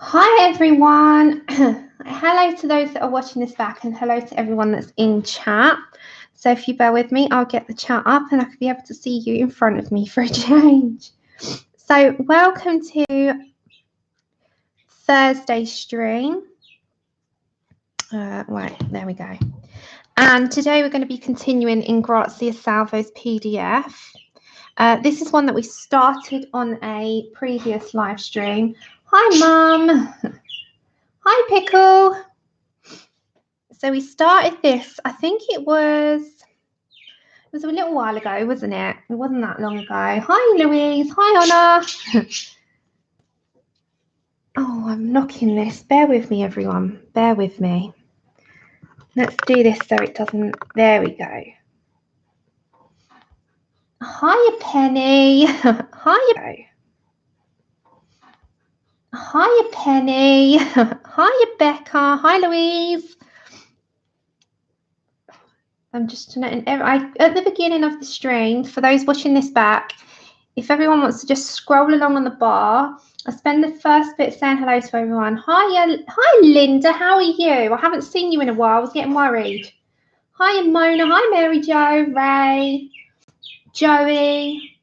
Hi everyone. Hello to those that are watching this back, and hello to everyone that's in chat. So if you bear with me, I'll get the chat up and I can be able to see you in front of me for a change. So welcome to Thursday stream. Right, there we go. And today we're going to be continuing in Grazia Salvo's PDF. This is one that we started on a previous live stream. Hi, Mum. Hi, Pickle. So we started this, I think it was a little while ago, wasn't it? It wasn't that long ago. Hi, Louise. Hi, Honor. Oh, I'm knocking this. Bear with me, everyone. Bear with me. Let's do this so it doesn't... There we go. Hiya, Penny. Hiya. Hiya, Penny. Hiya, Becca. Hi, Louise. I'm just at the beginning of the stream, for those watching this back, if everyone wants to just scroll along on the bar, I spend the first bit saying hello to everyone. Hi, Linda. How are you? I haven't seen you in a while. I was getting worried. Hi, Mona. Hi, Mary Jo, Ray, Joey.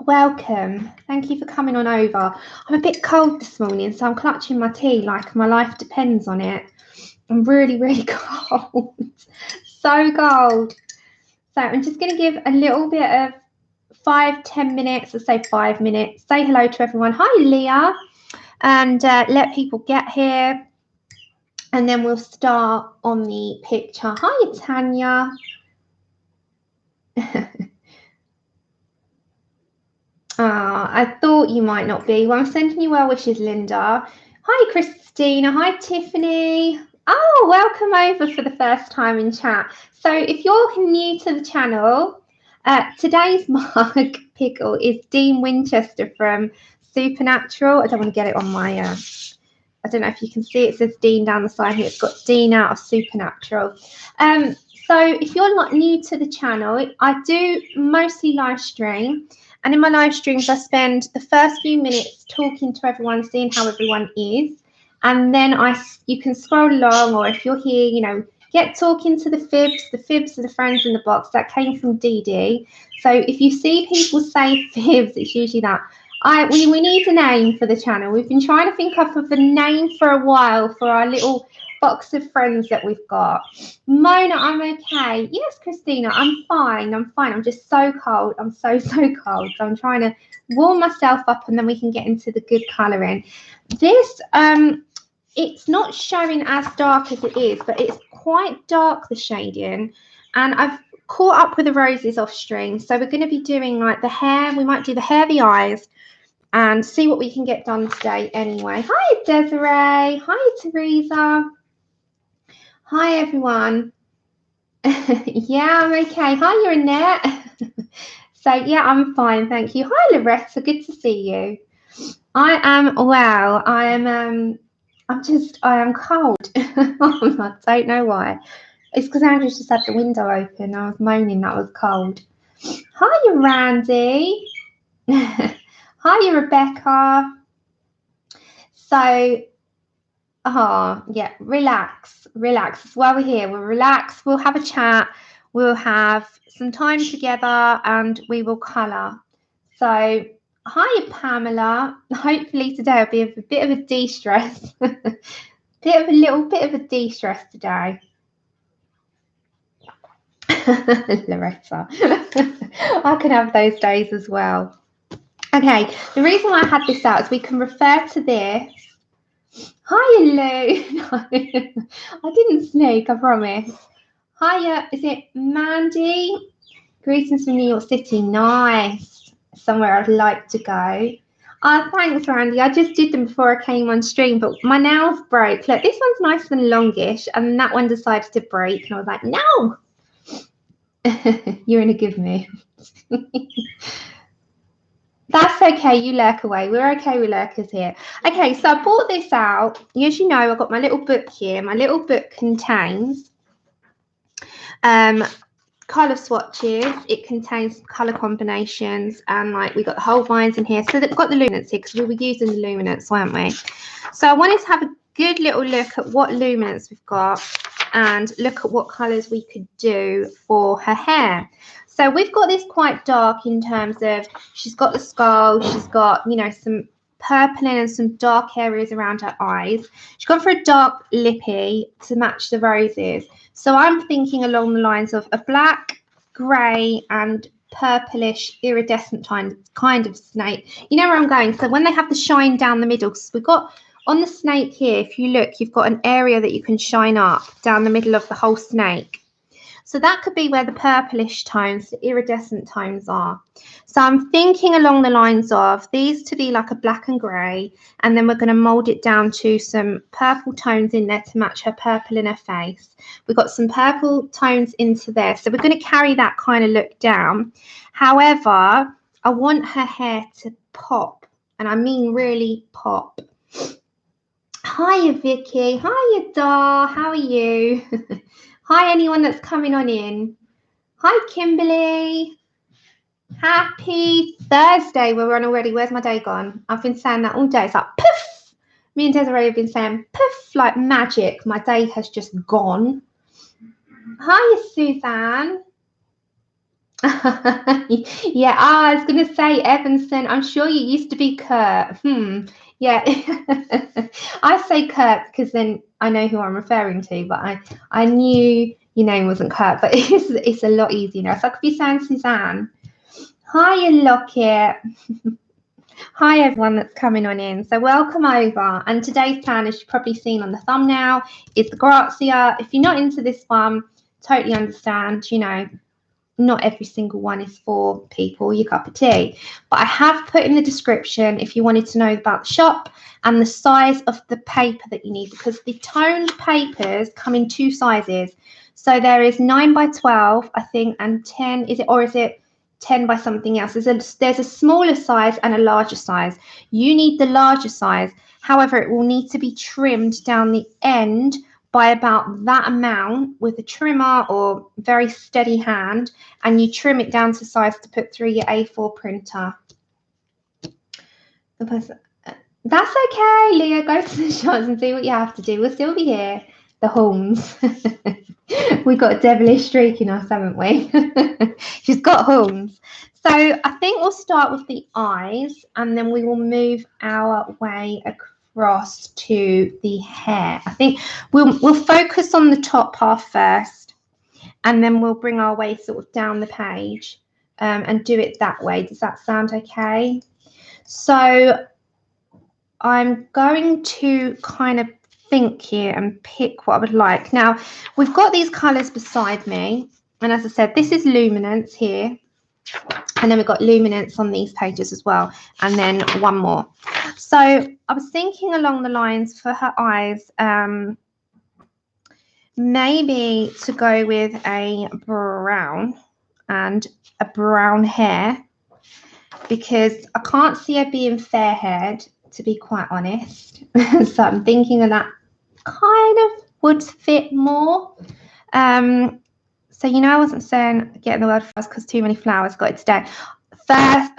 Welcome. Thank you for coming on over. I'm a bit cold this morning, so I'm clutching my tea like my life depends on it. I'm really, really cold. So cold. So I'm just going to give a little bit of 5-10 minutes, let's say 5 minutes. Say hello to everyone. Hi, Leah. And let people get here. And then we'll start on the picture. Hi, Tanya. I thought you might not be. Well, I'm sending you well wishes, Linda. Hi, Christina. Hi, Tiffany. Oh, welcome over for the first time in chat. So if you're new to the channel, today's mug pickle is Dean Winchester from Supernatural. I don't want to get it on my, I don't know if you can see, it says Dean down the side here. It's got Dean out of Supernatural. So if you're not new to the channel, I do mostly live stream. And in my live streams, I spend the first few minutes talking to everyone, seeing how everyone is. And then you can scroll along, or if you're here, you know, get talking to the fibs. The fibs are the friends in the box. That came from Dee Dee. So if you see people say fibs, it's usually that. We need a name for the channel. We've been trying to think up of a name for a while for our little box of friends that we've got. Mona, I'm okay. Yes, Christina, I'm fine. I'm just so cold. I'm so cold. So I'm trying to warm myself up, and then we can get into the good colouring. This, it's not showing as dark as it is, but it's quite dark, the shading. And I've caught up with the roses off stream. So we're going to be doing like the hair. We might do the hair, the eyes, and see what we can get done today anyway. Hi, Desiree. Hi, Teresa. Hi, everyone. Yeah, I'm okay. Hi, you're Annette. So, yeah, I'm fine. Thank you. Hi, Loretta. Good to see you. I am well. I am cold. I don't know why. It's because Andrew's just had the window open. I was moaning that was cold. Hi, Randy. Hi, Rebecca. So, yeah, relax. While we're here, we'll relax. We'll have a chat. We'll have some time together, and we will colour. So, hi, Pamela. Hopefully today will be a bit of a de-stress. A little bit of a de-stress today. Loretta. I can have those days as well. Okay, the reason why I had this out is we can refer to this. Hiya, Lou. No, I didn't sneak, I promise. Hiya, is it Mandy? Greetings from New York City. Nice. Somewhere I'd like to go. Oh, thanks, Randy. I just did them before I came on stream, but my nails broke. Look, this one's nice and longish, and that one decided to break, and I was like, no. You're in a good mood. That's okay. You lurk away. We're okay with lurkers here. Okay, so I bought this out. As you know, I've got my little book here. My little book contains colour swatches. It contains colour combinations, and like we got the whole vines in here. So they've got the luminance here because we were using the luminance, weren't we? So I wanted to have a good little look at what luminance we've got and look at what colours we could do for her hair. So we've got this quite dark in terms of she's got the skull, she's got, you know, some purpling and some dark areas around her eyes. She's gone for a dark lippy to match the roses. So I'm thinking along the lines of a black, grey and purplish iridescent kind of snake. You know where I'm going. So when they have the shine down the middle, because we've got on the snake here, if you look, you've got an area that you can shine up down the middle of the whole snake. So that could be where the purplish tones, the iridescent tones are. So I'm thinking along the lines of these to be like a black and grey, and then we're going to mould it down to some purple tones in there to match her purple in her face. We've got some purple tones into there. So we're going to carry that kind of look down. However, I want her hair to pop, and I mean really pop. Hiya, Vicky. Hiya, Dar. How are you? Hi, anyone that's coming on in. Hi, Kimberly. Happy Thursday. We're on already. Where's my day gone? I've been saying that all day. It's like poof. Me and Desiree have been saying poof like magic. My day has just gone. Hi, Suzanne. Yeah, I was going to say Evanston. I'm sure you used to be Kurt. Yeah, I say Kurt because then I know who I'm referring to, but I knew your name wasn't Kurt, but it's a lot easier now. So I could be saying Suzanne. Hiya, Lockett. Hi, everyone that's coming on in. So welcome over. And today's plan, as you've probably seen on the thumbnail, is the Grazia. If you're not into this one, totally understand, you know, not every single one is for people, your cup of tea. But I have put in the description if you wanted to know about the shop and the size of the paper that you need, because the toned papers come in two sizes. So there is 9 by 12, I think, and 10, is it 10 by something else? There's a smaller size and a larger size. You need the larger size. However, it will need to be trimmed down the end by about that amount with a trimmer or very steady hand, and you trim it down to size to put through your A4 printer. That's okay, Leah. Go to the shots and do what you have to do. We'll still be here. The horns. We've got a devilish streak in us, haven't we? She's got horns. So I think we'll start with the eyes, and then we will move our way across to the hair. I think we'll focus on the top half first, and then we'll bring our way sort of down the page and do it that way. Does that sound okay? So I'm going to kind of think here and pick what I would like. Now, we've got these colours beside me, and as I said, this is luminance here, and then we've got luminance on these pages as well, and then one more. So I was thinking along the lines for her eyes, maybe to go with a brown and a brown hair, because I can't see her being fair-haired, to be quite honest. So I'm thinking of that kind of would fit more. So, you know, I wasn't saying getting the word first because too many flowers got it today. First,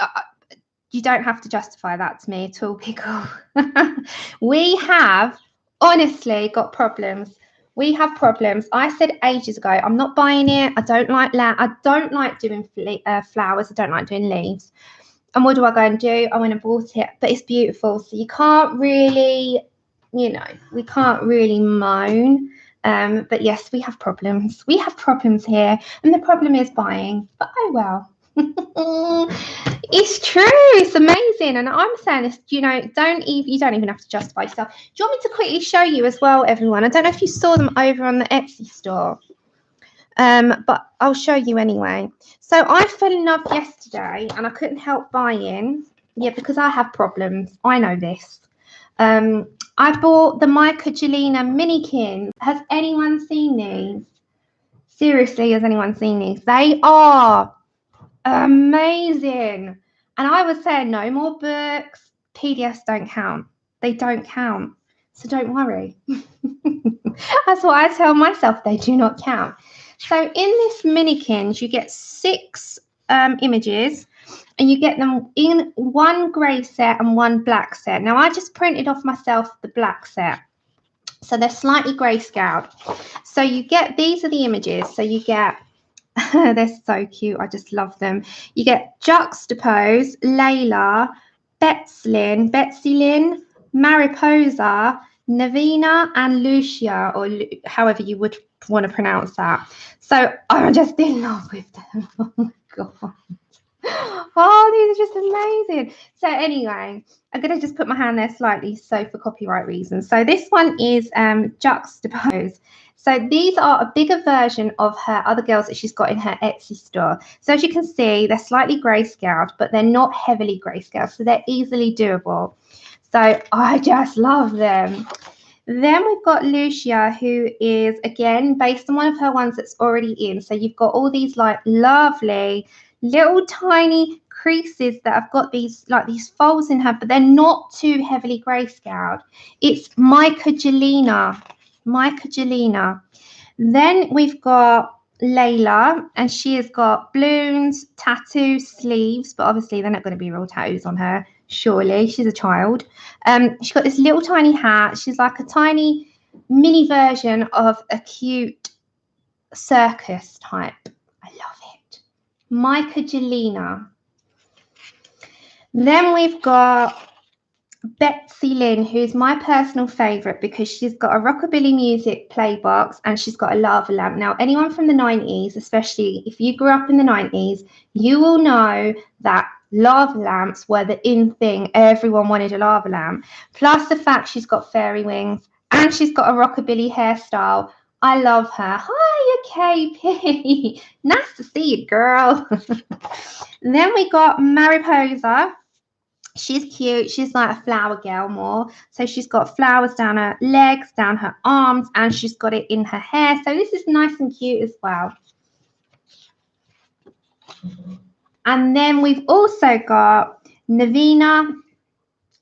you don't have to justify that to me at all, Pickle. We have honestly got problems. We have problems. I said ages ago, I'm not buying it. I don't like doing flowers. I don't like doing leaves. And what do I go and do? I went and bought it, but it's beautiful. So you can't really, you know, we can't really moan. But yes, we have problems. We have problems here. And the problem is buying. But oh well. It's true. It's amazing. And I'm saying this, you know, you don't even have to justify yourself. Do you want me to quickly show you as well, everyone? I don't know if you saw them over on the Etsy store. But I'll show you anyway. So I fell in love yesterday and I couldn't help buying. Yeah, because I have problems. I know this. I bought the Mica Gelina Minikins. Has anyone seen these? Seriously, has anyone seen these? They are amazing. And I was saying no more books. PDFs don't count. They don't count. So don't worry. That's what I tell myself. They do not count. So in this minikins, you get 6 images, and you get them in one grey set and one black set. Now, I just printed off myself the black set, so they're slightly grayscaled. So you get, these are the images. So you get, they're so cute. I just love them. You get Juxtapose, Layla, Betsy Lynn, Mariposa, Navina, and Lucia, or however you would want to pronounce that. So I'm just in love with them. Oh my God. Oh, these are just amazing. So anyway, I'm going to just put my hand there slightly, so for copyright reasons. So this one is Juxtapose. So these are a bigger version of her other girls that she's got in her Etsy store. So as you can see, they're slightly grayscaled, but they're not heavily grayscaled, so they're easily doable. So I just love them. Then we've got Lucia, who is, again, based on one of her ones that's already in. So you've got all these like lovely little tiny creases that have got these folds in her, but they're not too heavily grayscaled. It's Michaelina. Then we've got Layla, and she has got balloons, tattoo sleeves, but obviously they're not going to be real tattoos on her. Surely, she's a child. She's got this little tiny hat. She's like a tiny mini version of a cute circus type. I love it. Michaelina. Then we've got Betsy Lynn, who's my personal favourite because she's got a rockabilly music play box and she's got a lava lamp. Now, anyone from the 90s, especially if you grew up in the 90s, you will know that lava lamps were the in thing. Everyone wanted a lava lamp. Plus the fact she's got fairy wings and she's got a rockabilly hairstyle. I love her. Hiya, KP. Nice to see you, girl. Then we got Mariposa. She's cute. She's like a flower girl more. So she's got flowers down her legs, down her arms, and she's got it in her hair. So this is nice and cute as well. And then we've also got Navina,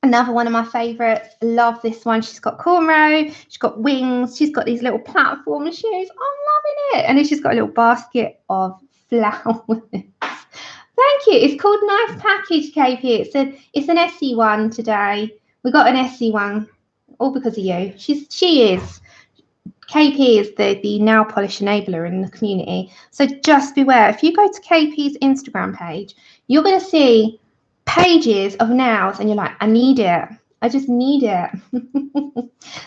another one of my favorites. Love this one. She's got cornrow. She's got wings. She's got these little platform shoes. I'm loving it. And then she's got a little basket of flowers. Thank you. It's called Nice Package, KP. It's an Essie one today. We got an Essie one, all because of you. She is. KP is the nail polish enabler in the community. So just beware. If you go to KP's Instagram page, you're going to see pages of nails, and you're like, I need it. I just need it.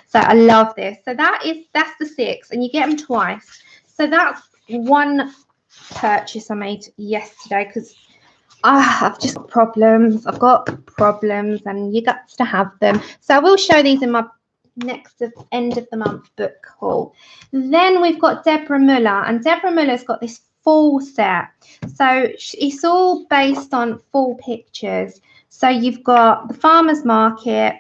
So I love this. So that's the 6, and you get them twice. So that's one purchase I made yesterday because I've just got problems. I've got problems, and you got to have them. So I will show these in my next end of the month book haul. Then we've got Deborah Muller, and Deborah Muller's got this fall set. So it's all based on fall pictures. So you've got the farmer's market,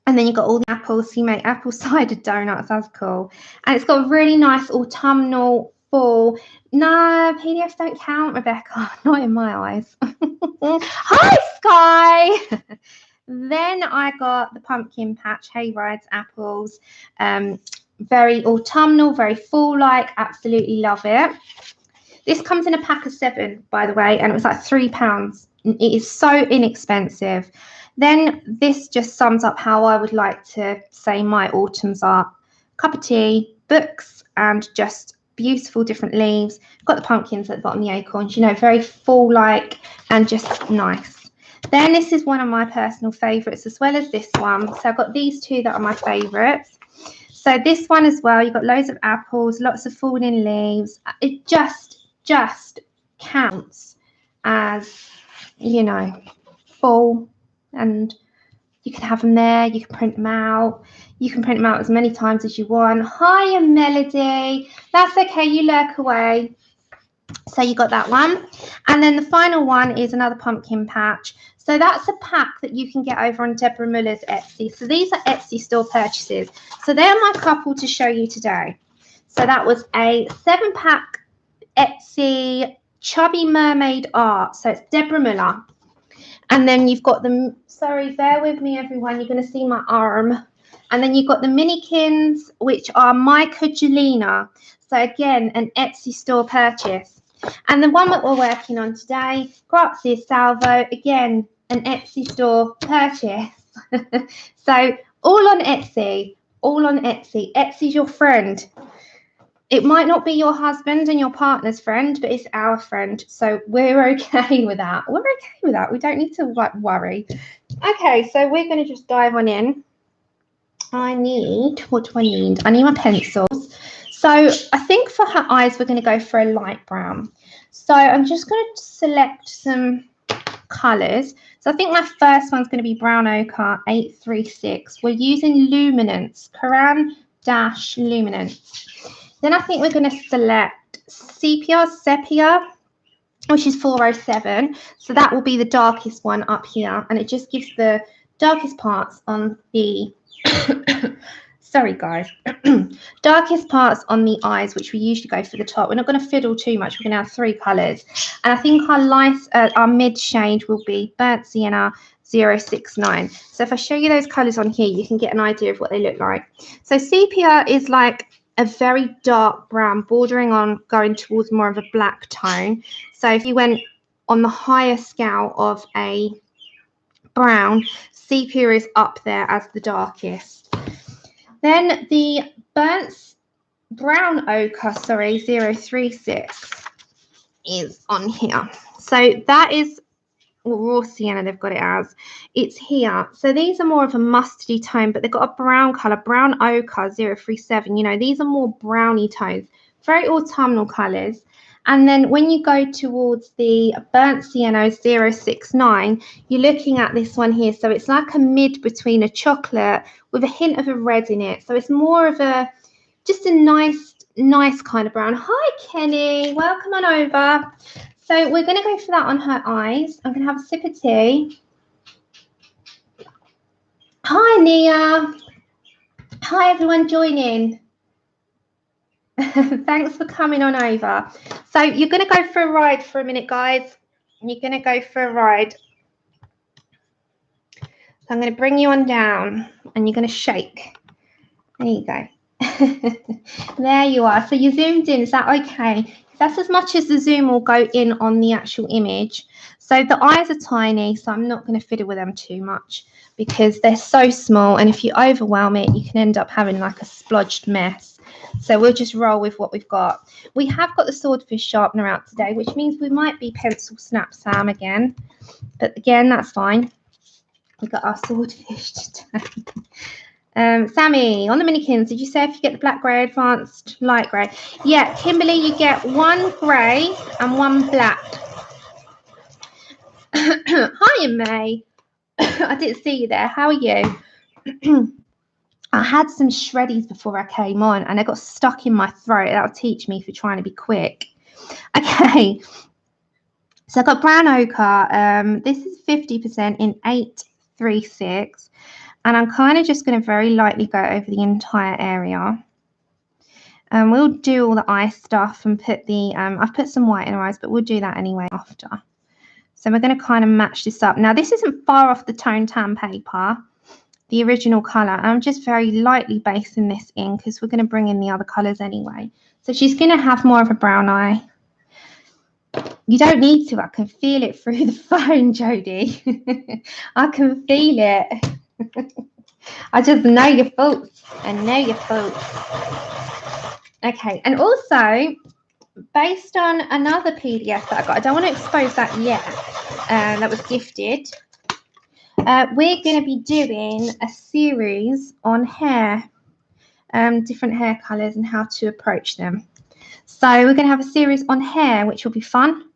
and then you've got all the apples. So you make apple cider donuts. That's cool. And it's got a really nice autumnal fall. No, PDFs don't count, Rebecca. Not in my eyes. Hi, Sky. Then I got the pumpkin patch hayrides apples. Very autumnal, very fall-like. Absolutely love it. This comes in a pack of 7, by the way, and it was like £3. It is so inexpensive. Then this just sums up how I would like to say my autumns are. Cup of tea, books, and just beautiful different leaves. Got the pumpkins at the bottom, the acorns, you know, very fall-like and just nice. Then this is one of my personal favourites as well as this one. So I've got these 2 that are my favourites. So this one as well, you've got loads of apples, lots of falling leaves. It just counts as, you know, fall, and you can have them there. You can print them out. You can print them out as many times as you want. Hiya, Melody. That's okay. You lurk away. So you got that one. And then the final one is another pumpkin patch. So that's a pack that you can get over on Deborah Muller's Etsy. So these are Etsy store purchases. So they're my couple to show you today. So that was a 7-pack Etsy Chubby Mermaid Art. So it's Deborah Muller. And then you've got the, sorry, bear with me, everyone. You're going to see my arm. And then you've got the minikins, which are Michaelina. So again, an Etsy store purchase. And the one that we're working on today, Grazia Salvo, again, an Etsy store purchase. So all on Etsy, all on Etsy. Etsy's your friend. It might not be your husband and your partner's friend, but it's our friend. So we're okay with that. We're okay with that. We don't need to worry. Okay, so we're going to just dive on in. What do I need? I need my pencils. So I think for her eyes, we're going to go for a light brown. So I'm just going to select some colours. So I think my first one's going to be Brown Ochre 836. We're using Luminance, Quran-Luminance. Then I think we're going to select Sepia, which is 407. So that will be the darkest one up here. And it just gives the darkest parts on the, sorry guys, darkest parts on the eyes, which we usually go for the top. We're not going to fiddle too much. We're going to have 3 colours. And I think our mid shade will be Burnt Sienna 069. So if I show you those colours on here, you can get an idea of what they look like. So Sepia is like a very dark brown, bordering on going towards more of a black tone. So if you went on the higher scale of a brown, Sepia is up there as the darkest. Then the Brown Ochre, 036 is on here. So that is raw sienna, they've got it as. It's here. So these are more of a mustardy tone, but they've got a brown colour. Brown Ochre 037. You know, these are more browny tones, very autumnal colours. And then when you go towards the Burnt Sienna 069, you're looking at this one here. So it's like a mid between a chocolate with a hint of a red in it. So it's more of just a nice kind of brown. Hi, Kenny. Welcome on over. So we're going to go for that on her eyes. I'm going to have a sip of tea. Hi, Nia. Hi, everyone joining. Thanks for coming on over. So you're going to go for a ride for a minute, guys. You're going to go for a ride. So I'm going to bring you on down and you're going to shake. There you go. There you are. So you zoomed in. Is that okay? That's as much as the zoom will go in on the actual image. So the eyes are tiny, so I'm not going to fiddle with them too much because they're so small. And if you overwhelm it, you can end up having like a splodged mess. So we'll just roll with what we've got. We have got the swordfish sharpener out today, which means we might be pencil snap Sam again. But again, that's fine. We've got our swordfish today. Sammy, on the minikins, did you say if you get the black grey advanced light grey? Yeah, Kimberly, you get 1 grey and 1 black. Hi, May. I didn't see you there. How are you? I had some shreddies before I came on and I got stuck in my throat. That'll teach me for trying to be quick. Okay. So I've got Brown Ochre. This is 50% in 836. And I'm kind of just going to very lightly go over the entire area. And we'll do all the eye stuff and put the, I've put some white in her eyes, but we'll do that anyway after. So we're going to kind of match this up. Now, this isn't far off the Toned Tan paper, the original colour. I'm just very lightly basing this in because we're going to bring in the other colours anyway. So she's going to have more of a brown eye. You don't need to. I can feel it through the phone, Jodie. I can feel it. I just know your faults. I know your faults. Okay, and also based on another PDF that I got, I don't want to expose that yet, that was gifted. We're going to be doing a series on hair, different hair colours and how to approach them. So we're going to have a series on hair, which will be fun.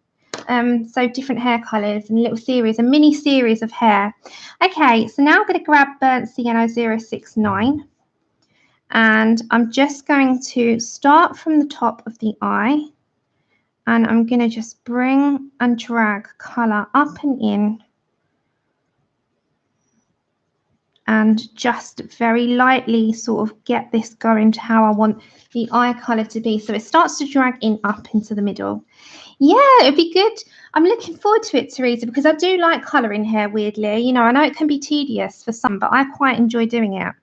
So different hair colours and a little series, a mini series of hair. Okay, so now I'm going to grab Burnt Sienna 069 and I'm just going to start from the top of the eye and I'm going to just bring and drag colour up and in and just very lightly sort of get this going to how I want the eye colour to be. So it starts to drag in up into the middle. Yeah, it'd be good. I'm looking forward to it, Teresa, because I do like colouring hair weirdly. You know, I know it can be tedious for some, but I quite enjoy doing it.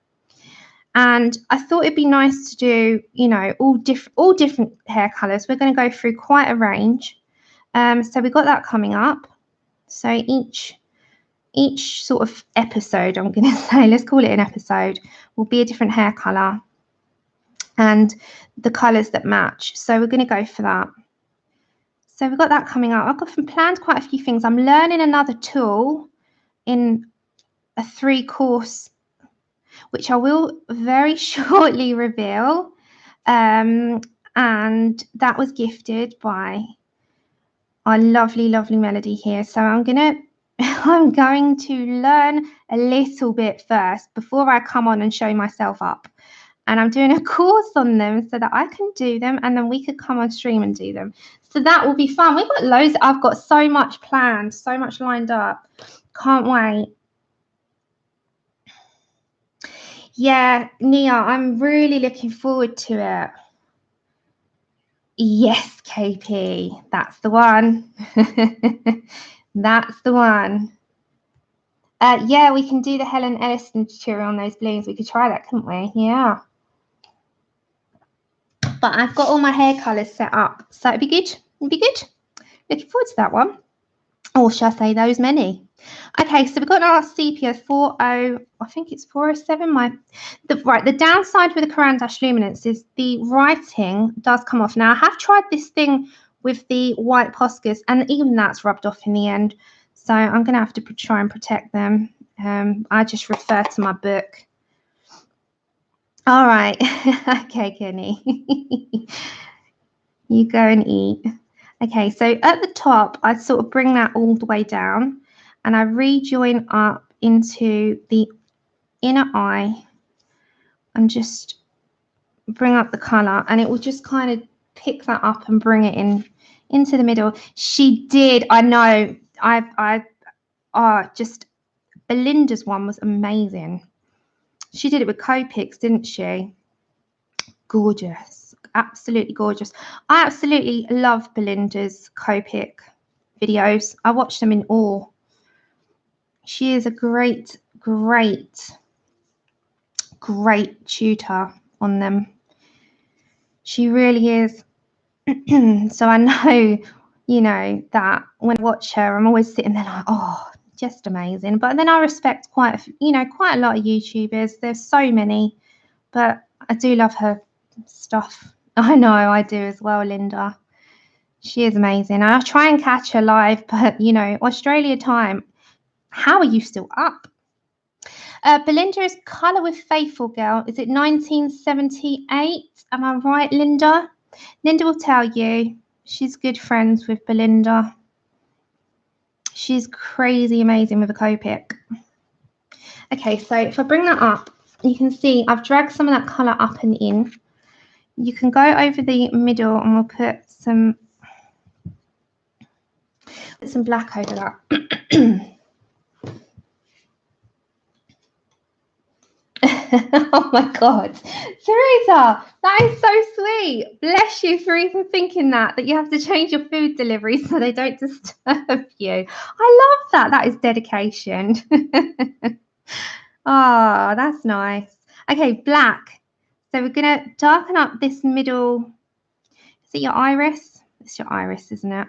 And I thought it'd be nice to do, you know, all different hair colours. We're going to go through quite a range. So we've got that coming up. So each sort of episode, I'm going to say, let's call it an episode, will be a different hair colour and the colours that match. So we're going to go for that. So we've got that coming up. I've got planned quite a few things. I'm learning another tool in a 3-course, which I will very shortly reveal. And that was gifted by our lovely, lovely Melody here. So I'm going to learn a little bit first before I come on and show myself up. And I'm doing a course on them so that I can do them and then we could come on stream and do them. So that will be fun. We've got loads. I've got so much planned, so much lined up. Can't wait. Yeah, Nia, I'm really looking forward to it. Yes, KP, that's the one. That's the one. Yeah, we can do the Helen Ellison tutorial on those balloons. We could try that, couldn't we? Yeah. But I've got all my hair colours set up, so it'd be good. It'd be good. Looking forward to that one. Or shall I say those many? Okay, so we've got our sepia 40, I think it's 407. The downside with the Caran d'Ache luminance is the writing does come off. Now, I have tried this thing with the white Poscas, and even that's rubbed off in the end. So I'm going to have to try and protect them. I just refer to my book. All right. Okay, Kenny. You go and eat. Okay, so at the top, I sort of bring that all the way down and I rejoin up into the inner eye and just bring up the colour, and it will just kind of pick that up and bring it into the middle. She did. I know. Just Belinda's one was amazing. She did it with Copics, didn't she? Gorgeous. Absolutely gorgeous. I absolutely love Belinda's Copic videos. I watch them in awe. She is a great tutor on them. She really is. So I know, you know, that when I watch her, I'm always sitting there like, oh, just amazing. But then I respect quite a lot of YouTubers. There's so many, but I do love her stuff. I know I do as well, Linda. She is amazing. I try and catch her live, but you know, Australia time. How are you still up? Belinda is Colour with Faithful Girl. Is it 1978? Am I right, Linda? Linda will tell you. She's good friends with Belinda. She's crazy amazing with a Copic. Okay, so if I bring that up, you can see I've dragged some of that colour up and in. You can go over the middle and we'll put some black over that. Oh my God, Teresa, that is so sweet. Bless you for even thinking that you have to change your food delivery so they don't disturb you. I love that. That is dedication. Oh, that's nice. Okay, black. So we're going to darken up this middle. Is it your iris? It's your iris, isn't it?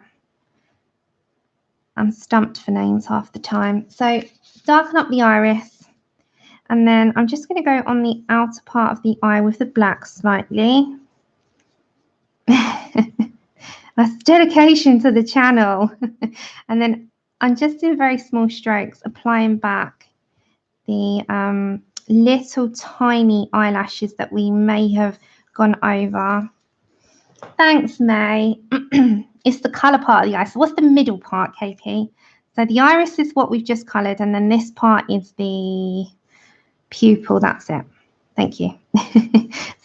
I'm stumped for names half the time. So darken up the iris. And then I'm just going to go on the outer part of the eye with the black slightly. That's dedication to the channel. And then I'm just in very small strokes applying back the little tiny eyelashes that we may have gone over. Thanks, May. It's the colour part of the eye. So what's the middle part, KP? So the iris is what we've just coloured, and then this part is the pupil. That's it. Thank you.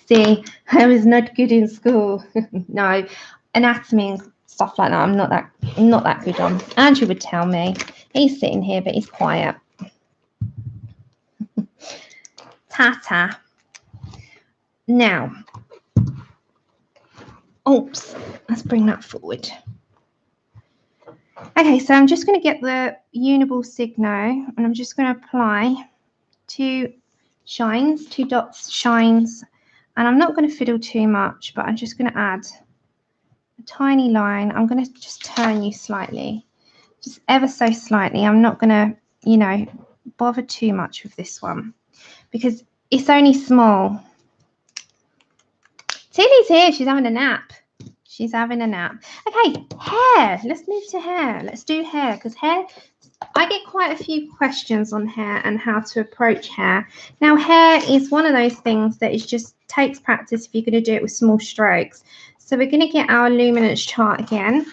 See, I was not good in school. No, anatomy and stuff like that. I'm not that good on. Andrew would tell me. He's sitting here, but he's quiet. Tata. Now, oops, let's bring that forward. Okay, so I'm just going to get the Uniball Signo and I'm just going to apply 2 shines, 2 dots, shines. And I'm not going to fiddle too much, but I'm just going to add a tiny line. I'm going to just turn you slightly, just ever so slightly. I'm not going to, you know, bother too much with this one because it's only small. Tilly's here. She's having a nap. She's having a nap. Okay, hair. Let's move to hair. Let's do hair because hair, I get quite a few questions on hair and how to approach hair. Now, hair is one of those things that is just takes practice if you're going to do it with small strokes. So we're going to get our luminance chart again.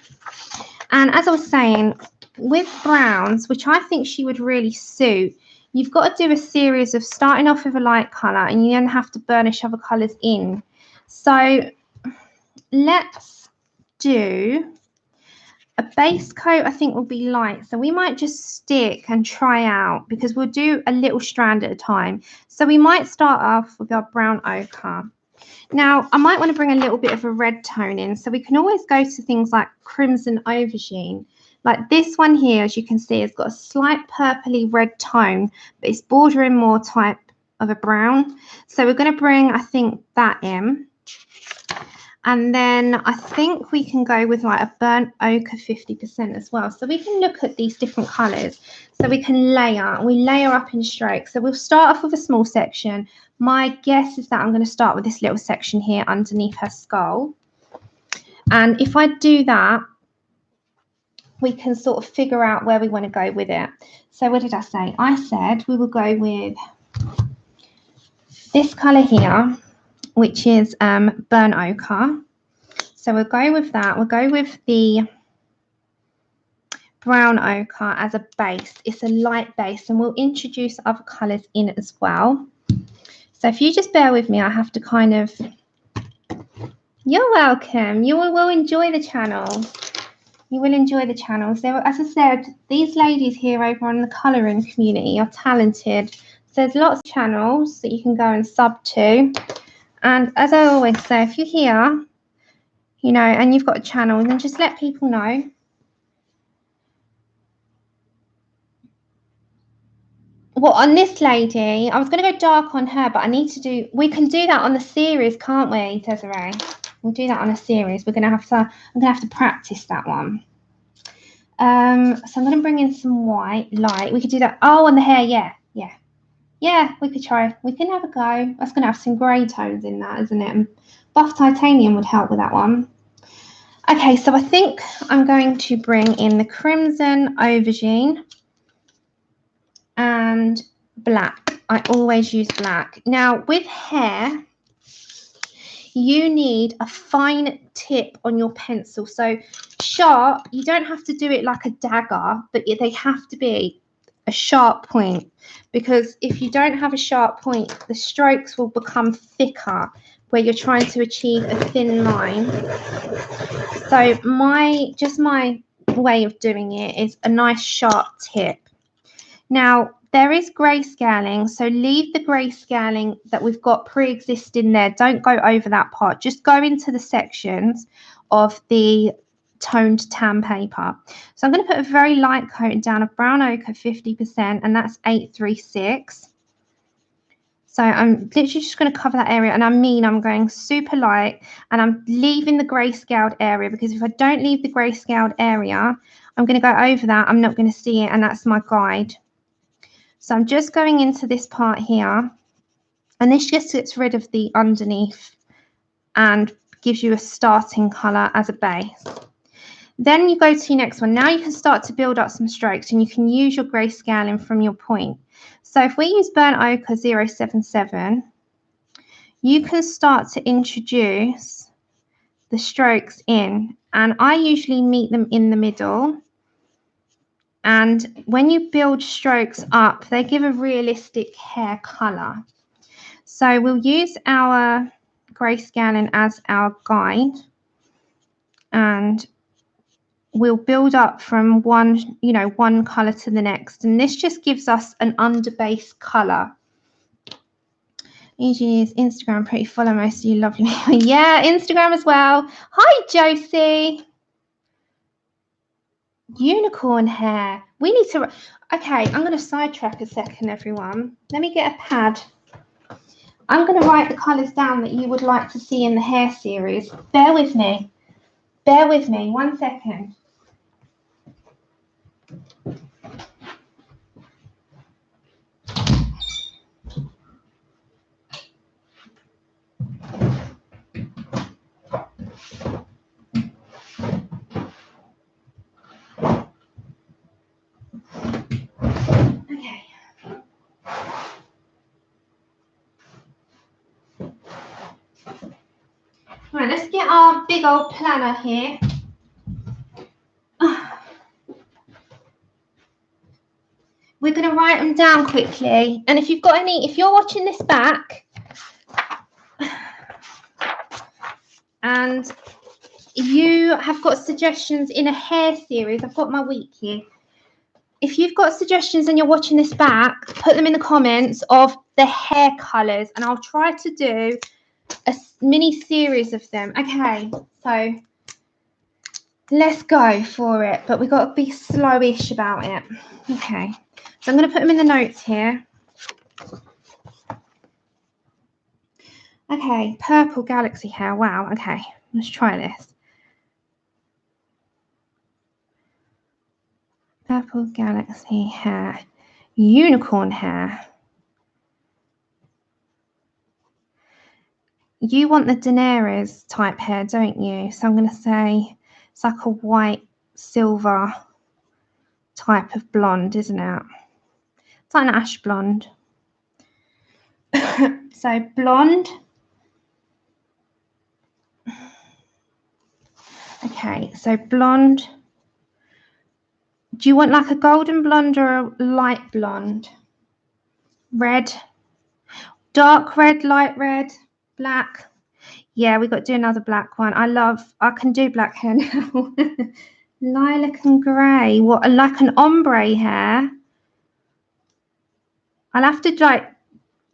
And as I was saying, with browns, which I think she would really suit, you've got to do a series of starting off with a light colour and you then have to burnish other colours in. So let's do a base coat. I think will be light, so we might just stick and try out because we'll do a little strand at a time. So we might start off with our brown ochre. Now I might want to bring a little bit of a red tone in, so we can always go to things like crimson aubergine. Like this one here, as you can see, has got a slight purpley red tone, but it's bordering more type of a brown. So we're going to bring, I think, that in. And then I think we can go with like a burnt ochre 50% as well. So we can look at these different colours. So we can layer. We layer up in strokes. So we'll start off with a small section. My guess is that I'm going to start with this little section here underneath her skull. And if I do that, we can sort of figure out where we want to go with it. So what did I say? I said we will go with this colour here, which is burnt ochre. So we'll go with that. We'll go with the brown ochre as a base. It's a light base, and we'll introduce other colours in as well. So if you just bear with me, I have to kind of... You're welcome. You will enjoy the channel. You will enjoy the channel. So as I said, these ladies here over on the colouring community are talented. So there's lots of channels that you can go and sub to. And as I always say, if you're here, you know, and you've got a channel, then just let people know. Well, on this lady, I was going to go dark on her, but I need to do, we can do that on the series, can't we, Desiree? We'll do that on a series. We're going to have to, I'm going to have to practice that one. So I'm going to bring in some white light. We could do that. Oh, on the hair, yeah. Yeah, we could try. We can have a go. That's going to have some grey tones in that, isn't it? And buff titanium would help with that one. Okay, so I think I'm going to bring in the crimson aubergine and black. I always use black. Now, with hair, you need a fine tip on your pencil. So sharp, you don't have to do it like a dagger, but they have to be a sharp point, because if you don't have a sharp point, the strokes will become thicker where you're trying to achieve a thin line. So my way of doing it is a nice sharp tip. Now there is grayscaling, so leave the grayscaling that we've got pre-existing there. Don't go over that part. Just go into the sections of the toned tan paper. So I'm going to put a very light coat down of brown ochre 50%, and that's 836. So I'm literally just going to cover that area, and I'm going super light, and I'm leaving the grayscaled area, because if I don't leave the grayscaled area, I'm going to go over that. I'm not going to see it, and that's my guide. So I'm just going into this part here, and this just gets rid of the underneath and gives you a starting colour as a base. Then you go to your next one. Now you can start to build up some strokes, and you can use your grayscaling from your point. So if we use burnt ochre 077, you can start to introduce the strokes in, and I usually meet them in the middle. And when you build strokes up, they give a realistic hair colour. So we'll use our grayscaling as our guide, and we'll build up from one colour to the next, and this just gives us an underbase colour. Usually use Instagram, pretty follow most of you lovely. Yeah, Instagram as well. Hi Josie. Unicorn hair. We need to, okay, I'm going to sidetrack a second, everyone. Let me get a pad. I'm going to write the colours down that you would like to see in the hair series. Bear with me. Bear with me. 1 second. Okay. Right, let's get our big old planner here. We're going to write them down quickly. And if you've got any, if you're watching this back and you have got suggestions in a hair series, I've got my week here. If you've got suggestions and you're watching this back, put them in the comments of the hair colours and I'll try to do a mini series of them. Okay, so let's go for it, but we've got to be slowish about it. Okay, so I'm going to put them in the notes here. Okay, purple galaxy hair. Wow, okay, let's try this. Purple galaxy hair, unicorn hair. You want the Daenerys type hair, don't you? So I'm going to say it's like a white silver type of blonde, isn't it? It's like an ash blonde. So blonde. Okay, so blonde. Do you want like a golden blonde or a light blonde? Red. Dark red, light red, black. Yeah, we've got to do another black one. I can do black hair now. Lilac and grey. What, like an ombre hair? I'll have to like,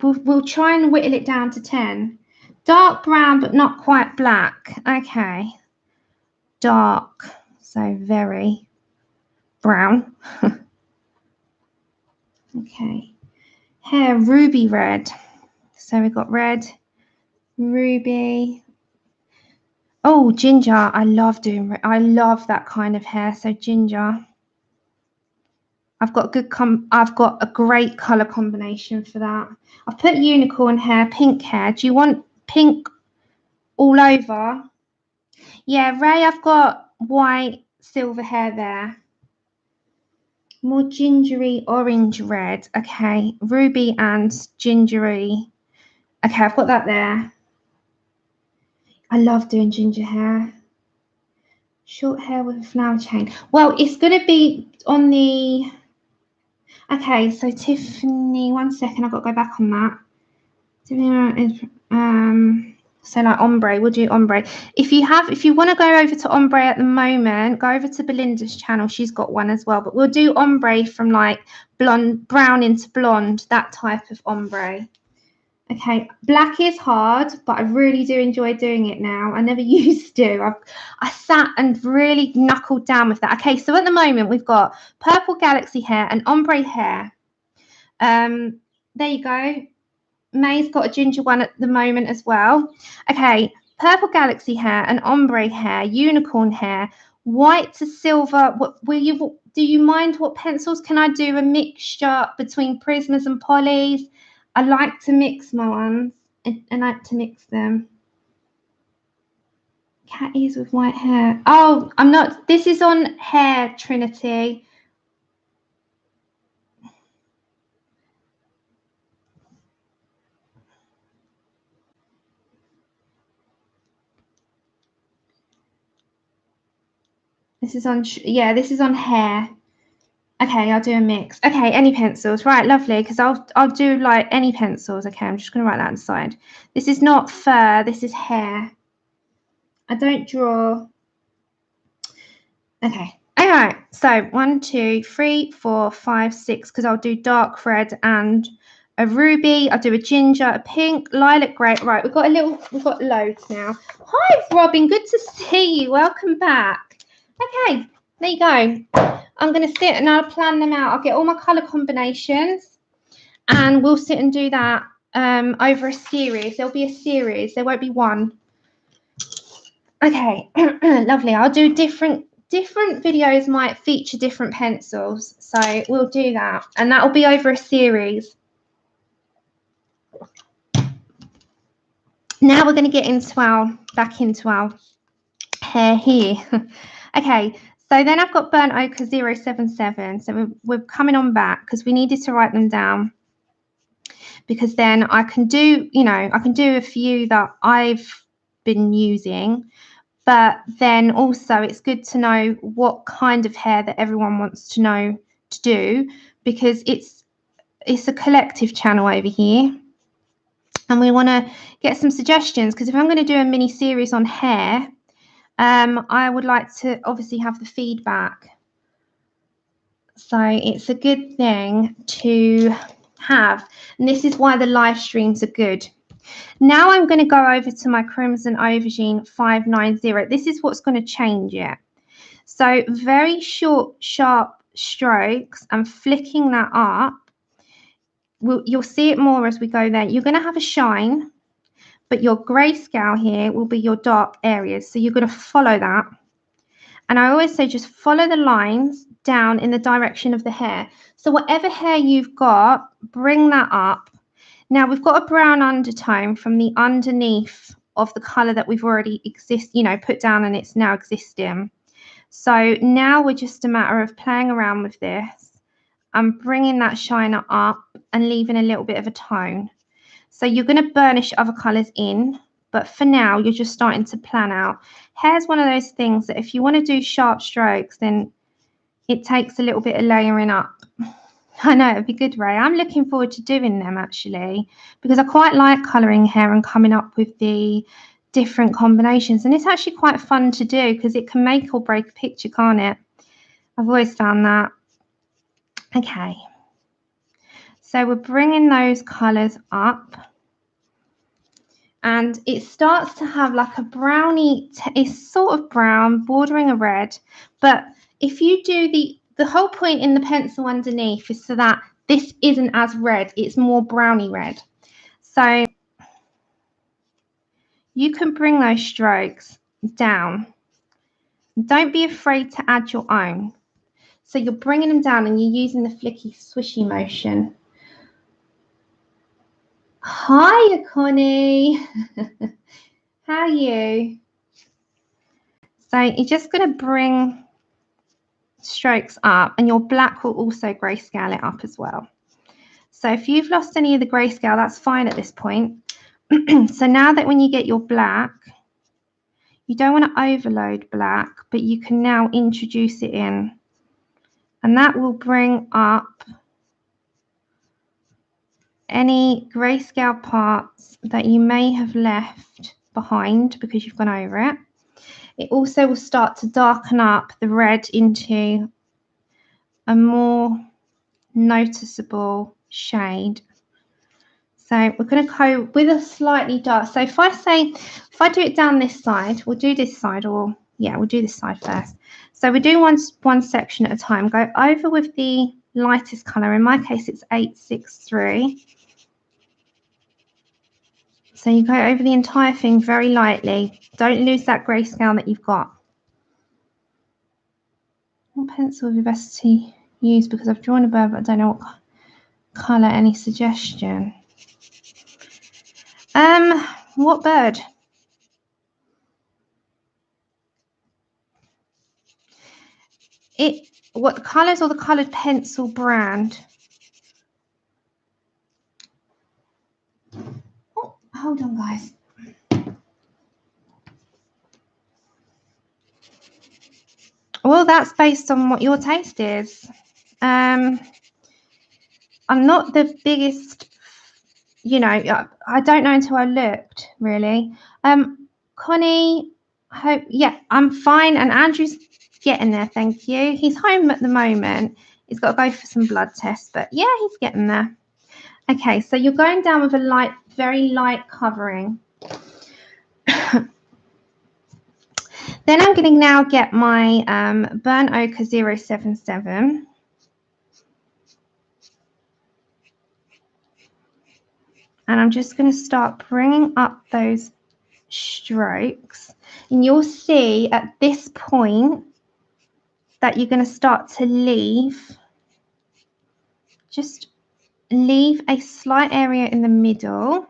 we'll try and whittle it down to 10. Dark brown, but not quite black. Okay. Dark, so very brown. Okay. Hair, ruby red. So we've got red, ruby. Oh, ginger. I love that kind of hair. So ginger. I've got a great color combination for that. I've put unicorn hair, pink hair. Do you want pink all over? Yeah, Ray, I've got white, silver hair there. More gingery, orange, red. Okay, ruby and gingery. Okay, I've got that there. I love doing ginger hair. Short hair with a flower chain. Well, it's going to be on the... Okay, so Tiffany, 1 second, I've got to go back on that. So like ombre, we'll do ombre. If you want to go over to ombre at the moment, go over to Belinda's channel. She's got one as well, but we'll do ombre from like blonde, brown into blonde, that type of ombre. Okay, black is hard, but I really do enjoy doing it now. I never used to. I sat and really knuckled down with that. Okay, so at the moment we've got purple galaxy hair and ombre hair. There you go. May's got a ginger one at the moment as well. Okay, purple galaxy hair and ombre hair, unicorn hair, white to silver. Do you mind what pencils? Can I do a mixture between Prismas and Polys? I like to mix my ones. I like to mix them. Cat ears with white hair. Oh, I'm not. This is on hair, Trinity. This is on, yeah, this is on hair. Okay, I'll do a mix. Okay, any pencils. Right, lovely, because I'll do like any pencils. Okay, I'm just going to write that on the side. This is not fur, this is hair. I don't draw. Okay. All right, so 1, 2, 3, 4, 5, 6, because I'll do dark red and a ruby. I'll do a ginger, a pink, lilac grey. Right, we've got loads now. Hi, Robin, good to see you. Welcome back. Okay, there you go. I'm going to sit and I'll plan them out. I'll get all my colour combinations and we'll sit and do that over a series. There'll be a series. There won't be one. Okay, lovely. I'll do different videos might feature different pencils. So we'll do that. And that will be over a series. Now we're going to get into back into our hair here. Okay, so then I've got Burnt Ochre 077. So we're coming on back because we needed to write them down. Because then I can do, I can do a few that I've been using. But then also it's good to know what kind of hair that everyone wants to know to do, because it's a collective channel over here. And we want to get some suggestions, because if I'm going to do a mini series on hair, I would like to obviously have the feedback. So it's a good thing to have. And this is why the live streams are good. Now I'm going to go over to my Crimson Aubergine 590. This is what's going to change it. So very short, sharp strokes and flicking that up. You'll see it more as we go there. You're going to have a shine, but your grayscale here will be your dark areas. So you're going to follow that. And I always say just follow the lines down in the direction of the hair. So whatever hair you've got, bring that up. Now we've got a brown undertone from the underneath of the colour that we've already put down, and it's now existing. So now we're just a matter of playing around with this and bringing that shiner up and leaving a little bit of a tone. So you're going to burnish other colours in, but for now you're just starting to plan out. Hair's one of those things that if you want to do sharp strokes, then it takes a little bit of layering up. I know, it'd be good, Ray. I'm looking forward to doing them actually, because I quite like colouring hair and coming up with the different combinations. And it's actually quite fun to do because it can make or break a picture, can't it? I've always found that. Okay. So we're bringing those colours up. And it starts to have like a brownie, it's sort of brown, bordering a red. But if you do the whole point in the pencil underneath is so that this isn't as red, it's more browny red. So you can bring those strokes down. Don't be afraid to add your own. So you're bringing them down and you're using the flicky swishy motion. Hiya, Connie. How are you? So you're just going to bring strokes up, and your black will also grayscale it up as well. So if you've lost any of the grayscale, that's fine at this point. So now that when you get your black, you don't want to overload black, but you can now introduce it in, and that will bring up any grayscale parts that you may have left behind because you've gone over it. It also will start to darken up the red into a more noticeable shade. So we're going to go with a slightly dark. So if I do it down this side, we'll do this side, or yeah, we'll do this side first. So we do one section at a time. Go over with the lightest colour. In my case, it's 863. So you go over the entire thing very lightly. Don't lose that grayscale that you've got. What pencil would be best to use? Because I've drawn a bird, but I don't know what colour. Any suggestion? What bird? What the colours or the coloured pencil brand? Oh, hold on, guys. Well, that's based on what your taste is. I'm not the biggest, I don't know until I looked, really. Connie, yeah, I'm fine. And Andrew's getting there, thank you. He's home at the moment. He's got to go for some blood tests, but yeah, he's getting there. Okay, so you're going down with a very light covering. Then I'm going to now get my Burnt Ochre 077. And I'm just going to start bringing up those strokes. And you'll see at this point that you're going to start to leave a slight area in the middle,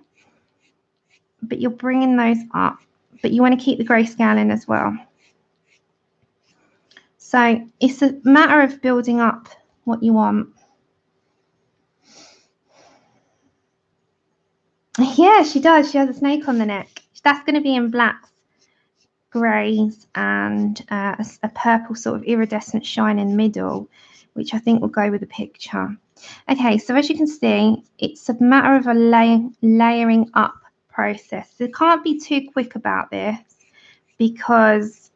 but you're bringing those up. But you want to keep the grayscale in as well. So it's a matter of building up what you want. Yeah, she does. She has a snake on the neck. That's going to be in blacks, greys, and a purple sort of iridescent shine in the middle, which I think will go with the picture. Okay, so as you can see, it's a matter of a layering up process. So you can't be too quick about this, because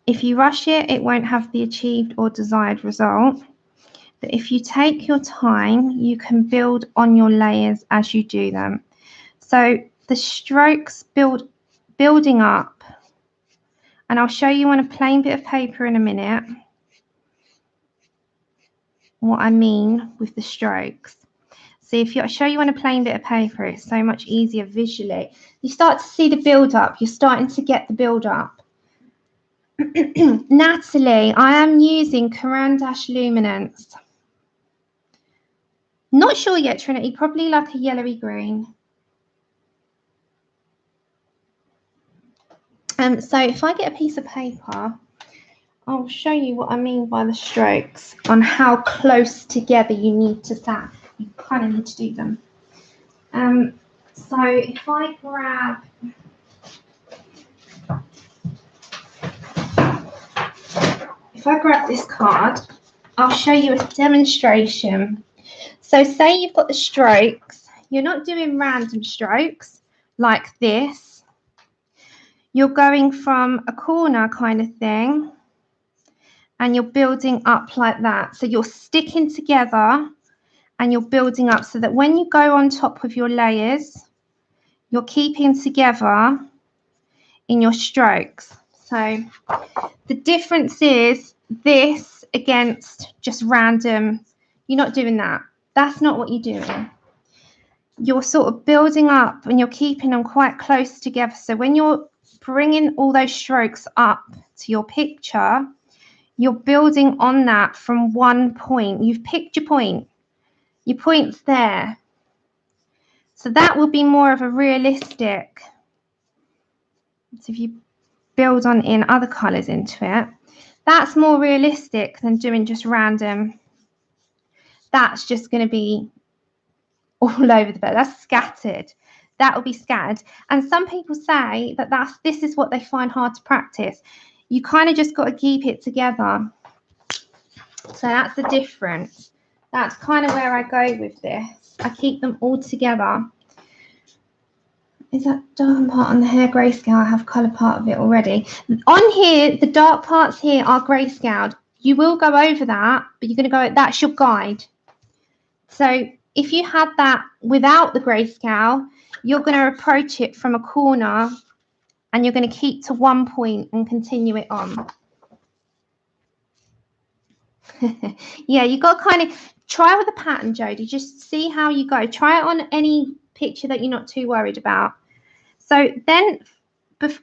if you rush it, it won't have the achieved or desired result. But if you take your time, you can build on your layers as you do them. So the strokes building up, and I'll show you on a plain bit of paper in a minute what I mean with the strokes. So if I show you on a plain bit of paper, it's so much easier visually. You start to see the build up. You're starting to get the build up. Natalie, I am using Caran d'Ache Luminance. Not sure yet, Trinity, probably like a yellowy green. So if I get a piece of paper, I'll show you what I mean by the strokes, on how close together you need to stand. You kind of need to do them. So if I grab this card, I'll show you a demonstration. So say you've got the strokes, you're not doing random strokes like this. You're going from a corner kind of thing, and you're building up like that. So you're sticking together and you're building up, so that when you go on top of your layers, you're keeping together in your strokes. So the difference is this against just random. You're not doing that. That's not what you're doing. You're sort of building up and you're keeping them quite close together. So when you're bringing all those strokes up to your picture, you're building on that from one point. You've picked your point. Your point's there. So that will be more of a realistic. So if you build on in other colours into it, that's more realistic than doing just random. That's just going to be all over the place. That's scattered. That will be scattered. And some people say that this is what they find hard to practice. You kind of just got to keep it together. So that's the difference. That's kind of where I go with this. I keep them all together. Is that dark part on the hair grayscale? I have colour part of it already. On here, the dark parts here are grayscaled. You will go over that, but you're going to go, that's your guide. So if you had that without the grayscale, you're going to approach it from a corner and you're going to keep to one point and continue it on. Yeah, you got to kind of try with the pattern, Jodie. Just see how you go. Try it on any picture that you're not too worried about. So then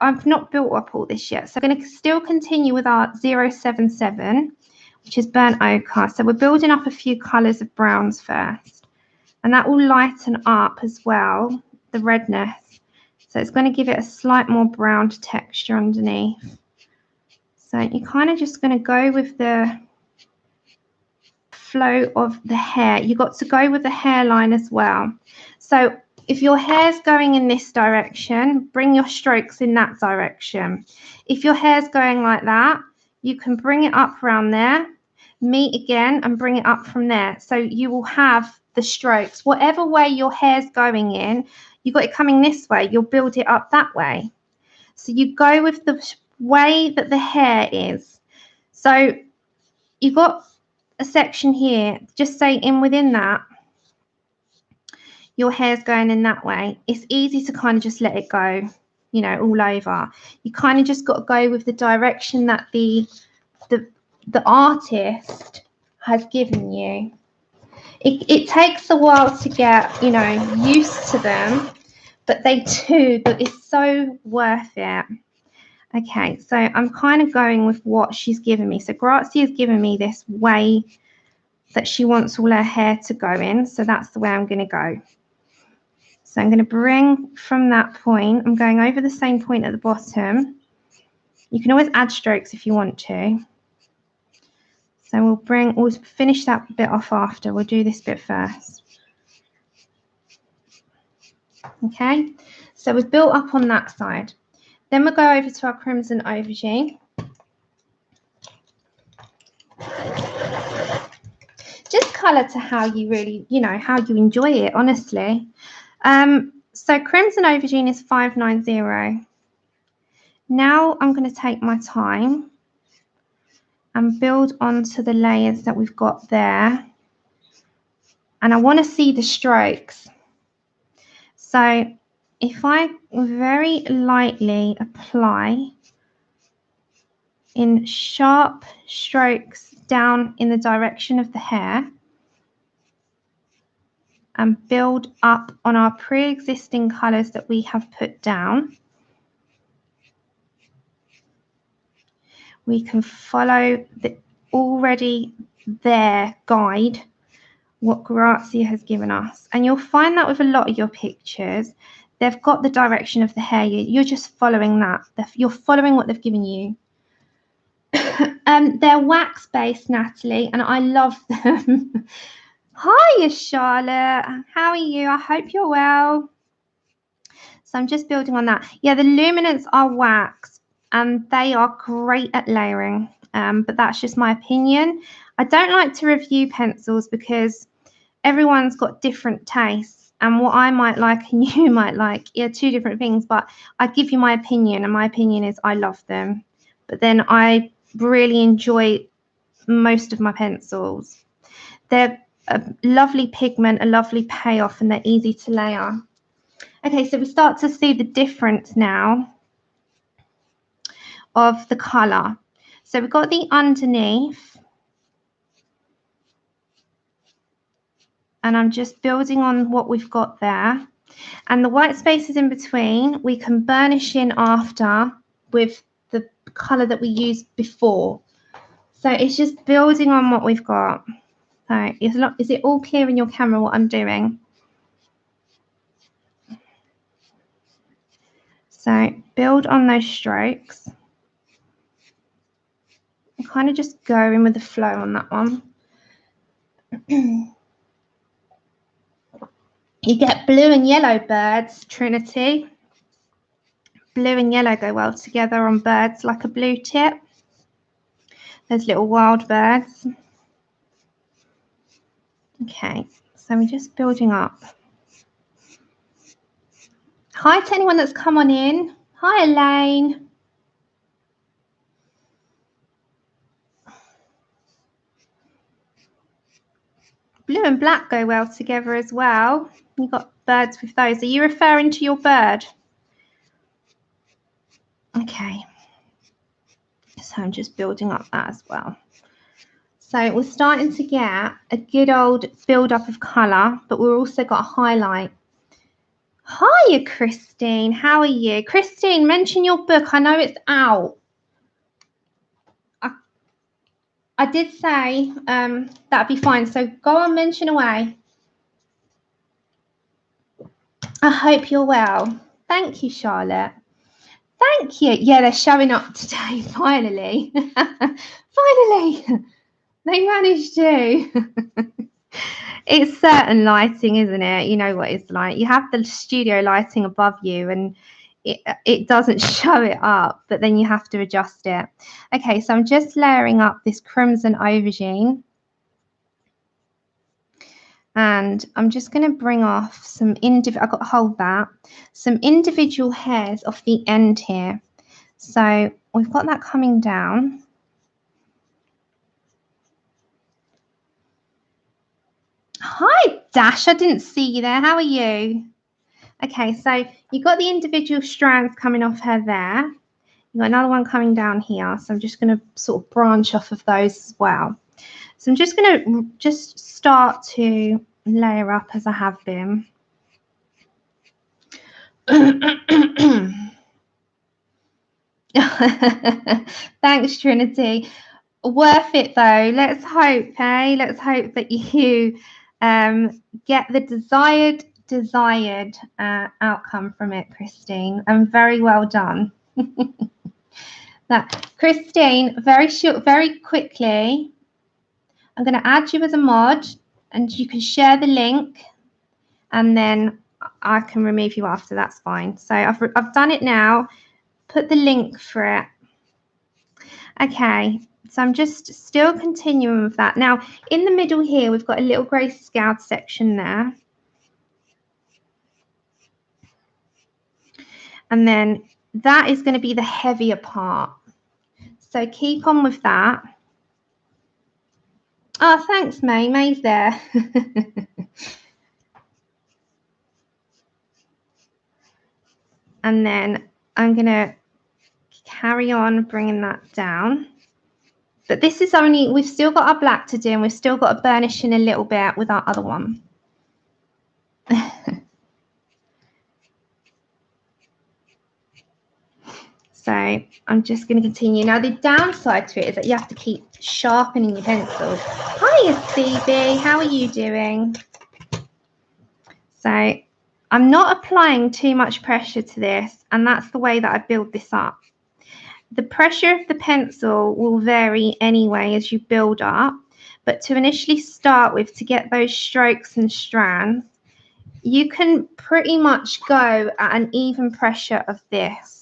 I've not built up all this yet. So I'm going to still continue with our 077, which is burnt ochre. So we're building up a few colours of browns first. And that will lighten up as well, the redness. So it's going to give it a slight more browned texture underneath. So you're kind of just going to go with the flow of the hair. You've got to go with the hairline as well. So if your hair's going in this direction, bring your strokes in that direction. If your hair's going like that, you can bring it up around there, meet again and bring it up from there. So you will have the strokes. Whatever way your hair's going in, you got it coming this way, you'll build it up that way. So you go with the way that the hair is. So you've got a section here, just say in within that, your hair's going in that way. It's easy to kind of just let it go, you know, all over. You kind of just got to go with the direction that the artist has given you. It takes a while to get, you know, used to them, but they do, but it's so worth it. Okay, so I'm kind of going with what she's given me. So Grazia's given me this way that she wants all her hair to go in. So that's the way I'm going to go. So I'm going to bring from that point, I'm going over the same point at the bottom. You can always add strokes if you want to. So we'll finish that bit off after. We'll do this bit first. Okay, so we've built up on that side. Then we'll go over to our crimson aubergine. Just colour to how you really, you know, how you enjoy it, honestly. So crimson aubergine is 590. Now I'm going to take my time and build onto the layers that we've got there. And I want to see the strokes. So if I very lightly apply in sharp strokes down in the direction of the hair and build up on our pre-existing colours that we have put down, we can follow the already there guide, what Grazia has given us. And you'll find that with a lot of your pictures, they've got the direction of the hair. You're just following that. You're following what they've given you. They're wax-based, Natalie, and I love them. Hiya, Charlotte. How are you? I hope you're well. So I'm just building on that. Yeah, the luminants are wax, and they are great at layering, but that's just my opinion. I don't like to review pencils because everyone's got different tastes, and what I might like and you might like are two different things, but I give you my opinion, and my opinion is I love them. But then I really enjoy most of my pencils. They're a lovely pigment, a lovely payoff, and they're easy to layer. Okay, so we start to see the difference now of the colour. So we've got the underneath, and I'm just building on what we've got there. And the white spaces in between, we can burnish in after with the colour that we used before. So it's just building on what we've got. So is it all clear in your camera what I'm doing? So build on those strokes. I'm kind of just going with the flow on that one. You get blue and yellow birds, Trinity. Blue and yellow go well together on birds like a blue tip. Those little wild birds. Okay, so we're just building up. Hi to anyone that's come on in. Hi, Elaine. Blue and black go well together as well. You've got birds with those. Are you referring to your bird? Okay. So I'm just building up that as well. So we're starting to get a good old build-up of colour, but we've also got a highlight. Hiya, Christine. How are you? Christine, mention your book. I know it's out. I did say that'd be fine. So go on, mention away. I hope you're well. Thank you, Charlotte. Thank you. Yeah, they're showing up today, finally. Finally. They managed to. It's certain lighting, isn't it? You know what it's like. You have the studio lighting above you and it doesn't show it up, but then you have to adjust it. Okay, so I'm just layering up this crimson aubergine. And I'm just going to bring off some I've got to hold that. Some individual hairs off the end here. So we've got that coming down. Hi, Dash. I didn't see you there. How are you? Okay, so you've got the individual strands coming off her there. You've got another one coming down here. So I'm just going to sort of branch off of those as well. So I'm just going to just start to layer up as I have been. Thanks, Trinity. Worth it though. Let's hope, hey? Let's hope that you get the desired outcome from it, Christine. And very well done. That, Christine, very quickly, I'm going to add you as a mod, and you can share the link, and then I can remove you after. That's fine. So I've done it now. Put the link for it. Okay, so I'm just still continuing with that. Now, in the middle here, we've got a little grey scaled section there. And then that is going to be the heavier part. So keep on with that. Oh, thanks, May. May's there. And then I'm going to carry on bringing that down. But this is only, we've still got our black to do, and we've still got to burnish in a little bit with our other one. So I'm just going to continue. Now, the downside to it is that you have to keep sharpening your pencil. Hiya, Phoebe. How are you doing? So I'm not applying too much pressure to this, and that's the way that I build this up. The pressure of the pencil will vary anyway as you build up, but to initially start with, to get those strokes and strands, you can pretty much go at an even pressure of this.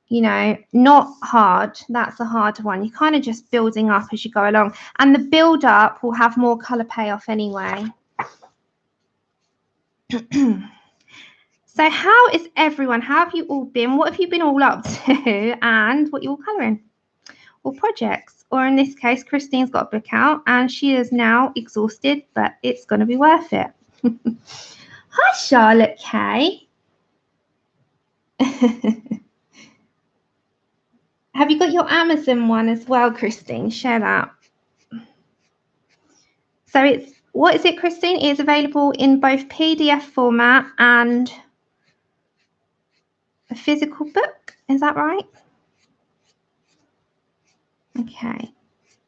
You know, not hard. That's a hard one. You're kind of just building up as you go along, and the build up will have more color payoff anyway. So how is everyone? How have you all been? What have you been all up to? And what you're all colouring? Or projects? Or in this case, Christine's got a book out and she is now exhausted, but it's going to be worth it. Hi, Charlotte Kay. Have you got your Amazon one as well, Christine? Share that. So it's, what is it, Christine? It is available in both PDF format and a physical book. Is that right? Okay.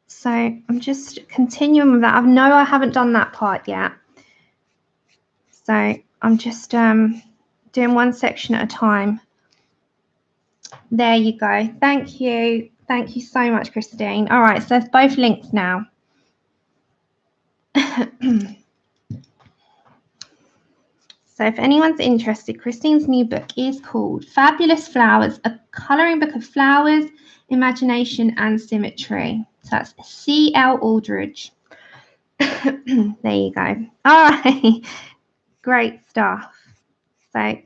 So I'm just continuing with that. I know I haven't done that part yet. So I'm just doing one section at a time. There you go. Thank you. Thank you so much, Christine. All right, so there's both links now. So if anyone's interested, Christine's new book is called Fabulous Flowers, a colouring book of flowers, imagination and symmetry. So that's C.L. Aldridge. There you go. All right. Great stuff. So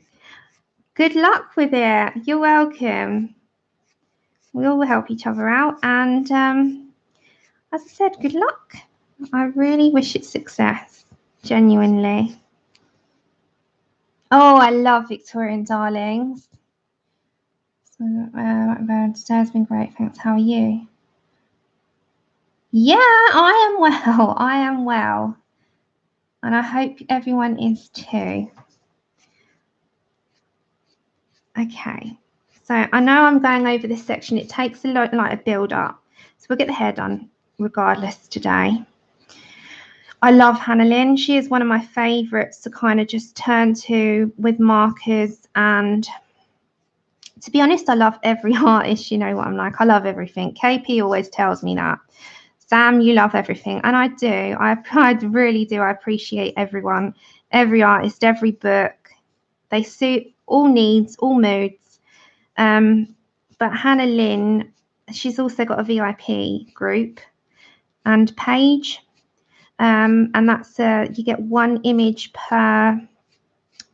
good luck with it. You're welcome. We all help each other out. And as I said, good luck. I really wish it success. Genuinely. Oh, I love Victorian Darlings. So, today has been great. Thanks. How are you? Yeah, I am well. I am well. And I hope everyone is too. Okay. So I know I'm going over this section. It takes a lot, like a build up. So we'll get the hair done regardless today. I love Hannah Lynn. She is one of my favourites to kind of just turn to with markers. And to be honest, I love every artist. You know what I'm like. I love everything. KP always tells me that. Sam, you love everything. And I do. I really do. I appreciate everyone, every artist, every book. They suit all needs, all moods. But Hannah Lynn, she's also got a VIP group and page. And that's you get one image per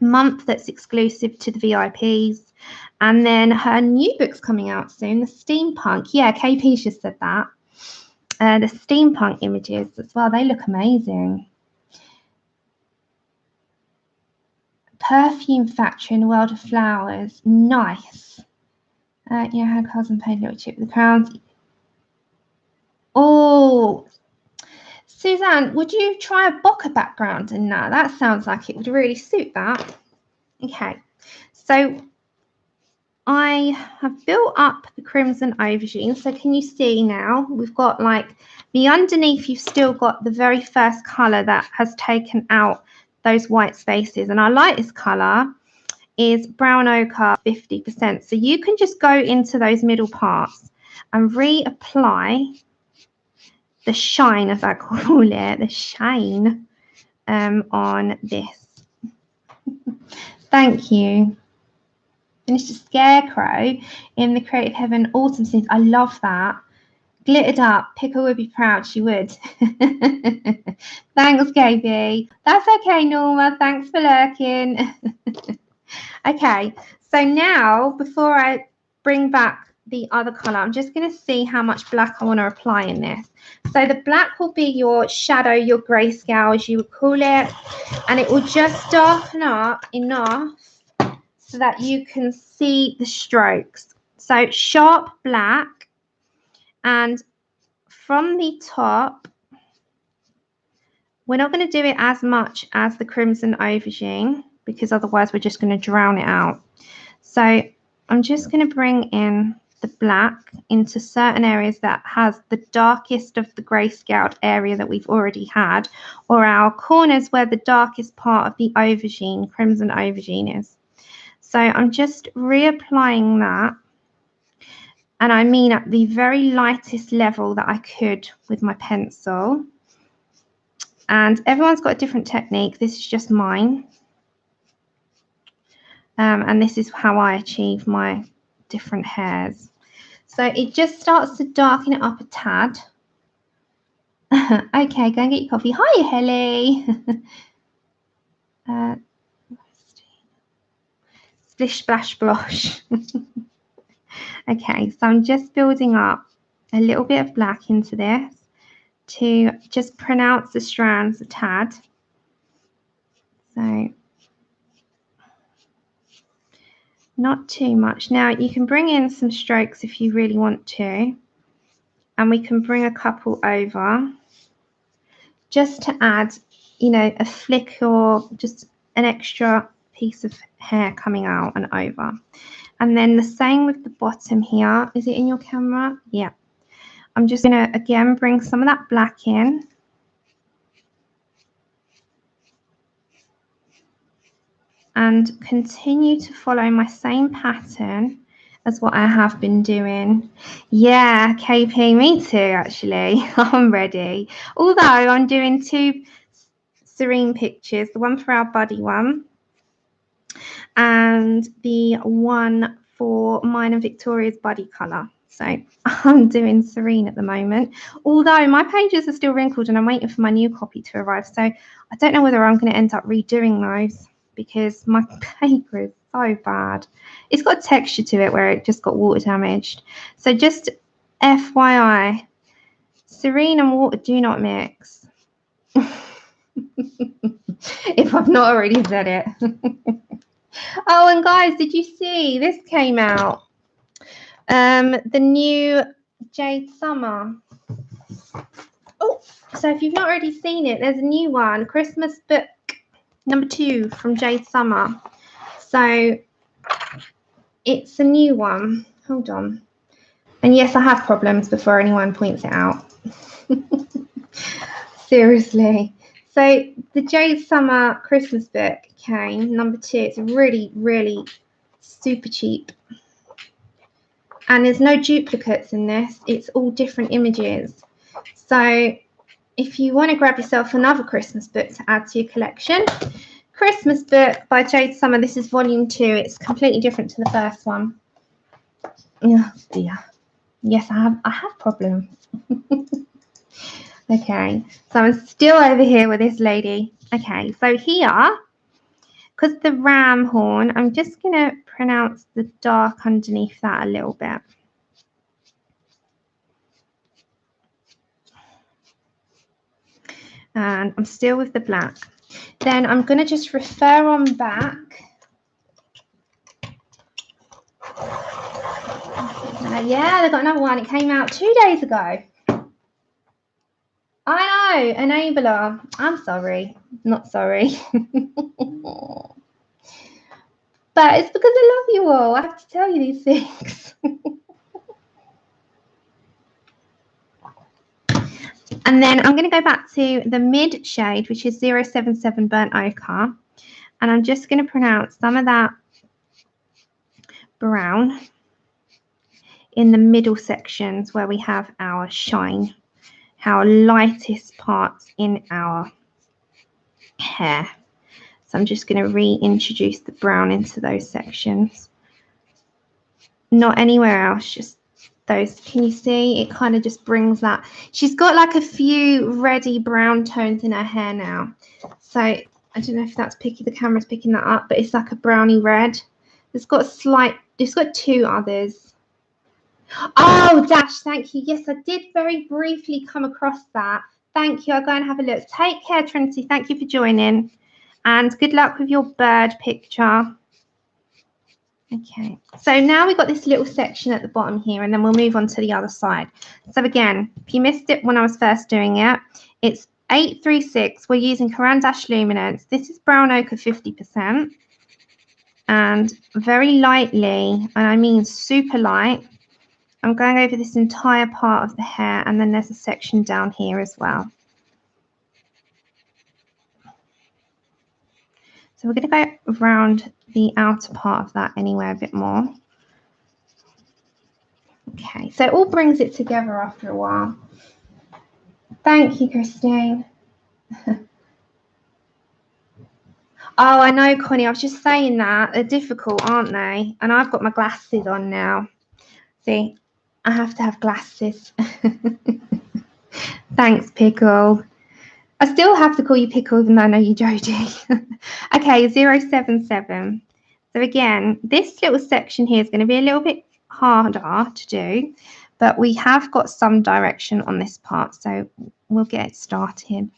month that's exclusive to the VIPs. And then her new book's coming out soon, the steampunk. Yeah, KP just said that. The steampunk images as well, they look amazing. Perfume factory in the world of flowers. Nice. Yeah, her cousin paid a little chip with the crowns. Oh, Suzanne, would you try a bokeh background in that? That sounds like it would really suit that. Okay, so I have built up the crimson aubergine. So can you see now we've got like the underneath, you've still got the very first colour that has taken out those white spaces. And our lightest colour is brown ochre 50%. So you can just go into those middle parts and reapply the shine, as I call it, the shine on this. Thank you. Finished a scarecrow in the Creative Heaven Autumn Scenes. I love that. Glittered up. Pickle would be proud. She would. Thanks, KB. That's okay, Norma. Thanks for lurking. Okay, so now before I bring back the other colour, I'm just going to see how much black I want to apply in this. So the black will be your shadow, your grayscale, as you would call it, and it will just darken up enough so that you can see the strokes. So sharp black, and from the top, we're not going to do it as much as the crimson aubergine because otherwise we're just going to drown it out. So I'm just going to bring in the black into certain areas that has the darkest of the grayscaled area that we've already had, or our corners where the darkest part of the aubergine, crimson aubergine, is. So I'm just reapplying that, and I mean at the very lightest level that I could with my pencil. And everyone's got a different technique. This is just mine. And this is how I achieve my different hairs. So it just starts to darken it up a tad. Okay, go and get your coffee. Hi, Helly. Splish, splash, splosh. Okay, so I'm just building up a little bit of black into this to just pronounce the strands a tad. So not too much. Now you can bring in some strokes if you really want to, and we can bring a couple over just to add, you know, a flick or just an extra piece of hair coming out and over. And then the same with the bottom here. Is it in your camera? Yeah. I'm just going to again bring some of that black in. And continue to follow my same pattern as what I have been doing. Yeah, KP, me too, actually. I'm ready. Although I'm doing two serene pictures, the one for our buddy one and the one for mine and Victoria's buddy colour. So I'm doing serene at the moment. Although my pages are still wrinkled and I'm waiting for my new copy to arrive. So I don't know whether I'm going to end up redoing those, because my paper is so bad. It's got texture to it where it just got water damaged. So just FYI, serene and water do not mix. If I've not already said it. Oh, and guys, did you see this came out? The new Jade Summer. Oh, so if you've not already seen it, there's a new one, Christmas book #2 from Jade Summer. So it's a new one. Hold on. And yes, I have problems before anyone points it out. Seriously. So the Jade Summer Christmas book came, #2. It's really, really super cheap. And there's no duplicates in this. It's all different images. So if you want to grab yourself another Christmas book to add to your collection, Christmas book by Jade Summer. This is volume 2. It's completely different to the first one. Oh dear. Yes, I have problems. Okay, so I'm still over here with this lady. Okay, so here, because the ram horn, I'm just going to pronounce the dark underneath that a little bit. And I'm still with the black. Then I'm going to just refer on back. Yeah, they got another one. It came out 2 days ago. I know, enabler. I'm sorry, not sorry. But it's because I love you all. I have to tell you these things. And then I'm going to go back to the mid shade, which is 077 Burnt Ochre. And I'm just going to pronounce some of that brown in the middle sections where we have our shine, our lightest parts in our hair. So I'm just going to reintroduce the brown into those sections. Not anywhere else, just those. Can you see? It kind of just brings that. She's got like a few reddy brown tones in her hair now. So I don't know if that's the camera's picking that up, but it's like a browny red. It's got two others. Oh, Dash, thank you. Yes, I did very briefly come across that. Thank you. I'll go and have a look. Take care, Trinity. Thank you for joining. And good luck with your bird picture. Okay, so now we've got this little section at the bottom here, and then we'll move on to the other side. So again, if you missed it when I was first doing it, it's 836. We're using Caran d'Ache Luminance. This is brown ochre 50%. And very lightly, and I mean super light, I'm going over this entire part of the hair, and then there's a section down here as well. So we're going to go around the outer part of that anyway a bit more. Okay, so it all brings it together after a while. Thank you, Christine. Oh, I know, Connie. I was just saying that. They're difficult, aren't they? And I've got my glasses on now. See, I have to have glasses. Thanks, Pickle. I still have to call you Pickle even though I know you Jodie. Okay, 077. So again, this little section here is going to be a little bit harder to do, but we have got some direction on this part, so we'll get it started.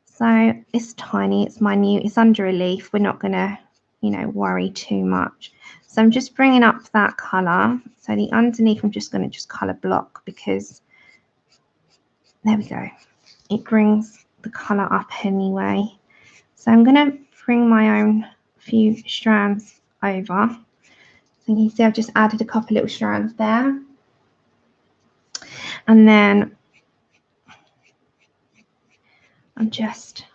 So it's tiny, it's minute, it's under a leaf. We're not going to, worry too much. So I'm just bringing up that colour. So the underneath, I'm just going to colour block because there we go. It brings the colour up anyway. So I'm going to bring my own few strands over. So you can see I've just added a couple little strands there. And then I'm just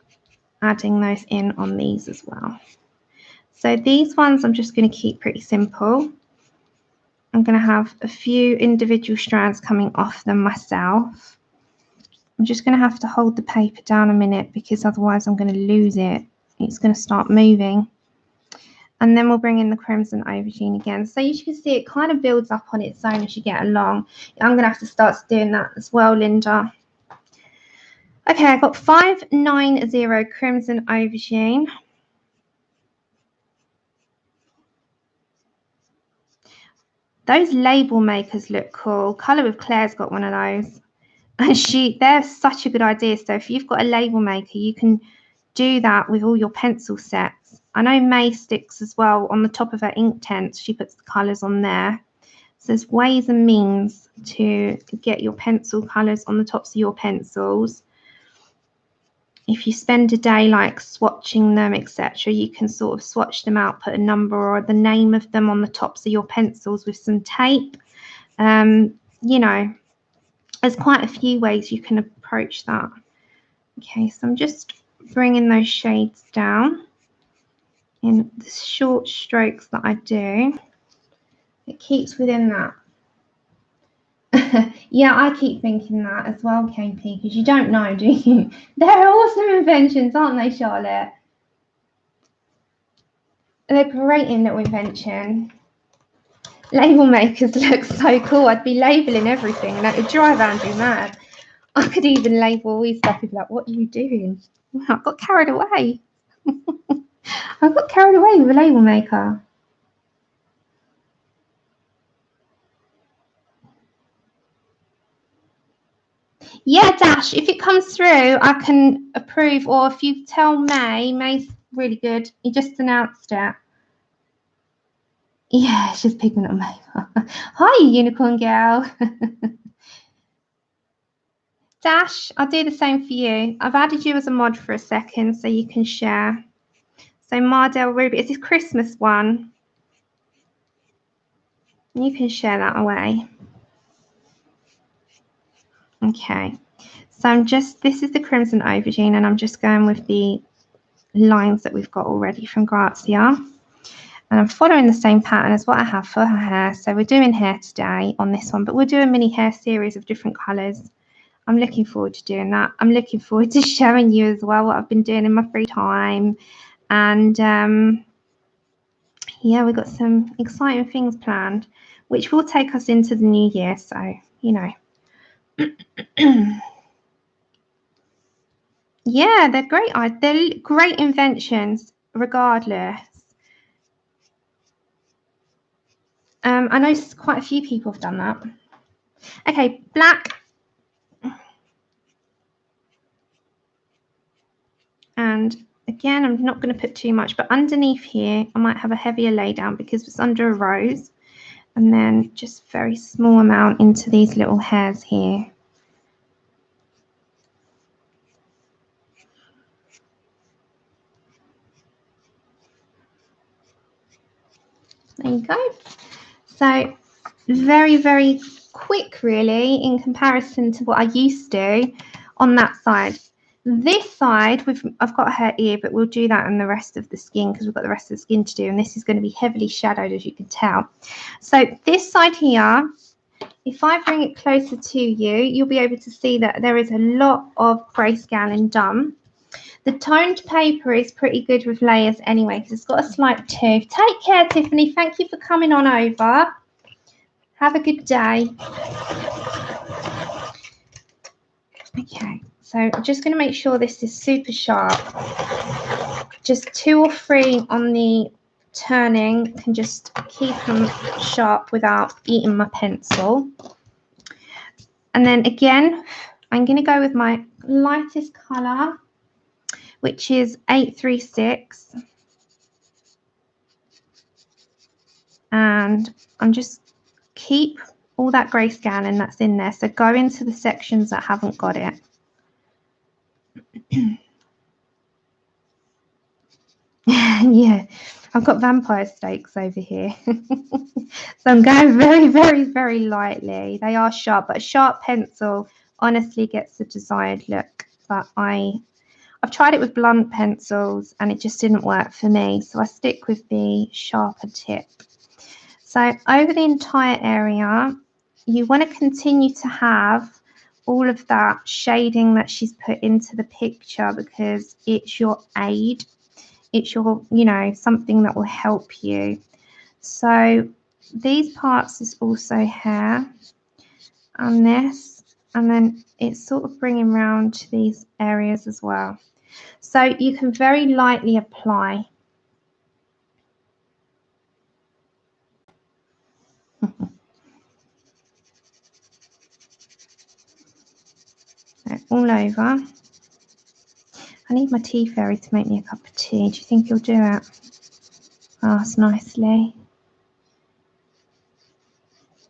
adding those in on these as well. So these ones I'm just going to keep pretty simple. I'm going to have a few individual strands coming off them myself. I'm just going to have to hold the paper down a minute because otherwise I'm going to lose it. It's going to start moving. And then we'll bring in the Crimson Aubergine again. So you can see it kind of builds up on its own as you get along. I'm going to have to start doing that as well, Linda. Okay, I've got 590 Crimson Aubergine. Those label makers look cool. Colour with Claire's got one of those. And they're such a good idea. So if you've got a label maker, you can do that with all your pencil sets. I know May sticks as well on the top of her ink tents. She puts the colours on there. So there's ways and means to get your pencil colours on the tops of your pencils. If you spend a day like swatching them, etc., you can sort of swatch them out, put a number or the name of them on the tops of your pencils with some tape. There's quite a few ways you can approach that. Okay, so I'm just bringing those shades down in the short strokes that I do. It keeps within that. Yeah, I keep thinking that as well, KP, because you don't know, do you? They're awesome inventions, aren't they, Charlotte? They're great in little invention. Label makers look so cool. I'd be labelling everything and that would drive Andrew mad. I could even label all these stuff. He'd be like, what are you doing? I got carried away. I got carried away with a label maker. Yeah, Dash, if it comes through, I can approve. Or if you tell May's really good. You just announced it. Yeah, it's just pigment on paper. Hi, unicorn girl. Dash, I'll do the same for you. I've added you as a mod for a second so you can share. So Mardell Ruby, is this Christmas one? You can share that away. Okay. So I'm just, this is the Crimson Aubergine, and I'm just going with the lines that we've got already from Grazia. And I'm following the same pattern as what I have for her hair. So we're doing hair today on this one, but we'll do a mini hair series of different colours. I'm looking forward to doing that. I'm looking forward to showing you as well what I've been doing in my free time. And yeah, we've got some exciting things planned, which will take us into the new year. So, you know. Yeah, they're great. They're great inventions regardless. I know quite a few people have done that. Okay, black. And again, I'm not going to put too much, but underneath here, I might have a heavier lay down because it's under a rose. And then just very small amount into these little hairs here. There you go. So very, very quick, really, in comparison to what I used to do on that side. This side, I've got her ear, but we'll do that on the rest of the skin because we've got the rest of the skin to do. And this is going to be heavily shadowed, as you can tell. So this side here, if I bring it closer to you, you'll be able to see that there is a lot of grayscaling done. The toned paper is pretty good with layers anyway because it's got a slight tooth. Take care, Tiffany. Thank you for coming on over. Have a good day. Okay, so I'm just going to make sure this is super sharp. Just 2 or 3 on the turning can just keep them sharp without eating my pencil. And then again, I'm going to go with my lightest colour, which is 836. And I'm just keep all that grayscaling that's in there. So go into the sections that haven't got it. Yeah, I've got vampire stakes over here. So I'm going very, very, very lightly. They are sharp, but a sharp pencil honestly gets the desired look. But I've tried it with blunt pencils and it just didn't work for me. So I stick with the sharper tip. So over the entire area, you want to continue to have all of that shading that she's put into the picture because it's your aid. It's your, you know, something that will help you. So these parts is also hair and this, and then it's sort of bringing round to these areas as well. So you can very lightly apply. All over. I need my tea fairy to make me a cup of tea. Do you think you'll do it? Ask nicely.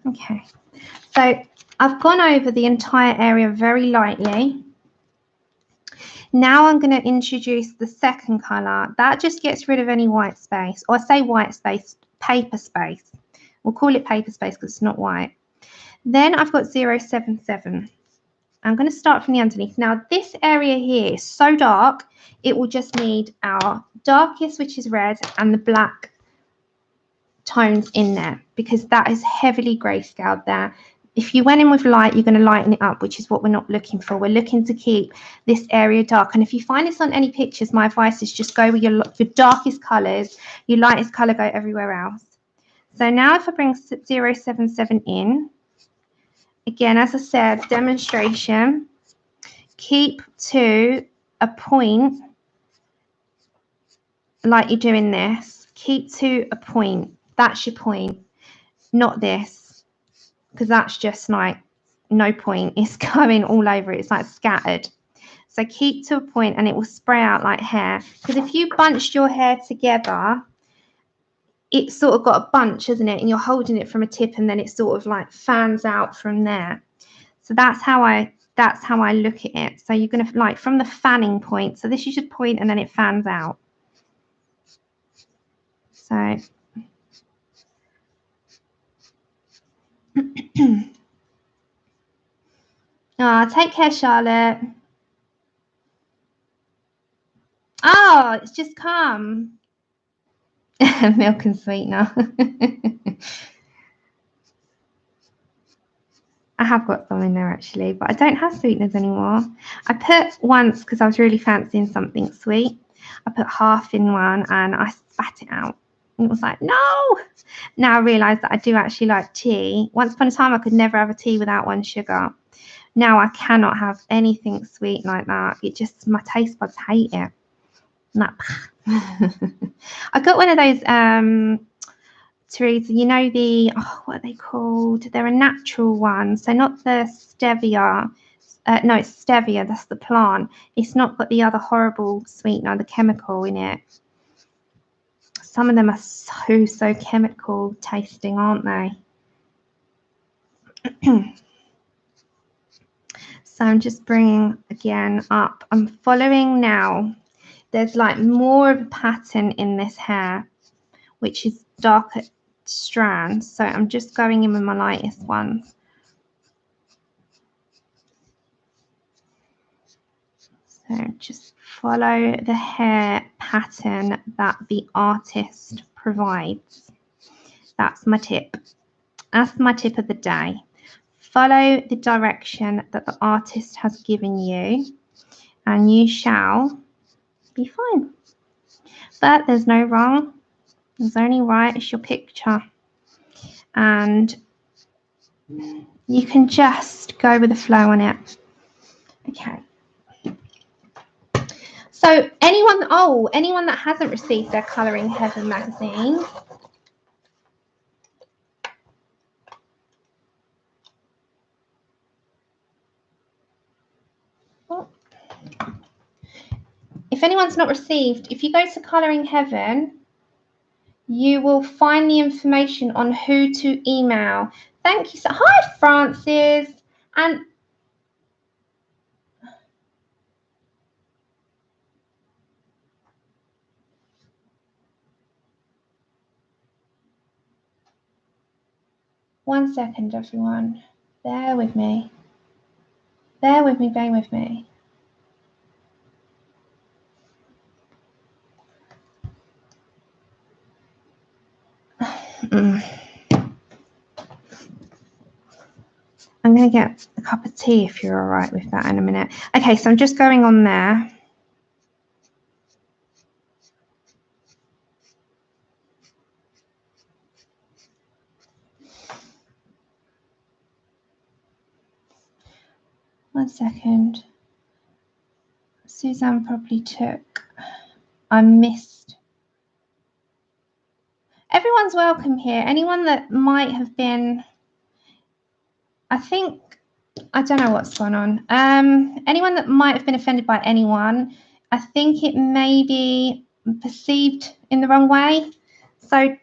Okay. So I've gone over the entire area very lightly. Now I'm going to introduce the second colour. That just gets rid of any white space. Or I say white space, paper space. We'll call it paper space because it's not white. Then I've got 077. I'm going to start from the underneath. Now, this area here is so dark, it will just need our darkest, which is red, and the black tones in there because that is heavily grayscaled there. If you went in with light, you're going to lighten it up, which is what we're not looking for. We're looking to keep this area dark. And if you find this on any pictures, my advice is just go with your darkest colours. Your lightest colour go everywhere else. So now if I bring 077 in, again, as I said, demonstration, keep to a point like you're doing this. Keep to a point. That's your point, not this, because that's just like no point. It's going all over it. It's like scattered. So keep to a point and it will spray out like hair. Because if you bunched your hair together, it's sort of got a bunch, isn't it? And you're holding it from a tip and then it sort of like fans out from there. So that's how I that's how I look at it. So you're going to, like, from the fanning point. So this is your point, and then it fans out. So take care, Charlotte. Oh, it's just come. Milk and sweetener. I have got some in there actually, but I don't have sweeteners anymore. I put once, because I was really fancying something sweet, I put half in one and I spat it out. And it was like, no. Now I realise that I do actually like tea. Once upon a time, I could never have a tea without 1 sugar. Now I cannot have anything sweet like that. It just, my taste buds hate it. Like, I got one of those Teresa, you know the, what are they called? They're a natural one, so not the stevia. No, it's stevia, that's the plant. It's not got the other horrible sweetener, the chemical in it. Some of them are so chemical tasting, aren't they? So I'm just bringing again up. I'm following now. There's like more of a pattern in this hair, which is darker strands. So I'm just going in with my lightest ones. So just follow the hair pattern that the artist provides. That's my tip. That's my tip of the day. Follow the direction that the artist has given you, and you shall be fine. But there's no wrong. There's only right. It's your picture. And you can just go with the flow on it. Okay. So anyone that hasn't received their Colouring Heaven magazine, if anyone's not received, if you go to Colouring Heaven, you will find the information on who to email. Thank you. So, hi, Francis. And one second, everyone. Bear with me. Bear with me. Bear with me. I'm going to get a cup of tea if you're all right with that in a minute. Okay, so I'm just going on there. One second. Suzanne probably took. I missed. Everyone's welcome here. Anyone that might have been, I don't know what's going on. Anyone that might have been offended by anyone, I think it may be perceived in the wrong way. So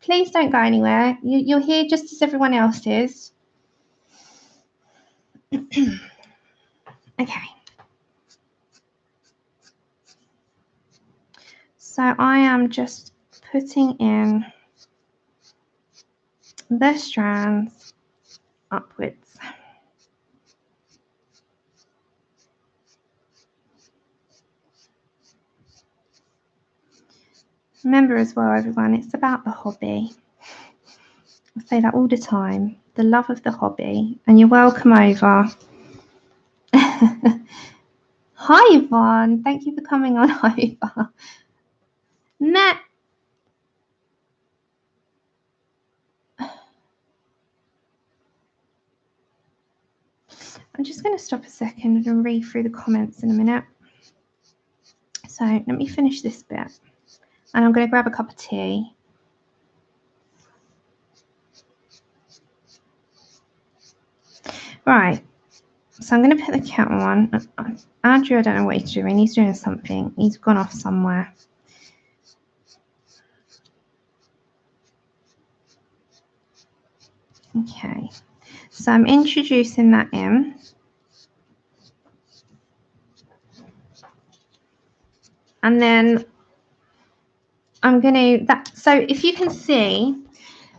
please don't go anywhere. You're here just as everyone else is. Okay. So I am just putting in the strands upwards. Remember as well, everyone, it's about the hobby. I say that all the time, the love of the hobby. And you're welcome over. Hi, Yvonne. Thank you for coming on over. Matt. I'm just going to stop a second and read through the comments in a minute. So let me finish this bit. And I'm going to grab a cup of tea. Right. So I'm going to put the kettle on. Andrew, I don't know what he's doing. He's doing something. He's gone off somewhere. Okay. So I'm introducing that in. And then I'm going to, so if you can see,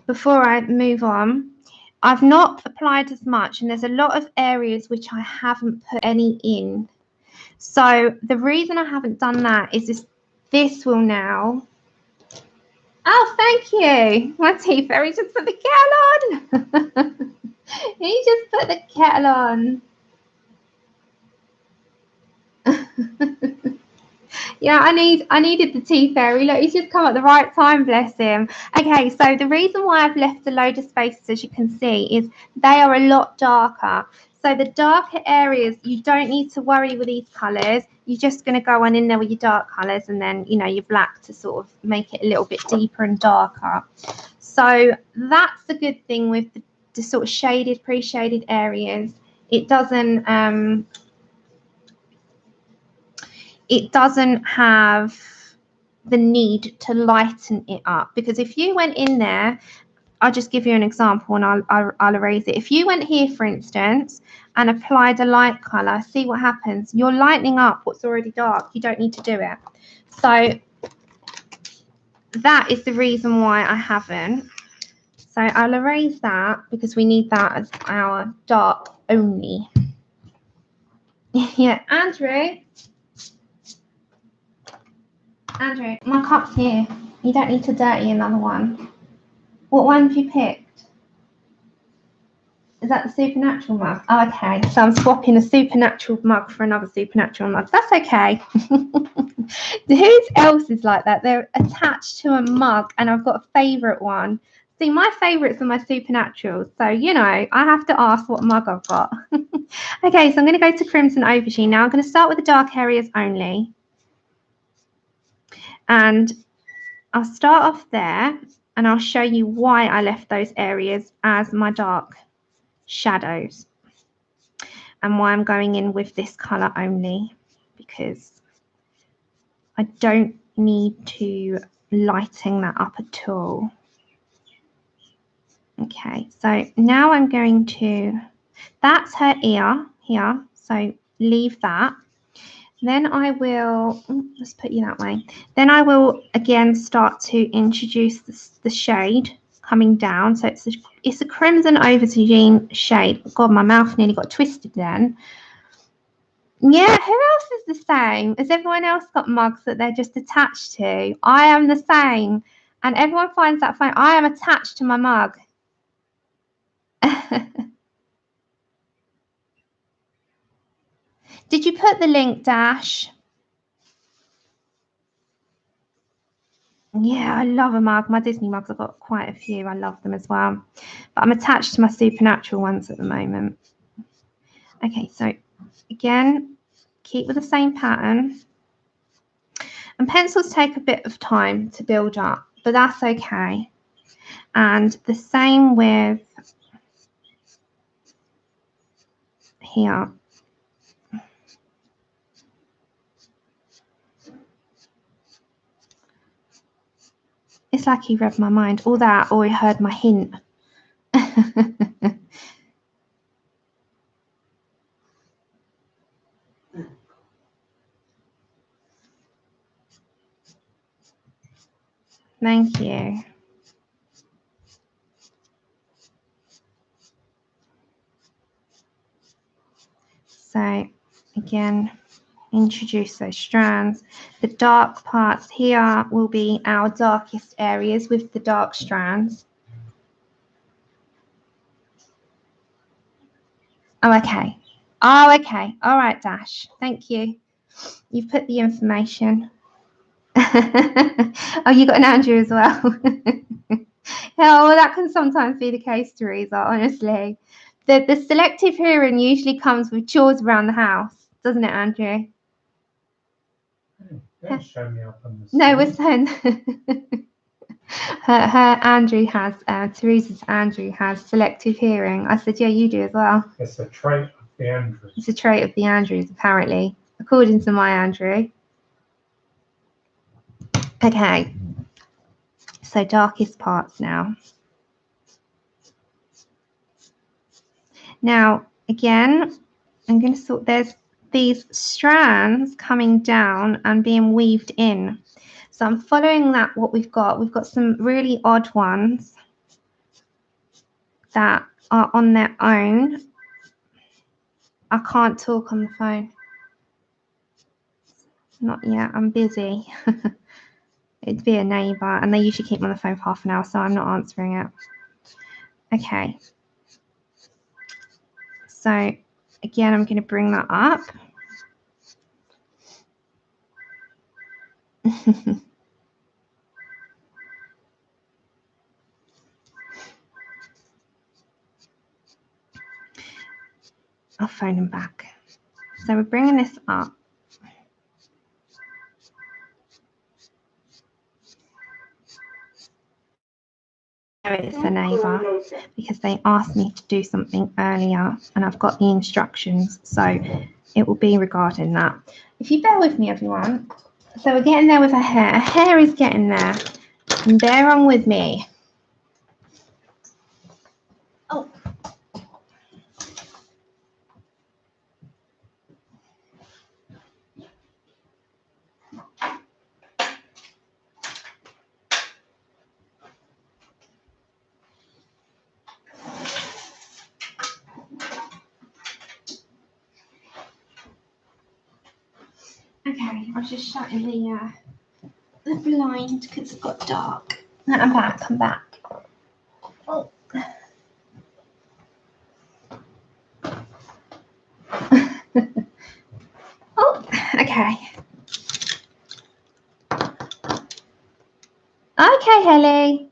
before I move on, I've not applied as much, and there's a lot of areas which I haven't put any in. So the reason I haven't done that is this will now, oh, thank you. My tea fairy just put the kettle on. He just put the kettle on. Yeah, I needed the tea fairy. Look, he's just come at the right time, bless him. Okay, so the reason why I've left a load of spaces, as you can see, is they are a lot darker. So the darker areas, you don't need to worry with these colours. You're just going to go on in there with your dark colours, and then, you know, your black to sort of make it a little bit deeper and darker. So that's the good thing with the sort of shaded, pre-shaded areas. It doesn't have the need to lighten it up, because if you went in there, I'll just give you an example and I'll erase it. If you went here, for instance, and applied a light color, see what happens. You're lightening up what's already dark. You don't need to do it. So that is the reason why I haven't. So I'll erase that because we need that as our dark only. Yeah, Andrew, my cup's here. You don't need to dirty another one. What one have you picked? Is that the supernatural mug? Oh, okay, so I'm swapping a supernatural mug for another supernatural mug. That's okay. Who else is like that? They're attached to a mug, and I've got a favourite one. See, my favourites are my supernaturals. So, you know, I have to ask what mug I've got. Okay, so I'm going to go to Crimson Aubergine. Now I'm going to start with the dark areas only. And I'll start off there, and I'll show you why I left those areas as my dark shadows, and why I'm going in with this colour only, because I don't need to lighten that up at all. Okay, so now I'm going to, that's her ear here, so leave that. Then I will, let's put you that way. Then I will again start to introduce the shade coming down. So it's a Crimson Aubergine shade. God, my mouth nearly got twisted then. Yeah, who else is the same? Has everyone else got mugs that they're just attached to? I am the same. And everyone finds that funny. I am attached to my mug. Did you put the link, Dash? Yeah, I love a mug. My Disney mugs, I've got quite a few. I love them as well. But I'm attached to my supernatural ones at the moment. Okay, so again, keep with the same pattern. And pencils take a bit of time to build up, but that's okay. And the same with here. It's like he read my mind. All that, or he heard my hint. Thank you. So again, introduce those strands. The dark parts here will be our darkest areas with the dark strands. Oh, okay. Oh, okay. All right, Dash. Thank you. You've put the information. Oh, you got an Andrew as well. Yeah, well, that can sometimes be the case, Teresa, honestly. The selective hearing usually comes with chores around the house, doesn't it, Andrew? Don't show me up on this. No, we're saying her Andrew has, Teresa's Andrew has selective hearing. I said, yeah, you do as well. It's a trait of the Andrews. It's a trait of the Andrews, apparently, according to my Andrew. Okay, so darkest parts now. Now, again, I'm going to sort, there's these strands coming down and being weaved in. So I'm following that, what we've got. We've got some really odd ones that are on their own. I can't talk on the phone. Not yet, I'm busy. It'd be a neighbour, and they usually keep me on the phone for half an hour, so I'm not answering it. Okay. So again, I'm going to bring that up. I'll phone him back. So we're bringing this up. It's a neighbour because they asked me to do something earlier and I've got the instructions, so it will be regarding that. If you bear with me, everyone. So we're getting there with her hair. Her hair is getting there. And bear on with me. Oh. Okay, I was just shutting the blind because it got dark. I'm back, I'm back. Oh. Oh, okay. Okay, Helly.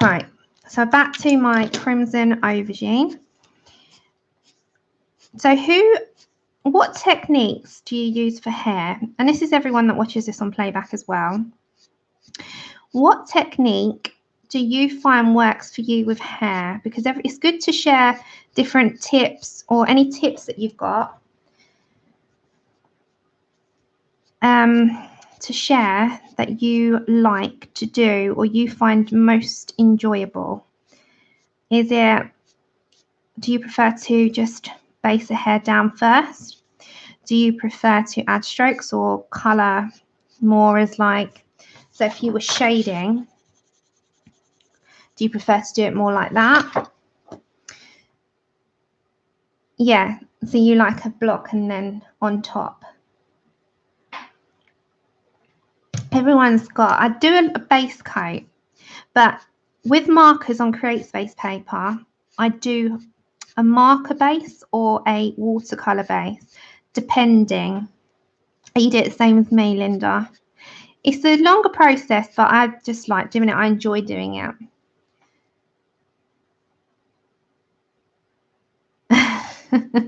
Right, so back to my crimson aubergine. So what techniques do you use for hair? And this is everyone that watches this on playback as well. What technique do you find works for you with hair? Because it's good to share different tips or any tips that you've got to share that you like to do or you find most enjoyable. Do you prefer to just base the hair down first? Do you prefer to add strokes or color more as like, so if you were shading, do you prefer to do it more like that? Yeah, so you like a block and then on top. Everyone's got, I do a base coat, but with markers on Create Space paper, I do a marker base or a watercolor base, depending. You do it the same as me, Linda. It's a longer process, but I just like doing it. I enjoy doing it.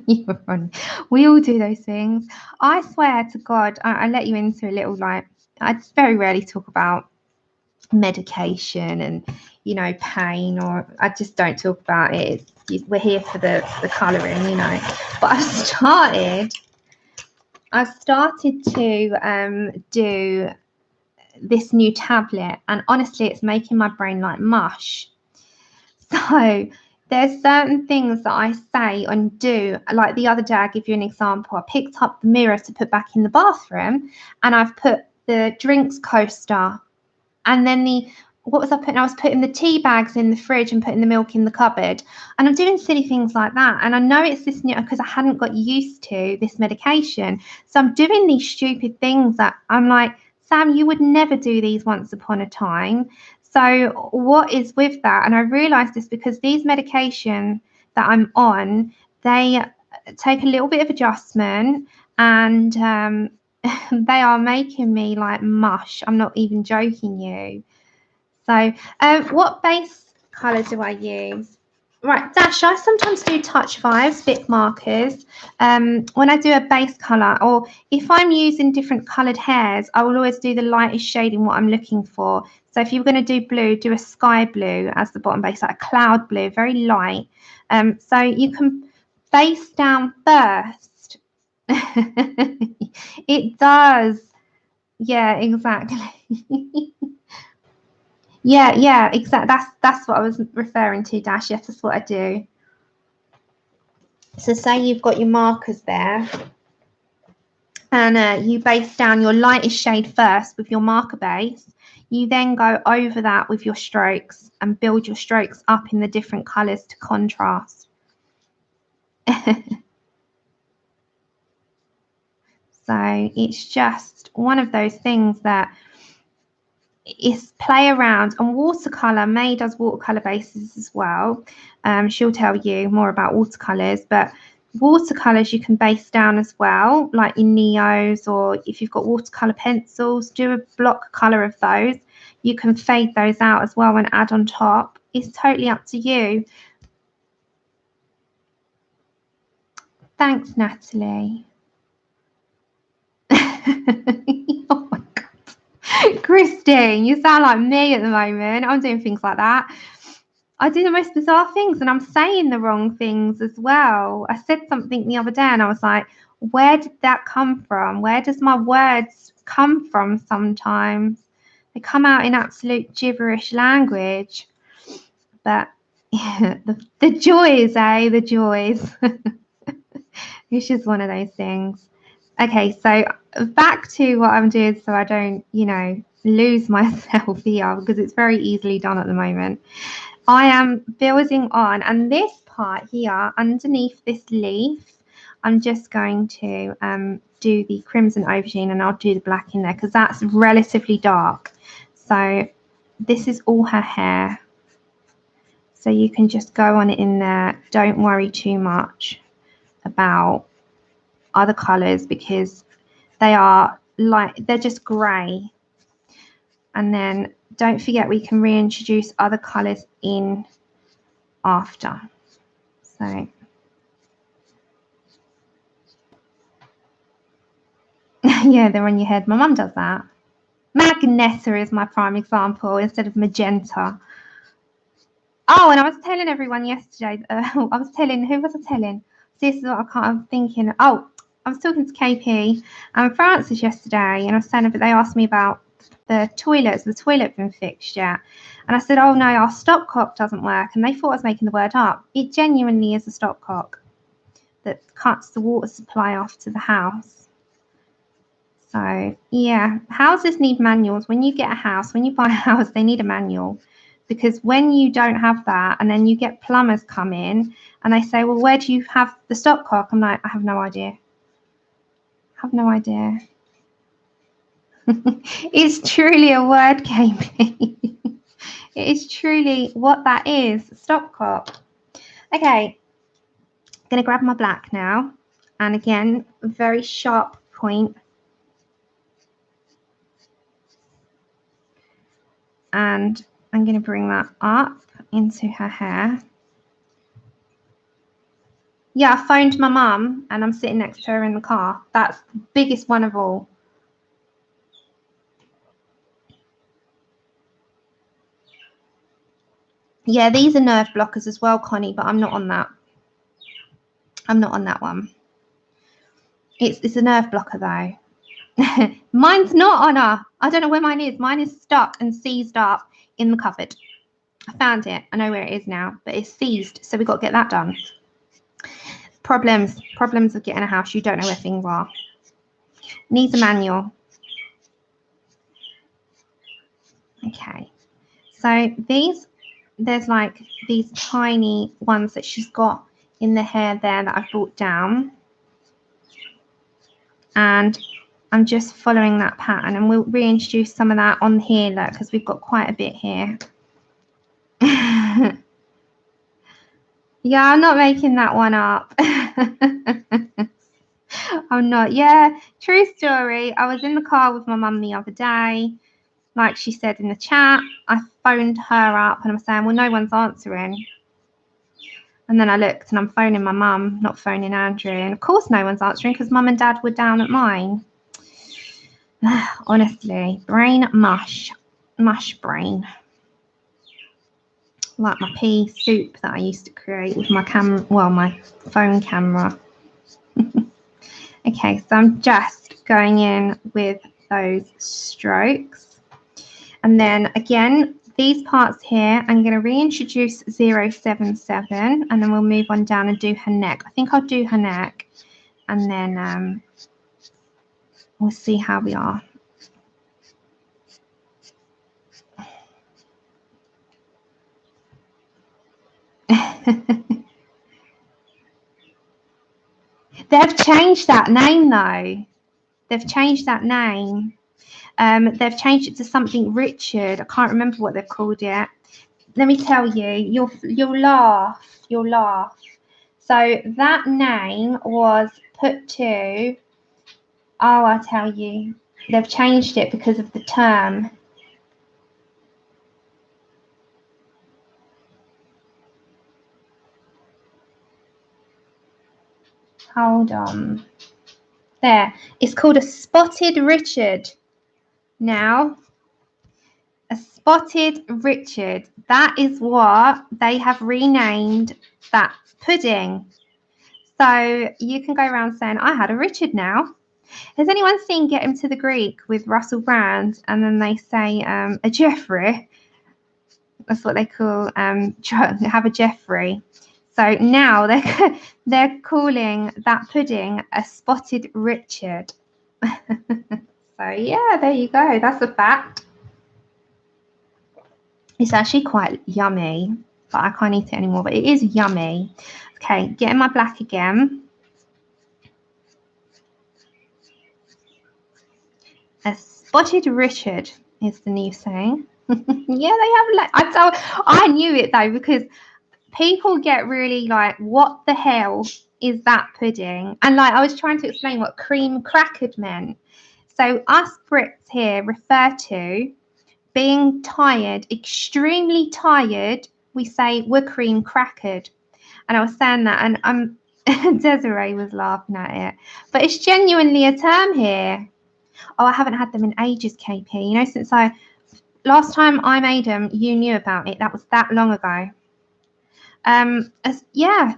You're funny. We all do those things. I swear to God, I let you into a little, like, I very rarely talk about medication and, you know, pain, or I just don't talk about it. We're here for the colouring, you know. But I've started to do this new tablet, and honestly, it's making my brain like mush. So there's certain things that I say and do. Like the other day, I'll give you an example. I picked up the mirror to put back in the bathroom, and I've put the drinks coaster, and then what was I putting? I was putting the tea bags in the fridge and putting the milk in the cupboard. And I'm doing silly things like that. And I know it's this new, because I hadn't got used to this medication. So I'm doing these stupid things that I'm like, Sam, you would never do these once upon a time. So what is with that? And I realized this because these medications that I'm on, they take a little bit of adjustment, and they are making me like mush. I'm not even joking you. So what base colour do I use? Right, Dash, I sometimes do touch vibes, bit markers. When I do a base colour, or if I'm using different coloured hairs, I will always do the lightest shade in what I'm looking for. So if you're going to do blue, do a sky blue as the bottom base, like a cloud blue, very light. So you can base down first. It does. Yeah, exactly. Yeah, exactly. That's what I was referring to, Dash. Yes, that's what I do. So say you've got your markers there, and you base down your lightest shade first with your marker base. You then go over that with your strokes and build your strokes up in the different colours to contrast. So it's just one of those things that is play around. And watercolour, May does watercolour bases as well. She'll tell you more about watercolours, but watercolours you can base down as well, like your Neos, or if you've got watercolour pencils, do a block colour of those. You can fade those out as well and add on top. It's totally up to you. Thanks, Natalie. Oh my God. Christine, you sound like me at the moment. I'm doing things like that. I do the most bizarre things, and I'm saying the wrong things as well. I said something the other day and I was like, where did that come from? Where does my words come from sometimes? They come out in absolute gibberish language. But yeah, the joys, eh? The joys. It's just one of those things. Okay, so back to what I'm doing so I don't, you know, lose myself here, because it's very easily done at the moment. I am building on, and this part here underneath this leaf, I'm just going to do the crimson aubergine, and I'll do the black in there because that's relatively dark. So this is all her hair. So you can just go on it in there. Don't worry too much about other colours because they are like, they're just grey. And then don't forget we can reintroduce other colours in after. So yeah, they're on your head. My mum does that. Magenta is my prime example instead of magenta. Oh, and I was telling everyone yesterday, who was I telling? This is what I'm thinking. Oh, I was talking to KP and Francis yesterday, and I was saying, but they asked me about the toilets, the toilet been fixed yet? And I said, oh no, our stopcock doesn't work. And they thought I was making the word up. It genuinely is a stopcock that cuts the water supply off to the house. So yeah, houses need manuals. When you get a house, when you buy a house, they need a manual. Because when you don't have that, and then you get plumbers come in and they say, well, where do you have the stopcock? I'm like, I have no idea. I have no idea. It's truly a word, KP. It is truly what that is, stopcock. Okay, I'm going to grab my black now. And again, a very sharp point. And I'm going to bring that up into her hair. Yeah, I phoned my mum and I'm sitting next to her in the car. That's the biggest one of all. Yeah, these are nerve blockers as well, Connie, but I'm not on that. I'm not on that one. It's a nerve blocker though. Mine's not on her. I don't know where mine is. Mine is stuck and seized up in the cupboard. I found it. I know where it is now, but it's seized, so we've got to get that done. Problems of getting a house. You don't know where things are. Needs a manual. Okay. So there's like these tiny ones that she's got in the hair there that I've brought down. And I'm just following that pattern, and we'll reintroduce some of that on here, look, because we've got quite a bit here. Yeah, I'm not making that one up. I'm not. Yeah, true story. I was in the car with my mum the other day. Like she said in the chat, I phoned her up and I'm saying, well, no one's answering. And then I looked and I'm phoning my mum, not phoning Andrew. And of course no one's answering because mum and dad were down at mine. Honestly, brain mush. Mush brain. Like my pea soup that I used to create with my camera, well, my phone camera. Okay, so I'm just going in with those strokes. And then again, these parts here, I'm going to reintroduce 077, and then we'll move on down and do her neck. I think I'll do her neck, and then we'll see how we are. They've changed that name, though. They've changed that name. They've changed it to something Richard. I can't remember what they've called it. Let me tell you, you'll laugh. You'll laugh. So that name was put to, oh, I'll tell you. They've changed it because of the term. Hold on. There. It's called a spotted Richard. Now, a spotted Richard. That is what they have renamed that pudding. So you can go around saying, I had a Richard now. Has anyone seen Get Him to the Greek with Russell Brand? And then they say a Jeffrey. That's what they call have a Jeffrey. So now they're calling that pudding a spotted Richard. So yeah, there you go. That's a fact. It's actually quite yummy, but I can't eat it anymore. But it is yummy. Okay, getting my black again. A spotted Richard is the new saying. Yeah, they have like I knew it though, because people get really like, what the hell is that pudding? And like I was trying to explain what cream crackered meant. So us Brits here refer to being tired, extremely tired. We say we're cream crackered. And I was saying that, and Desiree was laughing at it. But it's genuinely a term here. Oh, I haven't had them in ages, KP. You know, since last time I made them, you knew about it. That was that long ago. Yeah.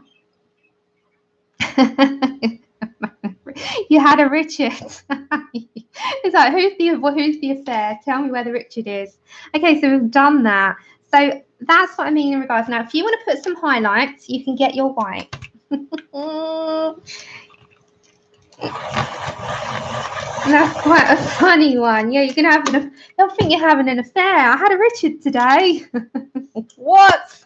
You had a Richard. It's like, who's the affair? Tell me where the Richard is. Okay, so we've done that. So that's what I mean in regards. Now, if you want to put some highlights, you can get your white. That's quite a funny one. Yeah, you're gonna have they'll think you're having an affair. I had a Richard today. What?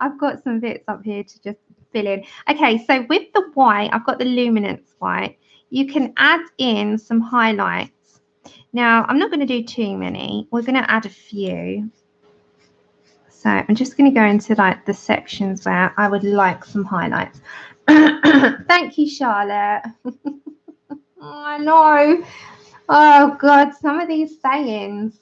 I've got some bits up here to just fill in. Okay, so with the white, I've got the luminance white. You can add in some highlights. Now, I'm not going to do too many. We're going to add a few. So I'm just going to go into like the sections where I would like some highlights. Thank you, Charlotte. I know. Oh, God, some of these sayings.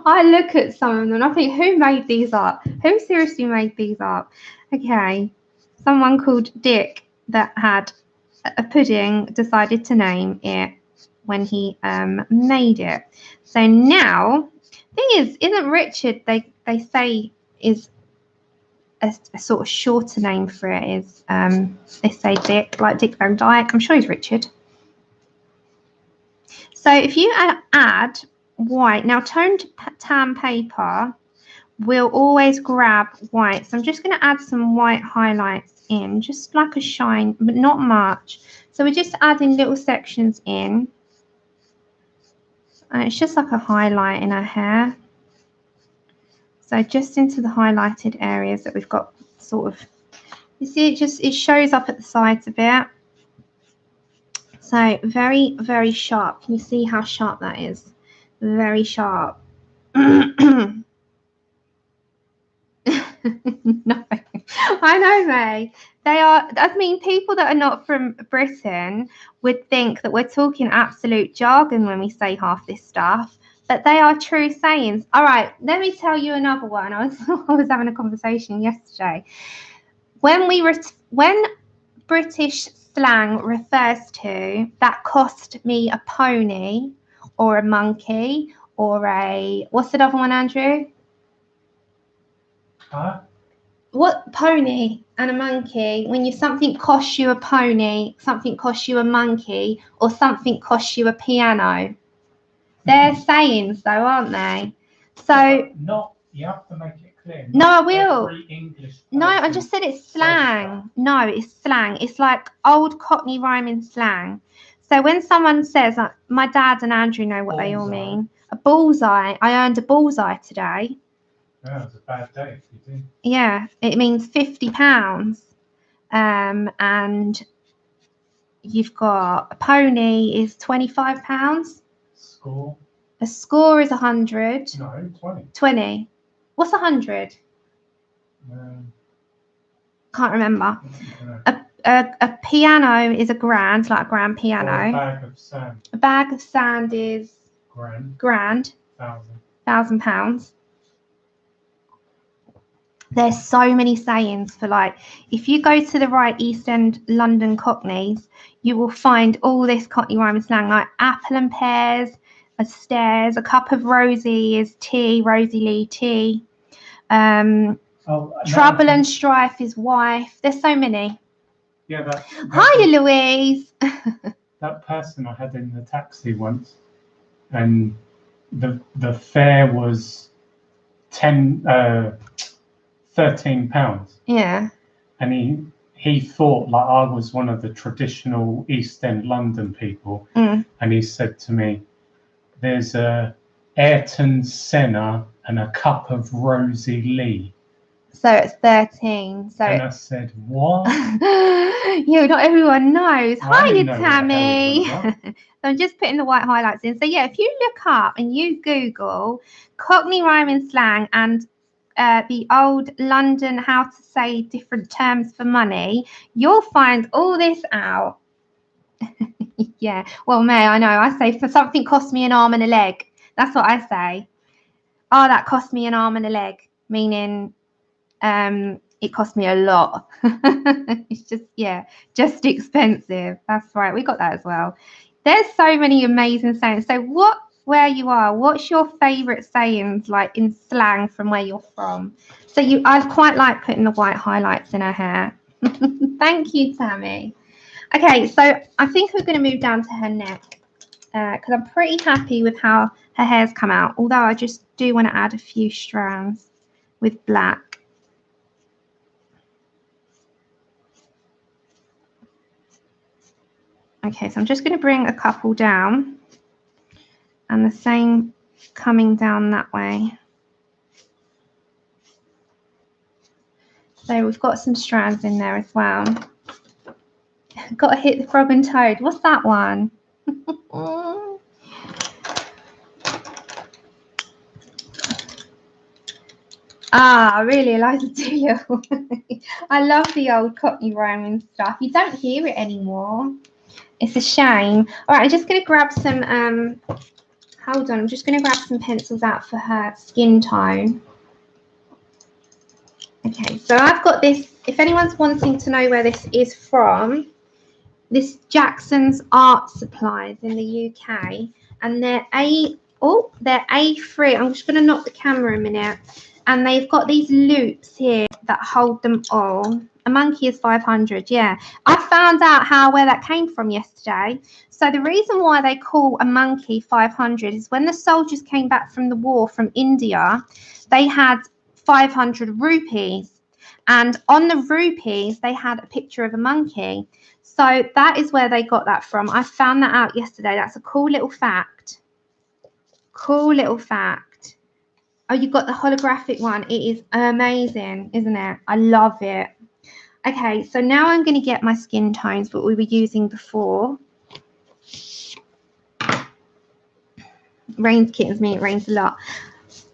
I look at some of them and I think, who made these up? Who seriously made these up? Okay, someone called Dick that had a pudding decided to name it when he made it. So now, thing is, isn't Richard, they say is a sort of shorter name for it is, they say Dick, like Dick Van Dyke. I'm sure he's Richard. So if you add white, now toned tan paper will always grab white. So I'm just going to add some white highlights in, just like a shine, but not much. So we're just adding little sections in. And it's just like a highlight in her hair. So just into the highlighted areas that we've got sort of, you see it shows up at the sides a bit. So very, very sharp. Can you see how sharp that is? Very sharp. No, I know, May. They are, I mean, people that are not from Britain would think that we're talking absolute jargon when we say half this stuff, but they are true sayings. All right, let me tell you another one. I was having a conversation yesterday. When British slang refers to that cost me a pony or a monkey or a, what's the other one, Andrew? Huh? What pony and a monkey? When something costs you a pony, something costs you a monkey, or something costs you a piano. They're sayings though, aren't they? So not, you have to make it clear. No, I will. Every English No, I just said it's slang. No, it's slang. It's like old Cockney rhyming slang. So when someone says, my dad and Andrew know what they all mean. A bullseye. I earned a bullseye today. Yeah, it's a bad day if you do. Yeah, it means £50. And you've got a pony is £25. Score? A score is 100. No, 20. 20. What's 100? Can't remember. A piano is a grand, like a grand piano. Or a bag of sand. A bag of sand is grand. £1,000. There's so many sayings for, like, if you go to the right East End London Cockneys, you will find all this Cockney rhyming slang, like apple and pears as stairs, a cup of rosy is tea, Rosie Lee tea. Trouble and strife is wife. There's so many. Yeah, Hi, Louise. That person I had in the taxi once, and the fare was £13. Yeah. And he thought like I was one of the traditional East End London people, and he said to me, "There's a Ayrton Senna and a cup of Rosie Lee." So it's 13. So and I said, "What?" Yeah, not everyone knows. Hi, Tammy. So I'm just putting the white highlights in. So yeah, if you look up and you Google Cockney rhyming slang and the old London how to say different terms for money, you'll find all this out. Yeah. Well, May, I know. I say for something cost me an arm and a leg. That's what I say. Oh, that cost me an arm and a leg, meaning it cost me a lot. It's just, yeah, just expensive. That's right. We got that as well. There's so many amazing sayings. So where you are, what's your favorite sayings like in slang from where you're from? So I quite like putting the white highlights in her hair. Thank you, Tammy. Okay, so I think we're going to move down to her neck because I'm pretty happy with how her hair's come out, although I just do want to add a few strands with black. Okay, so I'm just going to bring a couple down and the same coming down that way. So we've got some strands in there as well. Got to hit the frog and toad. What's that one? Ah, really, Eliza Doolittle. I love the old Cockney rhyming stuff. You don't hear it anymore. It's a shame. All right, I'm just going to grab some, hold on, I'm just going to grab some pencils out for her skin tone. Okay, so I've got this, if anyone's wanting to know where this is from, this Jackson's Art Supplies in the UK, and they're A3. I'm just going to knock the camera a minute. And they've got these loops here that hold them all. A monkey is 500, yeah. I found out where that came from yesterday. So the reason why they call a monkey 500 is when the soldiers came back from the war from India, they had 500 rupees. And on the rupees, they had a picture of a monkey. So that is where they got that from. I found that out yesterday. That's a cool little fact. Cool little fact. Oh, you've got the holographic one. It is amazing, isn't it? I love it. Okay, so now I'm going to get my skin tones, what we were using before. Rains kittens mean it rains a lot.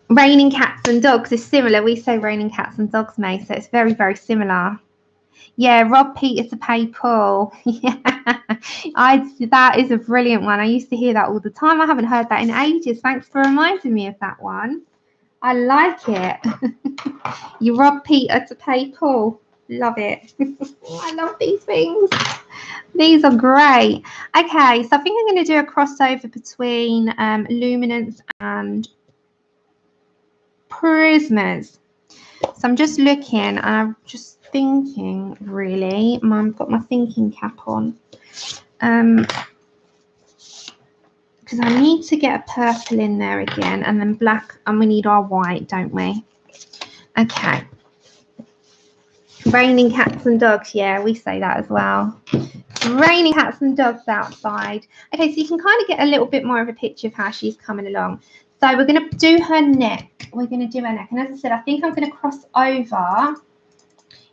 Raining cats and dogs is similar. We say raining cats and dogs, May, so it's very, very similar. Yeah, rob Peter to pay Paul. Yeah, that is a brilliant one. I used to hear that all the time. I haven't heard that in ages. Thanks for reminding me of that one. I like it. You rob Peter to pay Paul. Love it. I love these things. These are great. Okay, so I think I'm going to do a crossover between luminance and prismas. So I'm just looking and I'm just thinking, really. I've got my thinking cap on. because I need to get a purple in there again, and then black, and we need our white, don't we? Okay. Raining cats and dogs, yeah, we say that as well. Raining cats and dogs outside. Okay, so you can kind of get a little bit more of a picture of how she's coming along. So we're going to do her neck. We're going to do her neck. And as I said, I think I'm going to cross over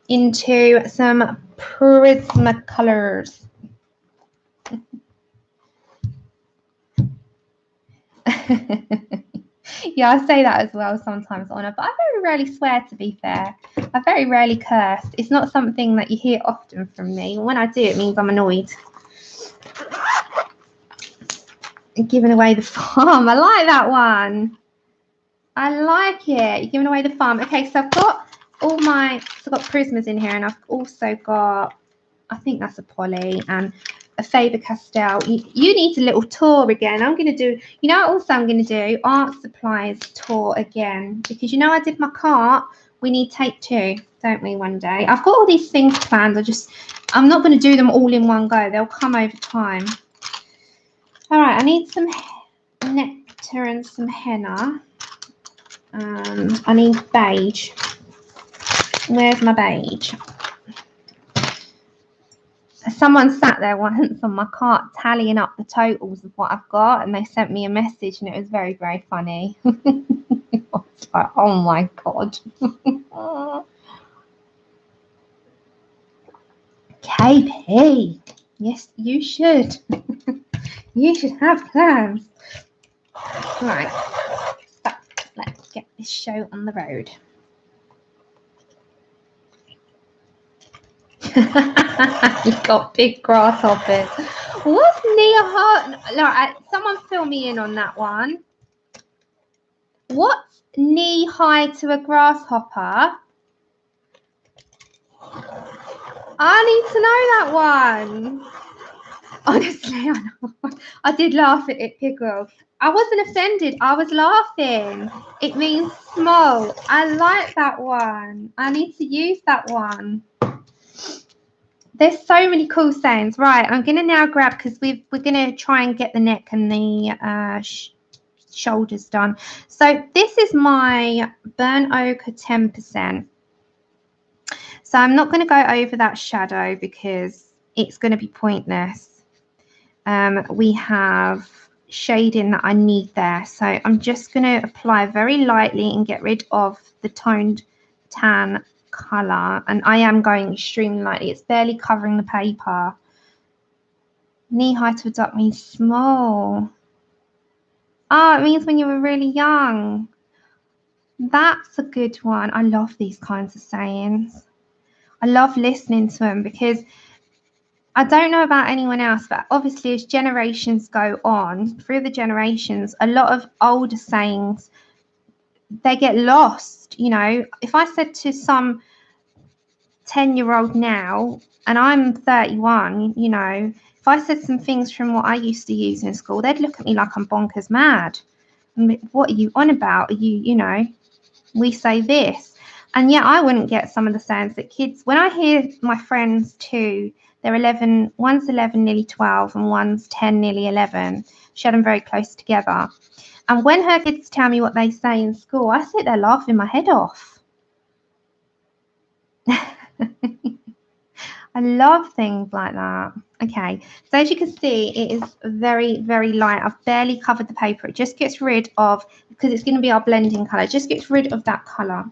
into some Prismacolors. Yeah, I say that as well sometimes, Honor, but I very rarely swear, to be fair. I very rarely curse. It's not something that you hear often from me. When I do, it means I'm annoyed. Giving away the farm. I like that one. I like it. You're giving away the farm. Okay, so I've got all my, so I've got Prismas in here, and I've also got, I think that's a Poly and a Faber-Castell. You need a little tour again. I'm going to do, you know what also I'm going to do? Art supplies tour again. Because you know I did my cart. We need take 2, don't we, one day? I've got all these things planned. I'm not going to do them all in one go. They'll come over time. All right, I need some nectar and some henna. I need beige. Where's my beige? Someone sat there once on my cart tallying up the totals of what I've got, and they sent me a message, and it was very, very funny. I was like, oh my God. KP, yes, you should. You should have plans. Right, so let's get this show on the road. You've got big grasshoppers. What's near her? Like, someone fill me in on that one. What's knee high to a grasshopper? I need to know that one. Honestly, I did laugh at it, Pickle. I wasn't offended. I was laughing. It means small. I like that one. I need to use that one. There's so many cool sayings. Right, I'm going to now grab, because we're going to try and get the neck and the shoulders done. So this is my burnt ochre 10%. So I'm not going to go over that shadow because it's going to be pointless. We have shading that I need there. So I'm just going to apply very lightly and get rid of the toned tan colour, and I am going extremely lightly. It's barely covering the paper. Knee high to a duck means small. Oh, it means when you were really young. That's a good one. I love these kinds of sayings. I love listening to them because I don't know about anyone else, but obviously as generations go on, through the generations, a lot of older sayings, they get lost. You know, if I said to some 10-year-old now, and I'm 31, you know, if I said some things from what I used to use in school, they'd look at me like I'm bonkers mad. What are you on about? Are you know, we say this. And yet I wouldn't get some of the sayings that kids, when I hear my friends too, they're 11, one's 11, nearly 12, and one's 10, nearly 11. She had them very close together. And when her kids tell me what they say in school, I sit there laughing my head off. I love things like that. Okay, so as you can see, it is very, very light. I've barely covered the paper. It just gets rid of, because it's going to be our blending colour, it just gets rid of that colour.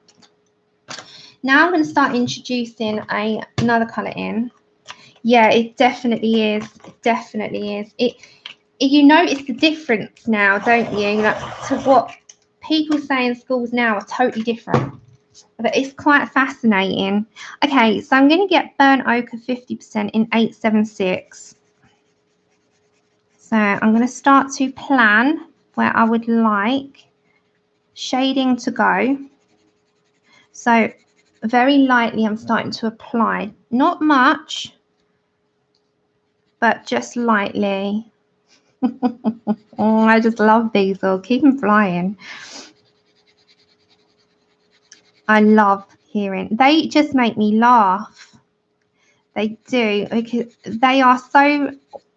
Now I'm going to start introducing another colour in. Yeah, it definitely is. It definitely is. You notice the difference now, don't you? Like, to what people say in schools now are totally different. But it's quite fascinating. Okay, so I'm going to get burnt ochre 50% in 876. So I'm going to start to plan where I would like shading to go. So very lightly I'm starting to apply. Not much, but just lightly. Oh, I just love these. I'll keep them flying. I love hearing. They just make me laugh. They do, because they are so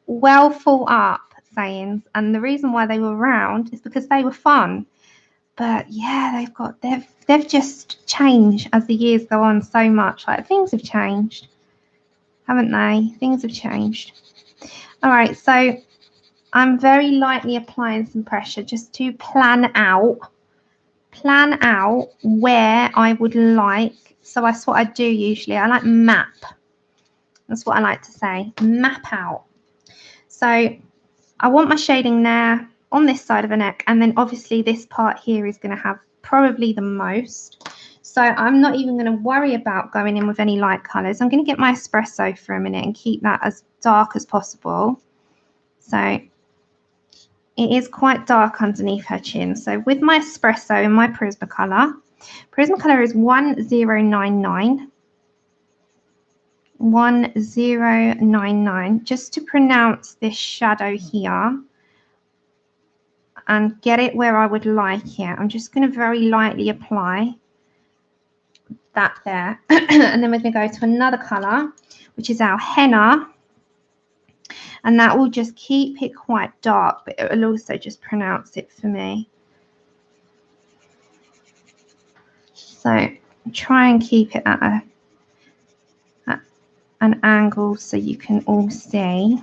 well thought up. sayings, and the reason why they were around is because they were fun. But yeah, they've just changed as the years go on so much. Like, things have changed, haven't they? Things have changed. All right, so I'm very lightly applying some pressure just to plan out where I would like. So that's what I do usually. I like map. That's what I like to say. Map out. So I want my shading there on this side of the neck, and then obviously this part here is going to have probably the most. So I'm not even going to worry about going in with any light colours. I'm going to get my espresso for a minute and keep that as dark as possible. So it is quite dark underneath her chin. So with my espresso and my Prismacolor is 1099. 1099, just to pronounce this shadow here and get it where I would like it. I'm just going to very lightly apply that there. And then we're going to go to another colour, which is our henna. And that will just keep it quite dark, but it will also just pronounce it for me. So try and keep it at an angle so you can all see.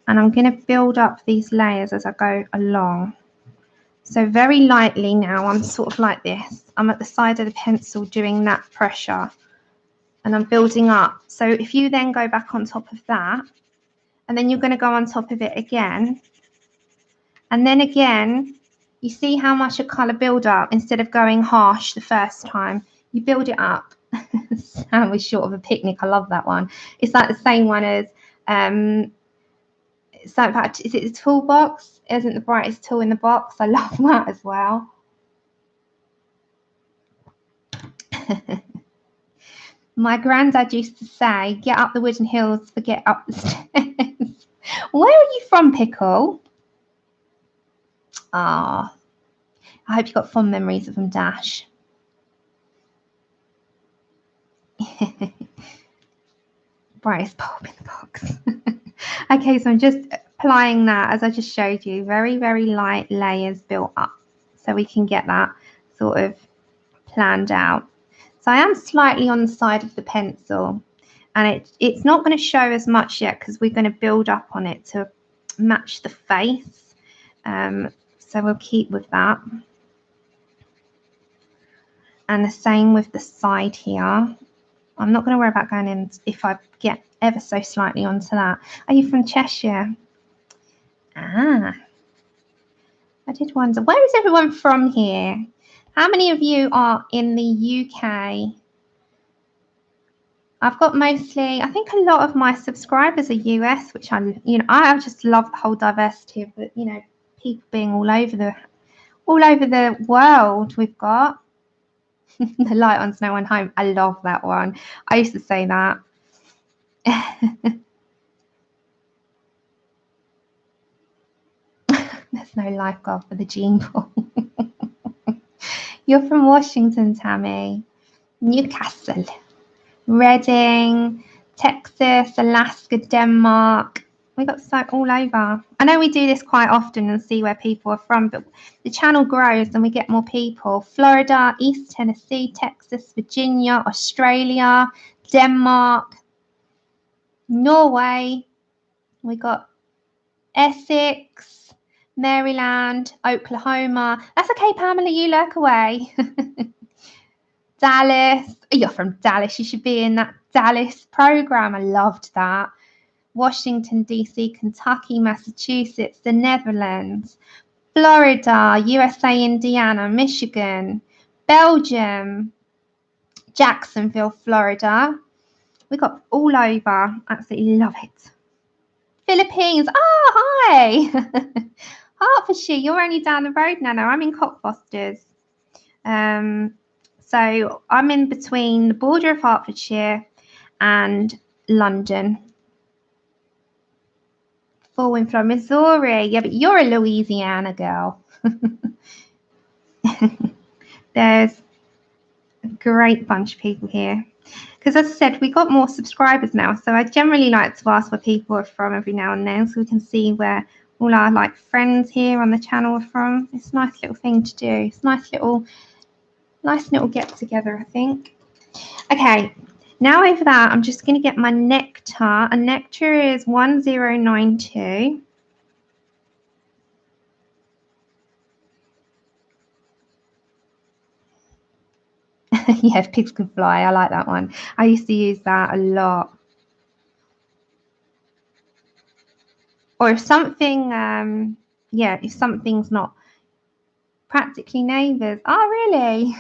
And I'm going to build up these layers as I go along. So very lightly now, I'm sort of like this. I'm at the side of the pencil doing that pressure, and I'm building up. So if you then go back on top of that, and then you're going to go on top of it again, and then again, you see how much a colour build up instead of going harsh the first time. You build it up. Sam was short of a picnic. I love that one. It's like the same one as so in fact, is it the toolbox? Isn't the brightest tool in the box? I love that as well. My granddad used to say, get up the wooden hills, forget up the stairs. Where are you from, Pickle? Ah, I hope you got fond memories of them, Dash. Brightest bulb in the box. Okay, so I'm just applying that as I just showed you. Very, very light layers built up so we can get that sort of planned out. So I am slightly on the side of the pencil, and it's not going to show as much yet because we're going to build up on it to match the face. So we'll keep with that. And the same with the side here. I'm not going to worry about going in if I get ever so slightly onto that. Are you from Cheshire? Ah, I did wonder. Where is everyone from here? How many of you are in the UK? I've got mostly, I think a lot of my subscribers are US, which I just love the whole diversity of the, people being all over the world. We've got the light on's no one home. I love that one. I used to say that. There's no lifeguard for the gene pool. You're from Washington, Tammy. Newcastle, Reading, Texas, Alaska, Denmark. We got so all over. I know we do this quite often and see where people are from, but the channel grows and we get more people. Florida, East Tennessee, Texas, Virginia, Australia, Denmark, Norway. We got Essex, Maryland, Oklahoma. That's okay, Pamela, you lurk away. Dallas. You're from Dallas. You should be in that Dallas program. I loved that. Washington, D.C., Kentucky, Massachusetts, the Netherlands, Florida, USA, Indiana, Michigan, Belgium, Jacksonville, Florida. We got all over. Absolutely love it. Philippines. Oh, hi. Hertfordshire. You're only down the road, Nana. I'm in Cockfosters. So I'm in between the border of Hertfordshire and London. Falling from Missouri. Yeah, but you're a Louisiana girl. There's a great bunch of people here. Because as I said, we got more subscribers now. So I generally like to ask where people are from every now and then so we can see where all our like friends here on the channel are from. It's a nice little thing to do. It's a nice little get together, I think. Okay, now over that, I'm just going to get my nectar. A nectar is 1092. Yeah, if pigs could fly, I like that one. I used to use that a lot. Or if something, yeah, if something's not practically neighbours. Oh, really?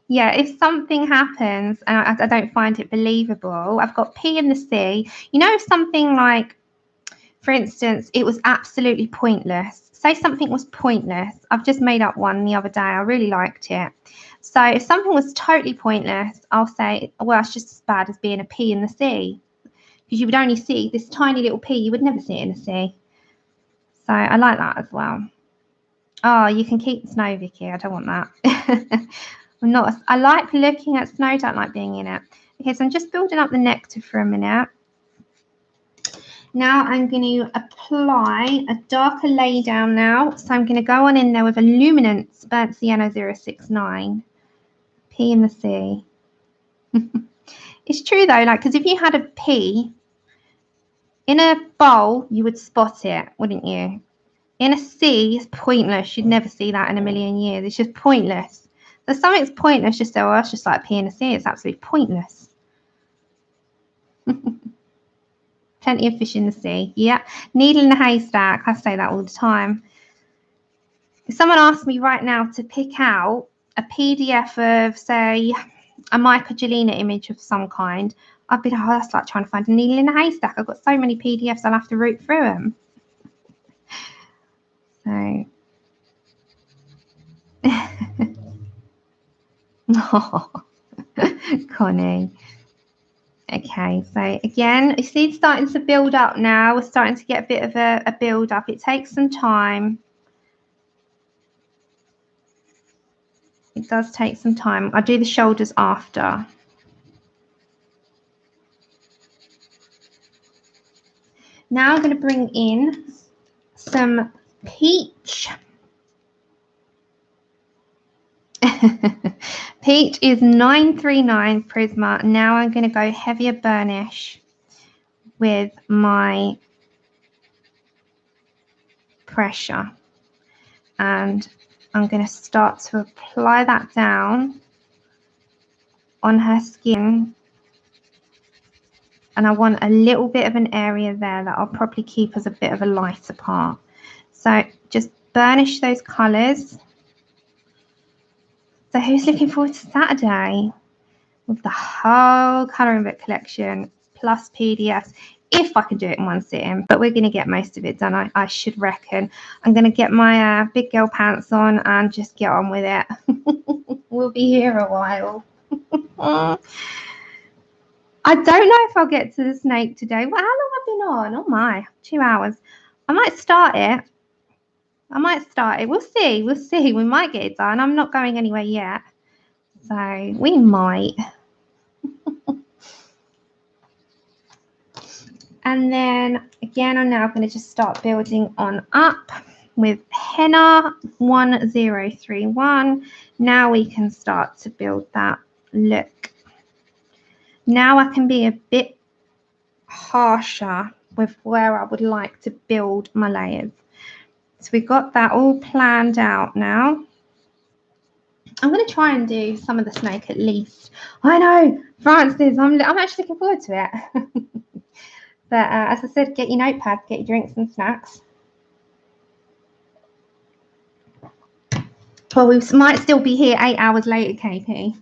Yeah, if something happens and I don't find it believable, I've got P in the C. You know, if something like, for instance, it was absolutely pointless. Say something was pointless. I've just made up one the other day. I really liked it. So if something was totally pointless, I'll say, well, it's just as bad as being a P in the C. Because you would only see this tiny little P. You would never see it in a C. So I like that as well. Oh, you can keep the snow, Vicky. I don't want that. I like looking at snow, don't like being in it. Okay, so I'm just building up the nectar for a minute. Now I'm going to apply a darker lay down now. So I'm going to go on in there with a luminance burnt sienna 069. P in the C. It's true though, like, because if you had a P in a bowl, you would spot it, wouldn't you? In a C, it's pointless. You'd never see that in a million years. It's just pointless. So if something's pointless, just say, well, it's just like a P in a C. It's absolutely pointless. Plenty of fish in the sea. Yeah. Needle in a haystack. I say that all the time. If someone asked me right now to pick out a PDF of, say, a Michelangelo image of some kind, I'd be like, oh, that's like trying to find a needle in a haystack. I've got so many PDFs, I'll have to root through them. So, oh, Connie. Okay, so again, you see it's starting to build up now. We're starting to get a bit of a build up. It takes some time. It does take some time. I do the shoulders after. Now I'm going to bring in some peach. Peach is 939 Prisma. Now I'm going to go heavier burnish with my pressure. And I'm going to start to apply that down on her skin. And I want a little bit of an area there that I'll probably keep as a bit of a lighter part. So just burnish those colours. So who's looking forward to Saturday with the whole colouring book collection plus PDFs, if I can do it in one sitting, but we're going to get most of it done, I should reckon. I'm going to get my big girl pants on and just get on with it. We'll be here a while. I don't know if I'll get to the snake today. Well, how long have I been on? Oh my, 2 hours. I might start it. We'll see. We'll see. We might get it done. I'm not going anywhere yet. So we might. And then again, I'm now going to just start building on up with henna 1031. Now we can start to build that look. Now I can be a bit harsher with where I would like to build my layers. So we've got that all planned out now. I'm going to try and do some of the snake at least. I know, Francis, I'm actually looking forward to it. But as I said, get your notepad, get your drinks and snacks. Well, we might still be here 8 hours later, KP.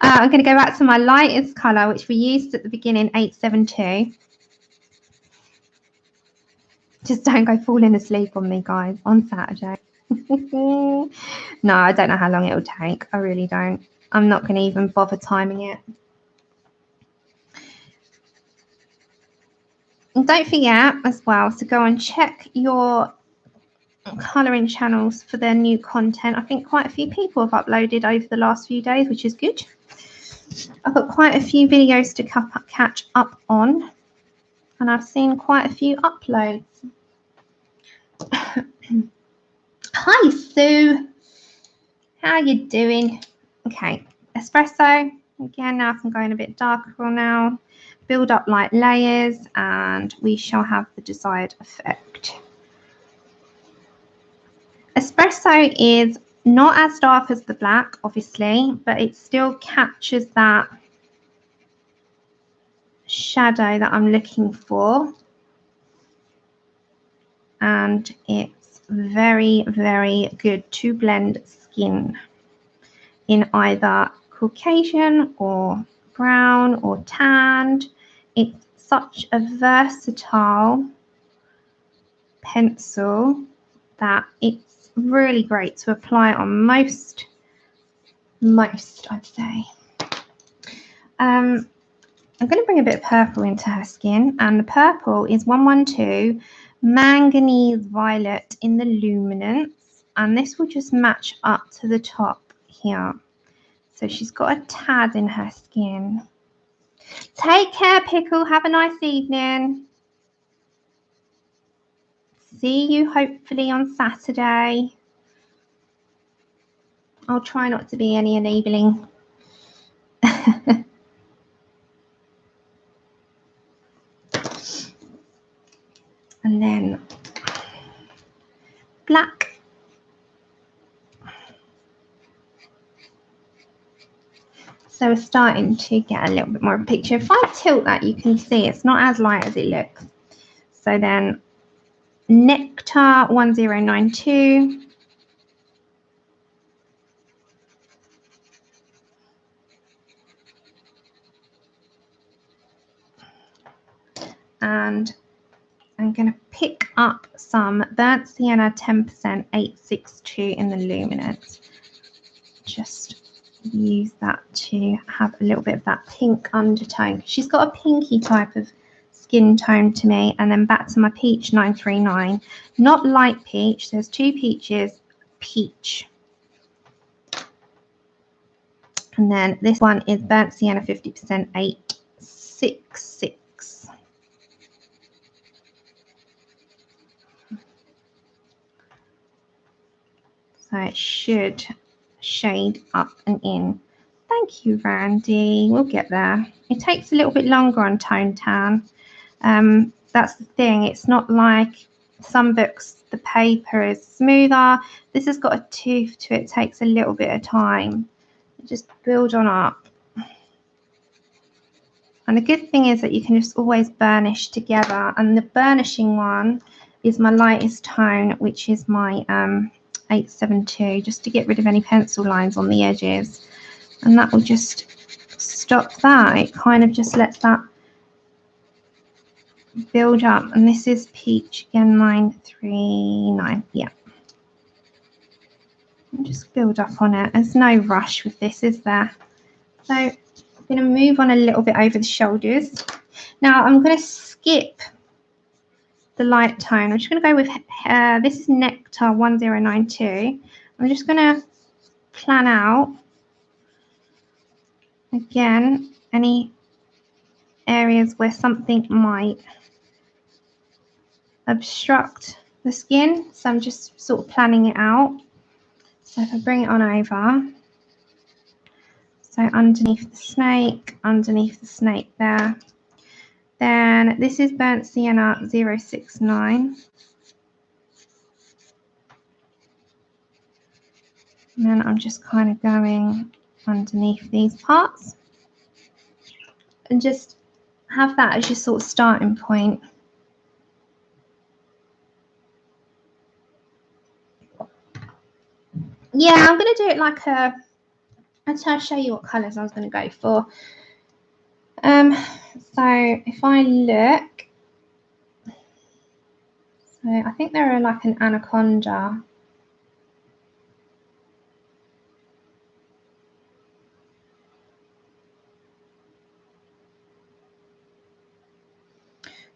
I'm going to go back to my lightest colour, which we used at the beginning, 872. Just don't go falling asleep on me, guys, on Saturday. No, I don't know how long it will take. I really don't. I'm not going to even bother timing it. And don't forget as well to go and check your colouring channels for their new content. I think quite a few people have uploaded over the last few days, which is good. I've got quite a few videos to catch up on. and I've seen quite a few uploads. Hi Sue, how you doing? Okay, espresso again. Now I can go in a bit darker now, build up light layers, and we shall have the desired effect. Espresso is not as dark as the black, obviously, but it still captures that shadow that I'm looking for, and it's very, very good to blend skin in either Caucasian or brown or tanned. It's such a versatile pencil that it's really great to apply on most I'd say. I'm going to bring a bit of purple into her skin, and the purple is 112 Manganese Violet in the Luminance, and this will just match up to the top here. So she's got a tad in her skin. Take care, Pickle. Have a nice evening. See you hopefully on Saturday. I'll try not to be any enabling. And then black. So we're starting to get a little bit more of a picture. If I tilt that, you can see it's not as light as it looks. So then Nectar 1092. And I'm going to pick up some Burnt Sienna 10% 862 in the Luminance. Just use that to have a little bit of that pink undertone. She's got a pinky type of skin tone to me. And then back to my peach 939. Not light peach. There's two peaches. Peach. And then this one is Burnt Sienna 50% 866. So it should shade up and in. Thank you, Randy. We'll get there. It takes a little bit longer on Toned Tan. That's the thing. It's not like some books, the paper is smoother. This has got a tooth to it. It takes a little bit of time. Just build on up. And the good thing is that you can just always burnish together. And the burnishing one is my lightest tone, which is my 872, just to get rid of any pencil lines on the edges, and that will just stop that. It kind of just lets that build up. And this is peach again, 939. Yeah, and just build up on it. There's no rush with this, is there? So I'm going to move on a little bit over the shoulders. Now I'm going to skip the light tone. I'm just going to go with this is Nectar 1092. I'm just going to plan out again any areas where something might obstruct the skin. So I'm just sort of planning it out. So if I bring it on over, so underneath the snake there. Then this is Burnt Sienna 069. And then I'm just kind of going underneath these parts. And just have that as your sort of starting point. Yeah, I'm going to do it like a... I'll show you what colours I was going to go for. So if I look, so I think they're like an anaconda.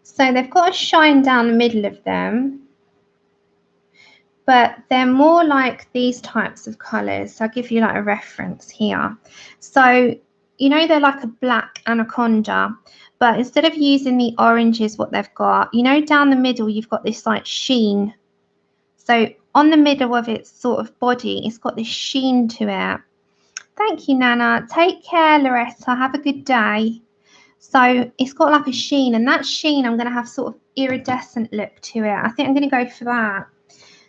So they've got a shine down the middle of them, but they're more like these types of colours. So I'll give you like a reference here. So you know, they're like a black anaconda, but instead of using the oranges, what they've got, you know, down the middle, you've got this like sheen. So on the middle of its sort of body, it's got this sheen to it. Thank you, Nana. Take care, Loretta. Have a good day. So it's got like a sheen, and that sheen, I'm going to have sort of iridescent look to it. I think I'm going to go for that.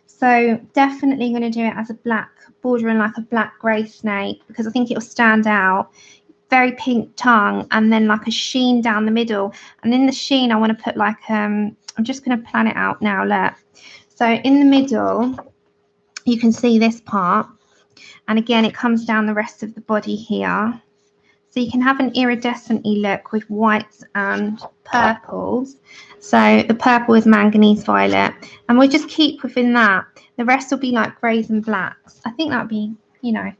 So definitely going to do it as a black, bordering like a black grey snake, because I think it'll stand out. Very pink tongue, and then like a sheen down the middle. And in the sheen, I want to put like, I'm just going to plan it out now, look. So in the middle, you can see this part. And again, it comes down the rest of the body here. So you can have an iridescent-y look with whites and purples. So the purple is manganese violet. And we'll just keep within that. The rest will be like greys and blacks. I think that'll be, you know,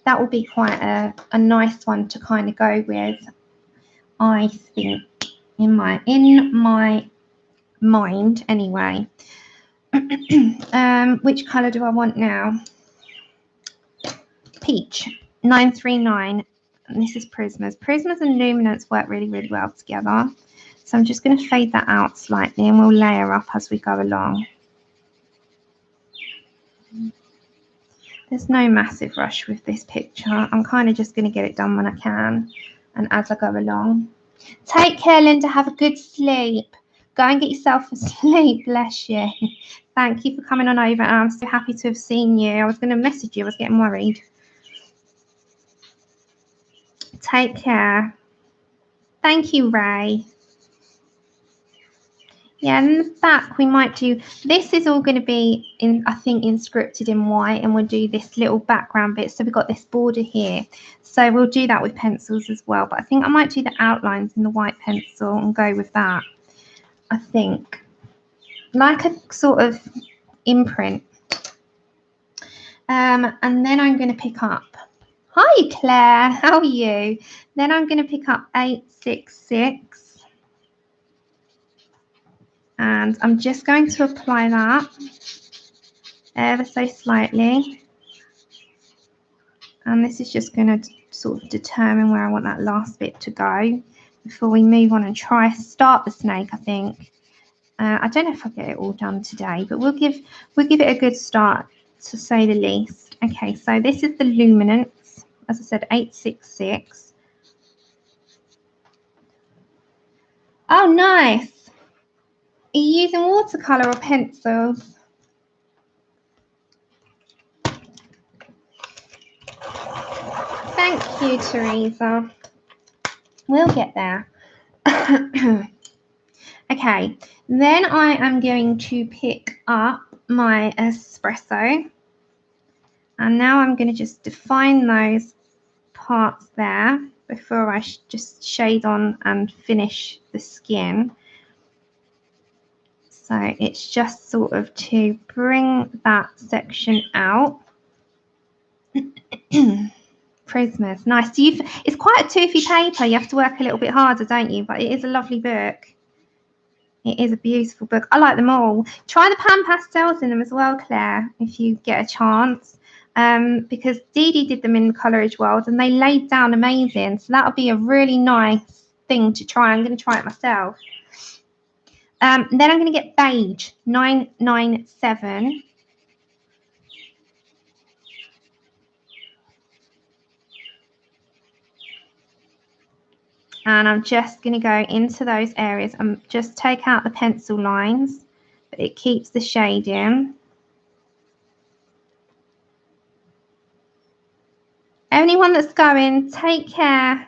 that will be quite a nice one to kind of go with, I think, in my mind anyway. Which colour do I want now? Peach 939. And this is Prismas. Prismas and luminance work really, really well together. So I'm just going to fade that out slightly, and we'll layer up as we go along. There's no massive rush with this picture. I'm kind of just going to get it done when I can and as I go along. Take care, Linda. Have a good sleep. Go and get yourself a sleep. Bless you. Thank you for coming on over. I'm so happy to have seen you. I was going to message you. I was getting worried. Take care. Thank you, Ray. Yeah, in the back we might do, this is all going to be in, I think, inscripted in white, and we'll do this little background bit. So we've got this border here. So we'll do that with pencils as well. But I think I might do the outlines in the white pencil and go with that. I think like a sort of imprint. And then I'm going to pick up, hi Claire, how are you? Then I'm going to pick up 866. And I'm just going to apply that ever so slightly. And this is just going to sort of determine where I want that last bit to go before we move on and try start the snake, I think. I don't know if I'll get it all done today, but we'll give it a good start, to say the least. Okay, so this is the luminance, as I said, 866. Oh, nice. Are you using watercolour or pencils? Thank you, Teresa. We'll get there. Okay, then I am going to pick up my espresso. And now I'm going to just define those parts there before I just shade on and finish the skin. So it's just sort of to bring that section out. Prismas, nice. It's quite a toothy paper. You have to work a little bit harder, don't you? But it is a lovely book. It is a beautiful book. I like them all. Try the pan pastels in them as well, Claire, if you get a chance. Because Dee Dee did them in the Coleridge World and they laid down amazing. So that'll be a really nice thing to try. I'm going to try it myself. Then I'm going to get beige 997. And I'm just going to go into those areas and just take out the pencil lines, but it keeps the shade in. Anyone that's going, take care.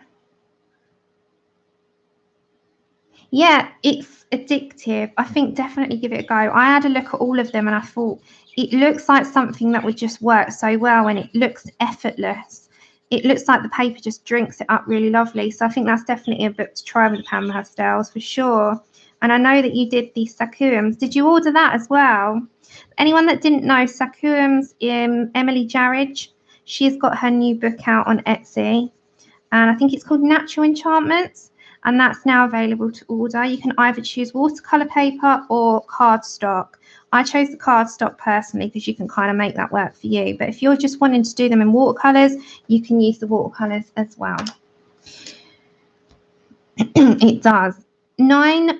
Yeah, it's addictive. I think definitely give it a go. I had a look at all of them and I thought it looks like something that would just work so well, and it looks effortless. It looks like the paper just drinks it up really lovely. So I think that's definitely a book to try with the pan pastels for sure. And I know that you did the Sakuums. Did you order that as well? Anyone that didn't know, Sakuums, Emily Jarridge, she's got her new book out on Etsy. And I think it's called Natural Enchantments. and that's now available to order. You can either choose watercolor paper or cardstock. I chose the cardstock personally because you can kind of make that work for you. But if you're just wanting to do them in watercolors, you can use the watercolors as well. It does. 9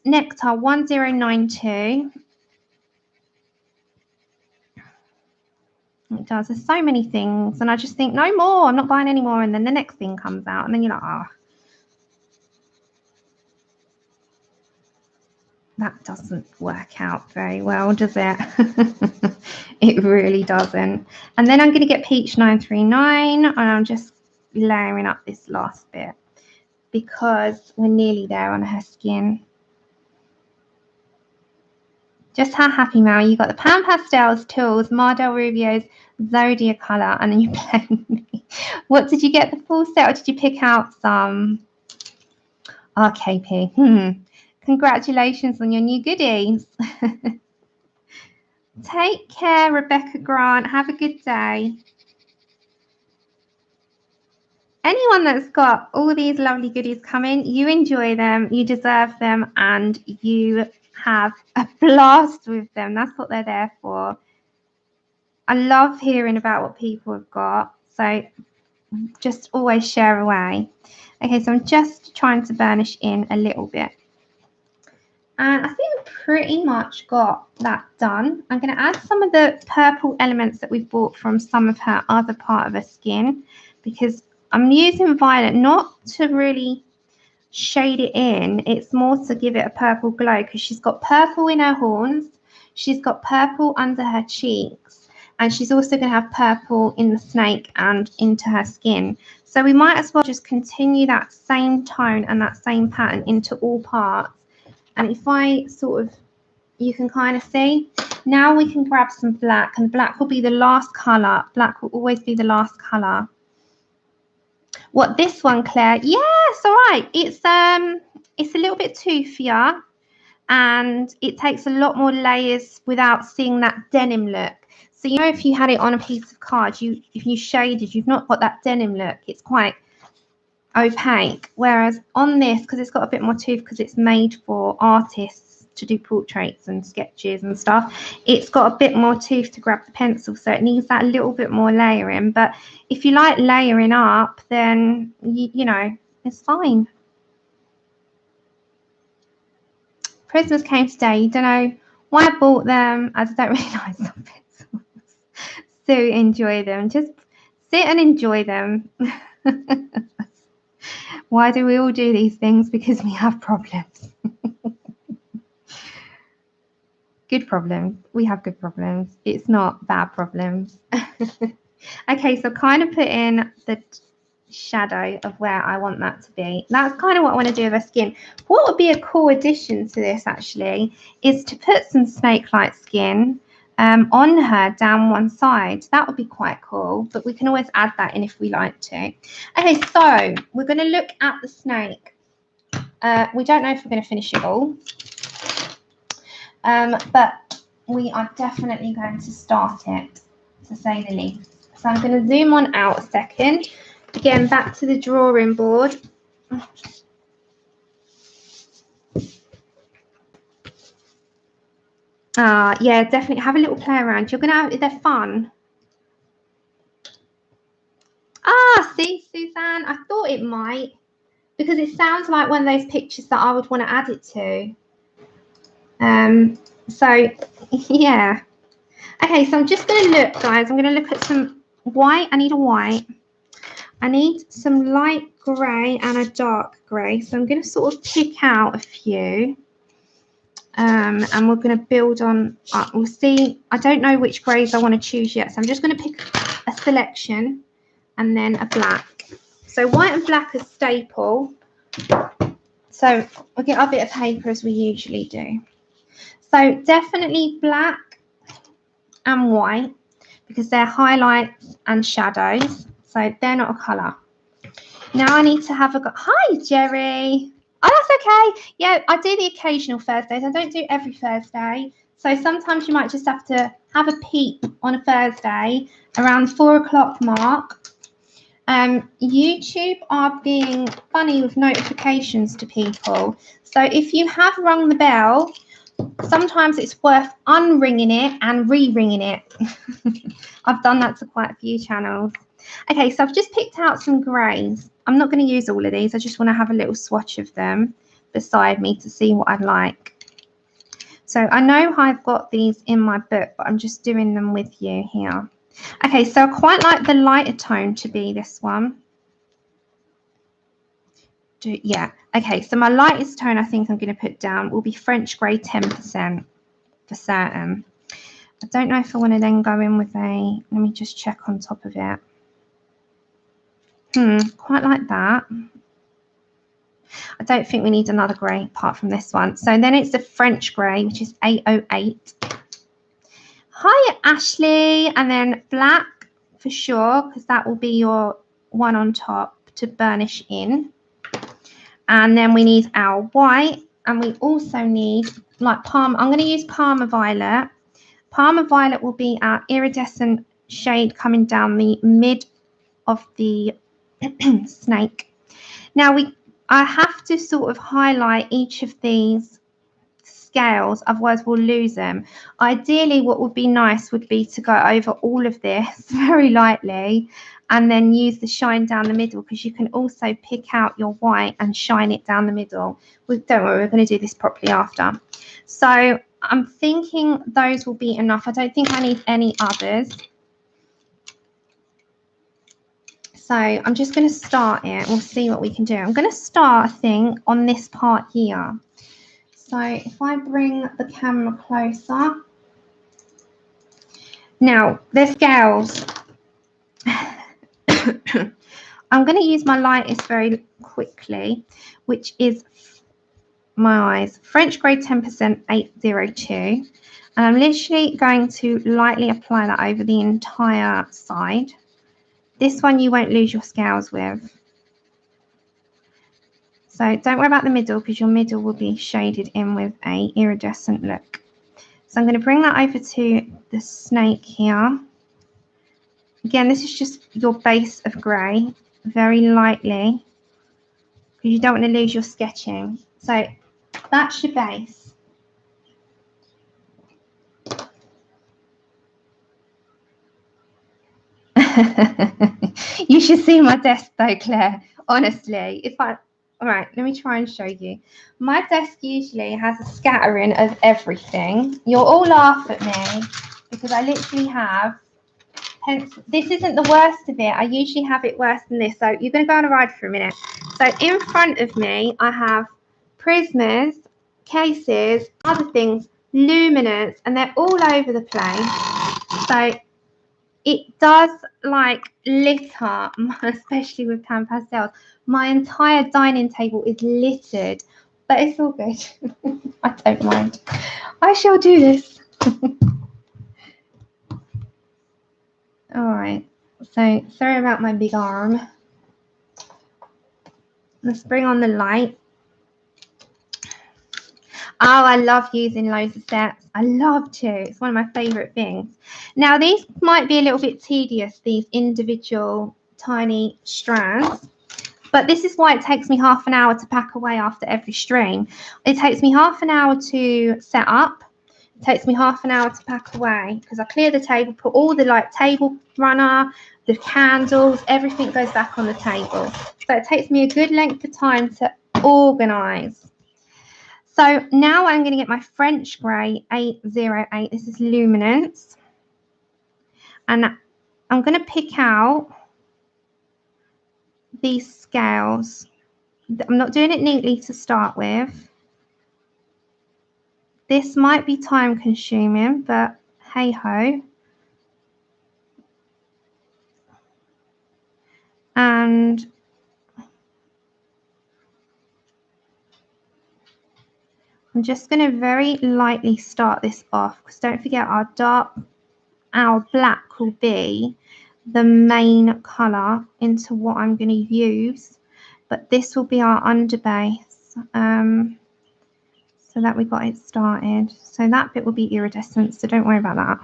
Nectar 1092. It does. There's so many things, and I just think no more. I'm not buying any more. And then the next thing comes out, and then you're like, oh. That doesn't work out very well, does it? It really doesn't. And then I'm going to get Peach 939, and I'm just layering up this last bit because we're nearly there on her skin. Just how happy, Mel. You got the Pan Pastels, Tools, Mardell Rubio's Zodiac Colour, and then you blend me. What did you get the full set, or did you pick out some? RKP. Congratulations on your new goodies. Take care, Rebecca Grant. Have a good day. Anyone that's got all these lovely goodies coming, you enjoy them, you deserve them, and you have a blast with them. That's what they're there for. I love hearing about what people have got, so just always share away. Okay, so I'm just trying to burnish in a little bit. And I think I've pretty much got that done. I'm going to add some of the purple elements that we've bought from some of her other part of her skin, because I'm using violet not to really shade it in. It's more to give it a purple glow, because she's got purple in her horns. She's got purple under her cheeks. And she's also going to have purple in the snake and into her skin. So we might as well just continue that same tone and that same pattern into all parts. And if I sort of, you can kind of see, now we can grab some black, and black will be the last colour. Black will always be the last colour. What, this one, Claire? Yes, all right. It's a little bit toothier, and it takes a lot more layers without seeing that denim look. So, you know, if you had it on a piece of card, if you shaded, you've not got that denim look. It's quite opaque, whereas on this, because it's got a bit more tooth, because it's made for artists to do portraits and sketches and stuff, it's got a bit more tooth to grab the pencil, so it needs that little bit more layering. But if you like layering up, then you know, it's fine. Prismas came today. You don't know why I bought them, as I don't really like some pencils. So enjoy them, just sit and enjoy them. Why do we all do these things? Because we have problems. Good problems. We have good problems. It's not bad problems. Okay, so kind of put in the shadow of where I want that to be. That's kind of what I want to do with her skin. What would be a cool addition to this, actually, is to put some snake-like skin on her down one side. That would be quite cool, but we can always add that in if we like to. Okay, so we're going to look at the snake. We don't know if we're going to finish it all, but we are definitely going to start it, to say the least. So I'm going to zoom on out a second. Again, back to the drawing board. Yeah, definitely have a little play around. You're gonna have, they're fun. See, Suzanne, I thought it might, because it sounds like one of those pictures that I would want to add it to. So yeah. Okay, so I'm just gonna look, guys. I'm gonna look at some white. I need a white. I need some light grey and a dark grey. So I'm gonna sort of pick out a few. And we're going to build on up. We'll see. I don't know which greys I want to choose yet, so I'm just going to pick a selection and then a black. So white and black are staple. So we'll get our bit of paper as we usually do. So definitely black and white, because they're highlights and shadows, so they're not a colour. Now I need to have a go. Hi, Jerry. Oh, that's okay. Yeah, I do the occasional Thursdays. I don't do every Thursday. So sometimes you might just have to have a peep on a Thursday around the 4 o'clock mark. YouTube are being funny with notifications to people. So if you have rung the bell, sometimes it's worth unringing it and re-ringing it. I've done that to quite a few channels. Okay, so I've just picked out some greys. I'm not going to use all of these. I just want to have a little swatch of them beside me to see what I'd like. So I know I've got these in my book, but I'm just doing them with you here. Okay, so I quite like the lighter tone to be this one. Yeah, okay, so my lightest tone I think I'm going to put down will be French Grey 10% for certain. I don't know if I want to then go in with a, let me just check on top of it. Quite like that. I don't think we need another grey apart from this one. So then it's the French Grey, which is 808. Hi, Ashley. And then black for sure, because that will be your one on top to burnish in. And then we need our white. And we also need like Parma. I'm going to use Parma Violet. Parma Violet will be our iridescent shade coming down the mid of the snake. Now I have to sort of highlight each of these scales, otherwise we'll lose them. Ideally, what would be nice would be to go over all of this very lightly and then use the shine down the middle, because you can also pick out your white and shine it down the middle. Don't worry, we're going to do this properly after. So I'm thinking those will be enough. I don't think I need any others. So I'm just going to start it. We'll see what we can do. I'm going to start, I think, on this part here. So if I bring the camera closer. Now, the scales. I'm going to use my lightest very quickly, which is my eyes. French Grey 10% 802. And I'm literally going to lightly apply that over the entire side. This one you won't lose your scales with. So don't worry about the middle, because your middle will be shaded in with a iridescent look. So I'm going to bring that over to the snake here. Again, this is just your base of grey, very lightly, because you don't want to lose your sketching. So that's your base. You should see my desk though, Claire. Honestly, all right, let me try and show you. My desk usually has a scattering of everything. You'll all laugh at me because I literally have pencil. This isn't the worst of it. I usually have it worse than this. So you're going to go on a ride for a minute. So in front of me, I have prismas, cases, other things, luminance, and they're all over the place. So it does like litter, especially with tan pastels. My entire dining table is littered, but it's all good. I don't mind. I shall do this. All right. So sorry about my big arm. Let's bring on the light. Oh, I love using loads of sets. I love to. It's one of my favourite things. Now, these might be a little bit tedious, these individual tiny strands. But this is why it takes me half an hour to pack away after every stream. It takes me half an hour to set up. It takes me half an hour to pack away, because I clear the table, put all the like table runner, the candles, everything goes back on the table. So it takes me a good length of time to organise. So now I'm going to get my French Grey 808. This is Luminance. And I'm going to pick out these scales. I'm not doing it neatly to start with. This might be time consuming, but hey ho. And I'm just going to very lightly start this off, because don't forget our black will be the main colour into what I'm going to use, but this will be our underbase, so that we got it started. So that bit will be iridescent, so don't worry about that.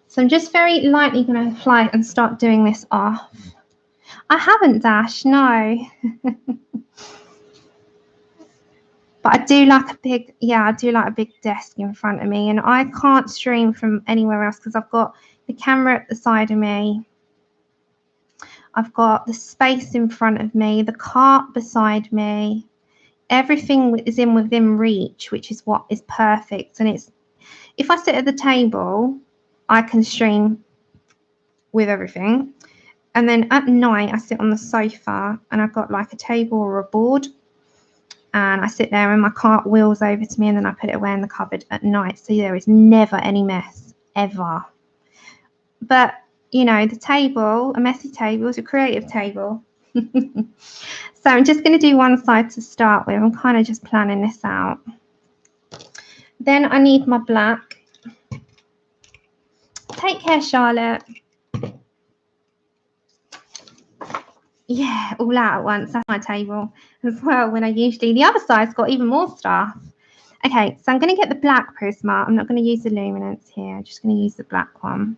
So I'm just very lightly going to apply it and start doing this off. I haven't, Dash, no. But I do like a big, yeah, I do like a big desk in front of me, and I can't stream from anywhere else because I've got the camera at the side of me. I've got the space in front of me, the cart beside me. Everything is within reach, which is what is perfect. And it's, if I sit at the table, I can stream with everything. And then at night, I sit on the sofa and I've got like a table or a board. And I sit there and my cart wheels over to me and then I put it away in the cupboard at night. So there is never any mess, ever. But, you know, the table, a messy table is a creative table. So I'm just going to do one side to start with. I'm kind of just planning this out. Then I need my black. Take care, Charlotte. Yeah, all out at once. That's my table as well, when I usually, the other side's got even more stuff. Okay, so I'm going to get the black Prisma. I'm not going to use the luminance here. I'm just going to use the black one.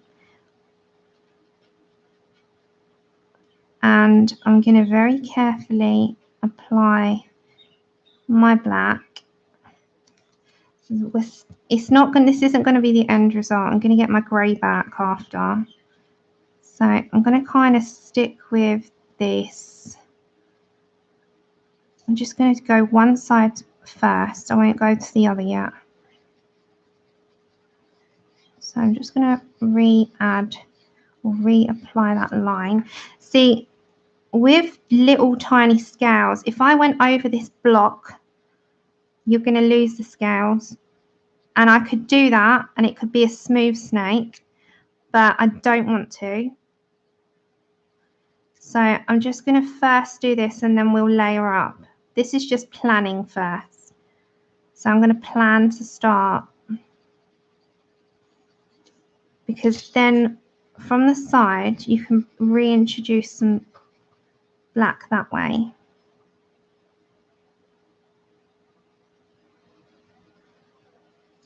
And I'm going to very carefully apply my black. It's not going, this isn't going to be the end result. I'm going to get my grey back after. So I'm going to kind of stick with this. I'm just going to go one side first. I won't go to the other yet. So I'm just going to re-add or reapply that line. See, with little tiny scales, if I went over this block, you're going to lose the scales. And I could do that and it could be a smooth snake, but I don't want to. So I'm just going to first do this and then we'll layer up. This is just planning first. So I'm going to plan to start, because then from the side you can reintroduce some black that way.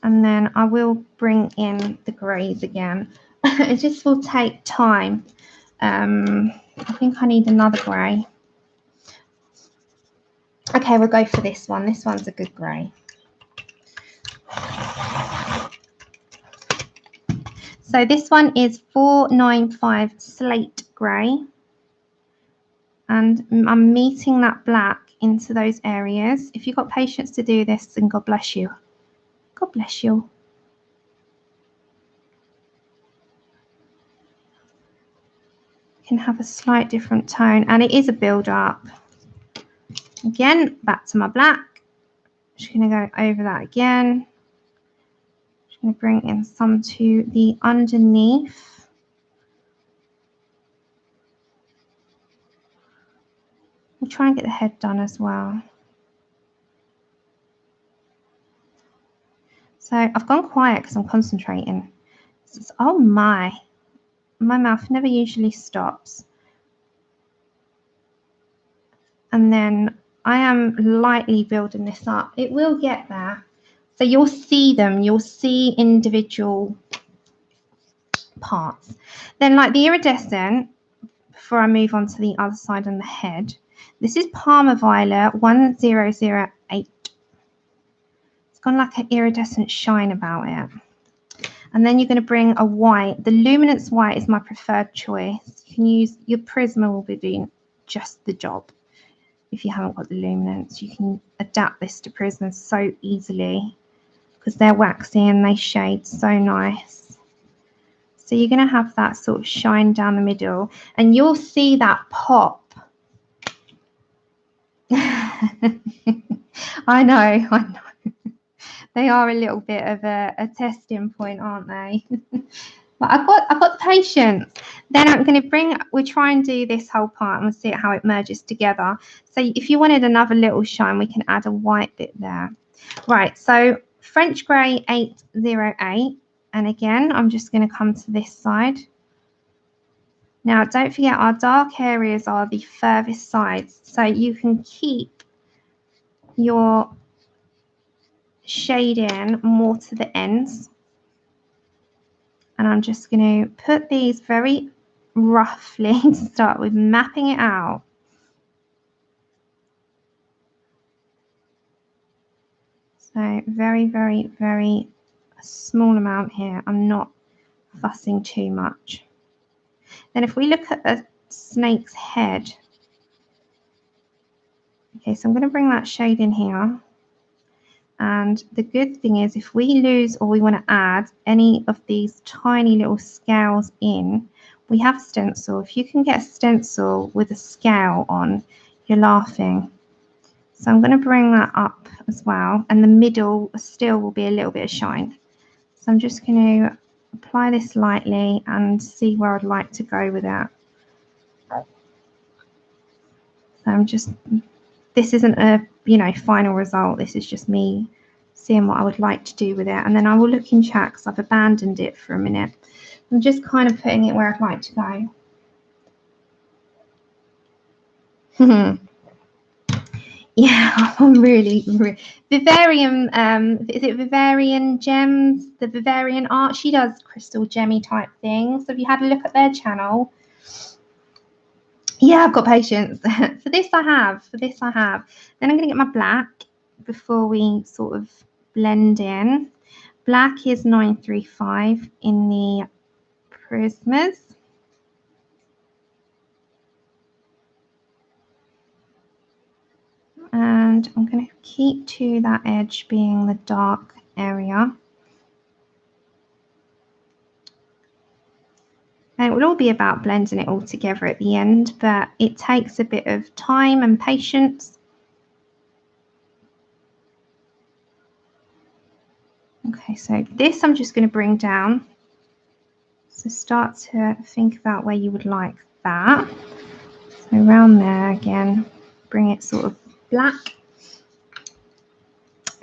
And then I will bring in the greys again. It just will take time. I think I need another grey. Okay, we'll go for this one. This one's a good grey. So this one is 495 slate grey. And I'm meeting that black into those areas. If you've got patience to do this, then God bless you. God bless you. You can have a slight different tone, and it is a build up. Again, back to my black. Just going to go over that again. Just going to bring in some to the underneath. We'll try and get the head done as well. So I've gone quiet because I'm concentrating. Oh my mouth never usually stops. And then I am lightly building this up. It will get there. So you'll see them. You'll see individual parts. Then like the iridescent, before I move on to the other side on the head, this is Parma Violet 1008. It's got like an iridescent shine about it. And then you're going to bring a white. The luminance white is my preferred choice. You can use your Prisma, will be doing just the job. If you haven't got the luminance, you can adapt this to Prisma so easily because they're waxy and they shade so nice. So you're going to have that sort of shine down the middle and you'll see that pop. I know. They are a little bit of a testing point, aren't they? But I've got the patience. Then I'm going to we'll try and do this whole part and we'll see how it merges together. So if you wanted another little shine, we can add a white bit there. Right, so French Grey 808. And again, I'm just going to come to this side. Now, don't forget our dark areas are the furthest sides. So you can keep your shading more to the ends. And I'm just going to put these very roughly to start with mapping it out. So very, very, very small amount here. I'm not fussing too much. Then if we look at a snake's head, okay, so I'm going to bring that shade in here. And the good thing is if we lose or we want to add any of these tiny little scales in, we have a stencil. If you can get a stencil with a scale on, you're laughing. So I'm going to bring that up as well. And the middle still will be a little bit of shine. So I'm just going to apply this lightly and see where I'd like to go with that. So I'm just, this isn't a, you know, final result. This is just me seeing what I would like to do with it. And then I will look in chat because I've abandoned it for a minute. I'm just kind of putting it where I'd like to go. Yeah, I'm really Bavarian. Is it Bavarian Gems? The Bavarian art. She does crystal gemmy type things. So have you had a look at their channel? Yeah, I've got patience. For this I have. Then I'm going to get my black before we sort of blend in. Black is 935 in the Prismas. And I'm going to keep to that edge being the dark area. And it will all be about blending it all together at the end, but it takes a bit of time and patience. Okay, so this I'm just going to bring down. So start to think about where you would like that. So around there again, bring it sort of black.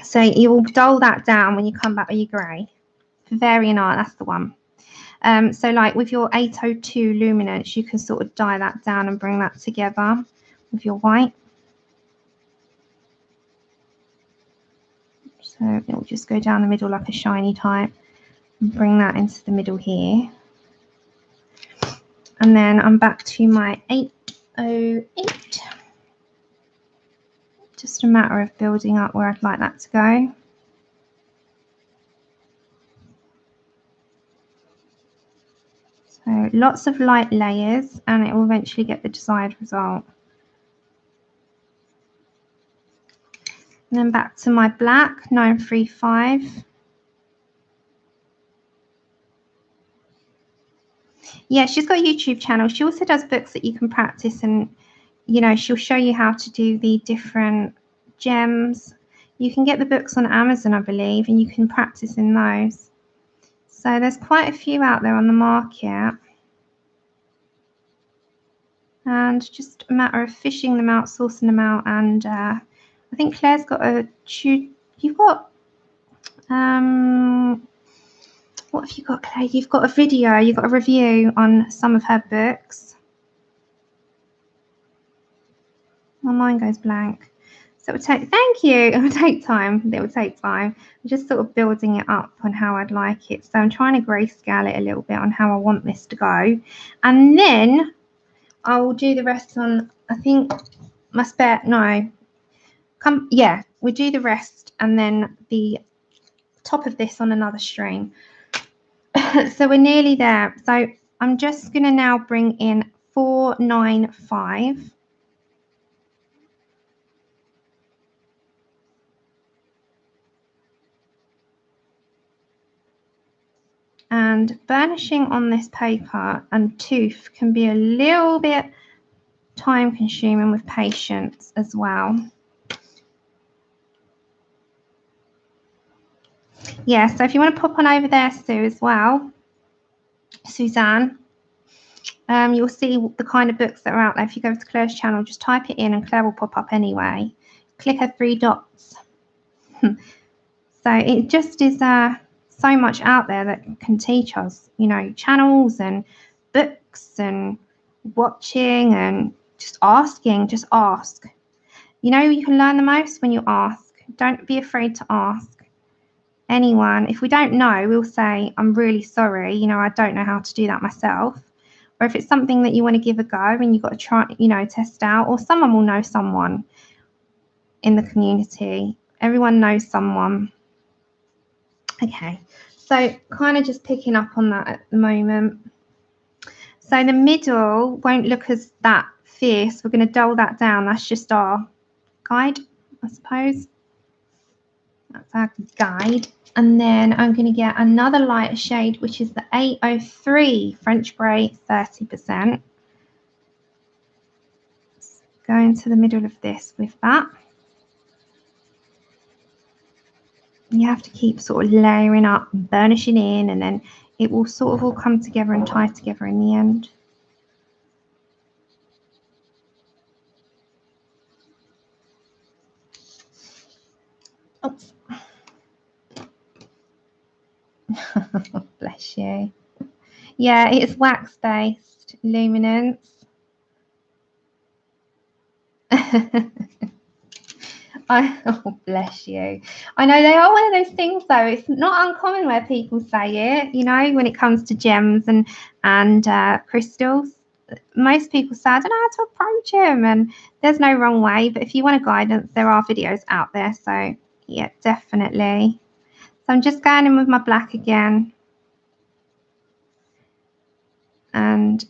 So you will dull that down when you come back with your grey. Bavarian art, that's the one. So like with your 802 luminance, you can sort of dye that down and bring that together with your white. So it will just go down the middle like a shiny type and bring that into the middle here. And then I'm back to my 808. Just a matter of building up where I'd like that to go. So lots of light layers and it will eventually get the desired result. And then back to my black, 935. Yeah, she's got a YouTube channel. She also does books that you can practice and, you know, she'll show you how to do the different gems. You can get the books on Amazon, I believe, and you can practice in those. So there's quite a few out there on the market. And just a matter of fishing them out, sourcing them out. And I think Claire's got a, you've got, what have you got, Claire? You've got a video, you've got a review on some of her books. My mind goes blank. So it will take, thank you, it will take time. I'm just sort of building it up on how I'd like it. So I'm trying to grayscale it a little bit on how I want this to go. And then I will do the rest on, I think, my spare, no. Yeah, we'll do the rest and then the top of this on another stream. So we're nearly there. So I'm just going to now bring in 495. And burnishing on this paper and tooth can be a little bit time consuming with patience as well. Yeah, so if you want to pop on over there, Sue, as well, Suzanne, you'll see the kind of books that are out there. If you go to Claire's channel, just type it in and Claire will pop up anyway. Click her 3 dots. So it just is so much out there that can teach us, you know, channels and books and watching and just asking, just ask. You know, you can learn the most when you ask. Don't be afraid to ask anyone. If we don't know, we'll say, I'm really sorry, you know, I don't know how to do that myself. or if it's something that you want to give a go and you've got to try, you know, test out, or someone will know someone in the community. Everyone knows someone. Okay, so kind of just picking up on that at the moment. So the middle won't look as that fierce. We're going to dull that down. That's just our guide, I suppose. That's our guide. And then I'm going to get another lighter shade, which is the 803 French Grey 30%. Go into the middle of this with that. You have to keep sort of layering up and burnishing in, and then it will sort of all come together and tie together in the end. Oops. Bless you. Yeah, it's wax-based luminance. Oh, bless you. I know they are one of those things, though. It's not uncommon where people say it, you know, when it comes to gems and crystals. Most people say, I don't know how to approach them, and there's no wrong way. But if you want a guidance, there are videos out there. So, yeah, definitely. So I'm just going in with my black again. And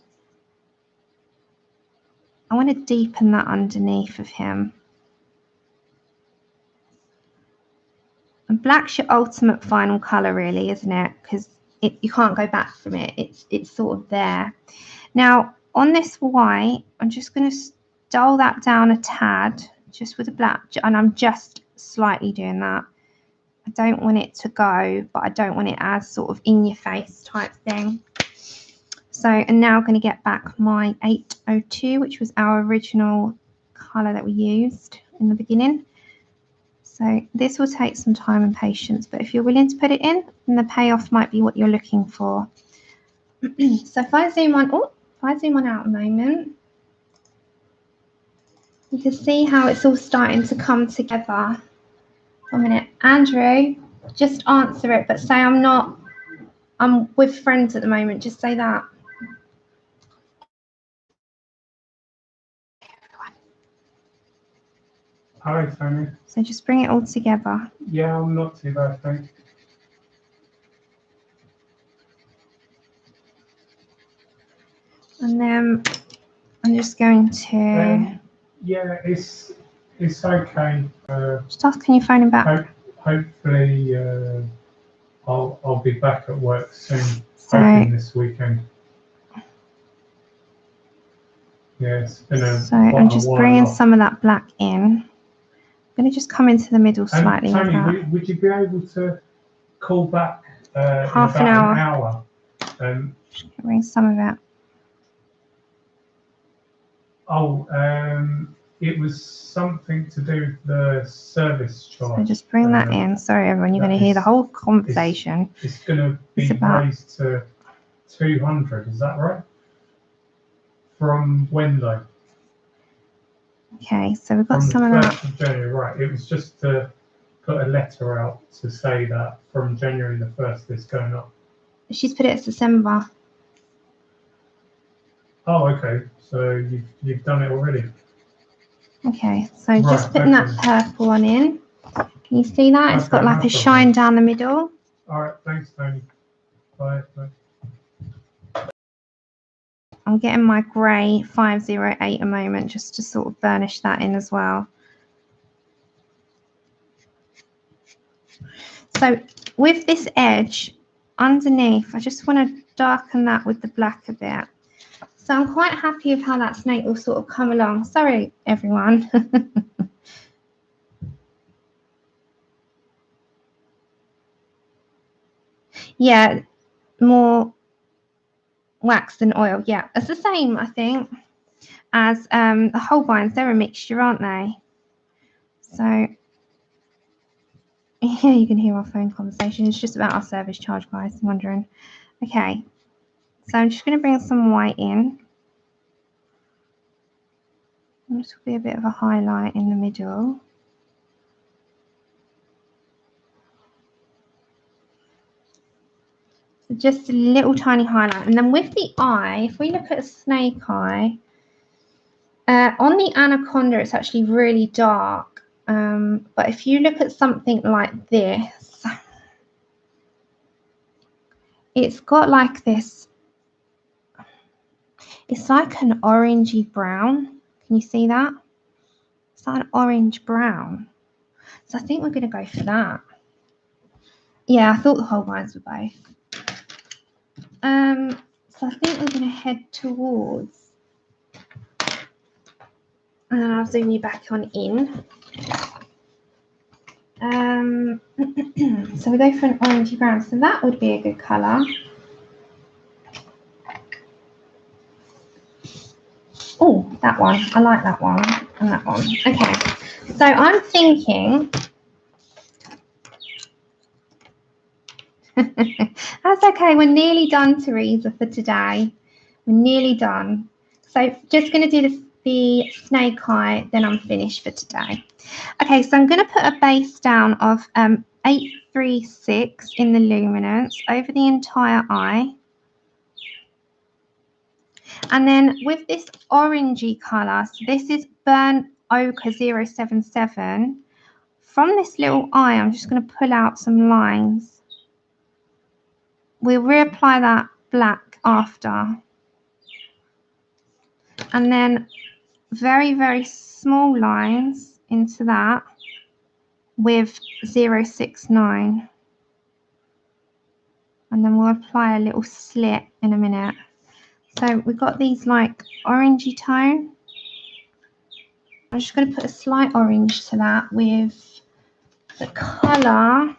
I want to deepen that underneath of him. And black's your ultimate final colour, really, isn't it? Because you can't go back from it. It's sort of there. Now, on this white, I'm just going to dull that down a tad, just with the black. And I'm just slightly doing that. I don't want it to go, but I don't want it as sort of in-your-face type thing. So, and now I'm going to get back my 802, which was our original colour that we used in the beginning. So this will take some time and patience, but if you're willing to put it in, then the payoff might be what you're looking for. So if I zoom on, out a moment, you can see how it's all starting to come together. 1 minute, Andrew, just answer it, but say I'm with friends at the moment, just say that. Hi, Tony. So just bring it all together. Yeah, I'm not too bad, thanks. And then I'm just going to... yeah, it's okay. just ask, can you phone him back? Hopefully, I'll be back at work soon, hoping this weekend. Yeah, it's been so I'm just bringing some of that black in. I'm going to just come into the middle slightly. Tony, would you be able to call back half in about an hour? Just bring some of it. It was something to do with the service charge. So just bring that in. Sorry, everyone, you're going to hear the whole conversation. It's going to be raised to 200, is that right? From when though? Okay, so we've got some of that. From the 1st of January, right. It was just to put a letter out to say that from January the 1st it's going up. She's put it as December. Oh, okay. So you've done it already. Okay, so just putting that purple one in. Can you see that? It's got like a shine down the middle. All right, thanks, Tony. Bye. Bye. I'm getting my grey 508 a moment just to sort of burnish that in as well. So with this edge underneath, I just want to darken that with the black a bit. So I'm quite happy with how that snake will sort of come along. Sorry, everyone. Yeah, more wax than oil. Yeah, it's the same, I think, as the Holbeins. They're a mixture, aren't they? So yeah, you can hear our phone conversation. It's just about our service charge, guys. I'm wondering. Okay, so I'm just going to bring some white in. This will be a bit of a highlight in the middle. So just a little tiny highlight. And then with the eye, if we look at a snake eye, on the anaconda, it's actually really dark. But if you look at something like this, it's got like this, it's like an orangey brown. Can you see that? It's like an orange brown. So I think we're going to go for that. Yeah, I thought the whole lines were both. So I think we're going to head towards, and then I'll zoom you back on in. So we go for an orangey brown. So that would be a good colour. Oh, that one. I like that one and that one. Okay. So I'm thinking. That's okay. We're nearly done, Teresa, for today. We're nearly done. So just going to do the snake eye, then I'm finished for today. Okay, so I'm going to put a base down of 836 in the luminance over the entire eye. And then with this orangey colour, so this is Burnt Ochre 077. From this little eye, I'm just going to pull out some lines. We'll reapply that black after. And then very, very small lines into that with 069. And then we'll apply a little slit in a minute. So we've got these like orangey tone. I'm just going to put a slight orange to that with the colour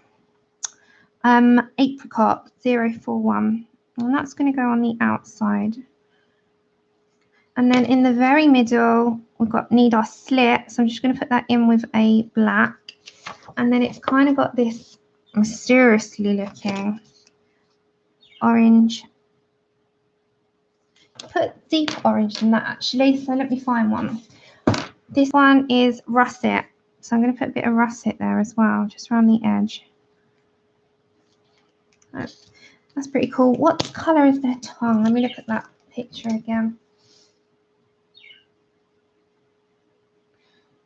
Apricot 041. And that's going to go on the outside. And then in the very middle, we've got need our slit. So I'm just going to put that in with a black. And then it's kind of got this mysteriously looking orange. Put deeper orange than that actually. So let me find one. This one is russet. So I'm going to put a bit of russet there as well, just around the edge. That's pretty cool. What colour is their tongue? Let me look at that picture again.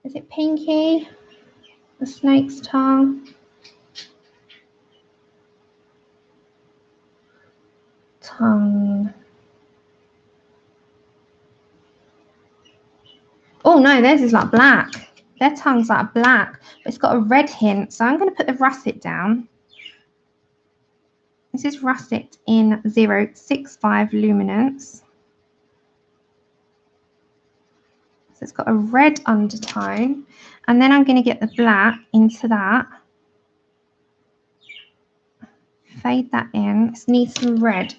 Is it pinky? The snake's tongue. Tongue. Oh no, theirs is like black. Their tongue's like black, but it's got a red hint. So I'm going to put the russet down. This is russet in 065 luminance. So it's got a red undertone. And then I'm going to get the black into that. Fade that in. This needs some red.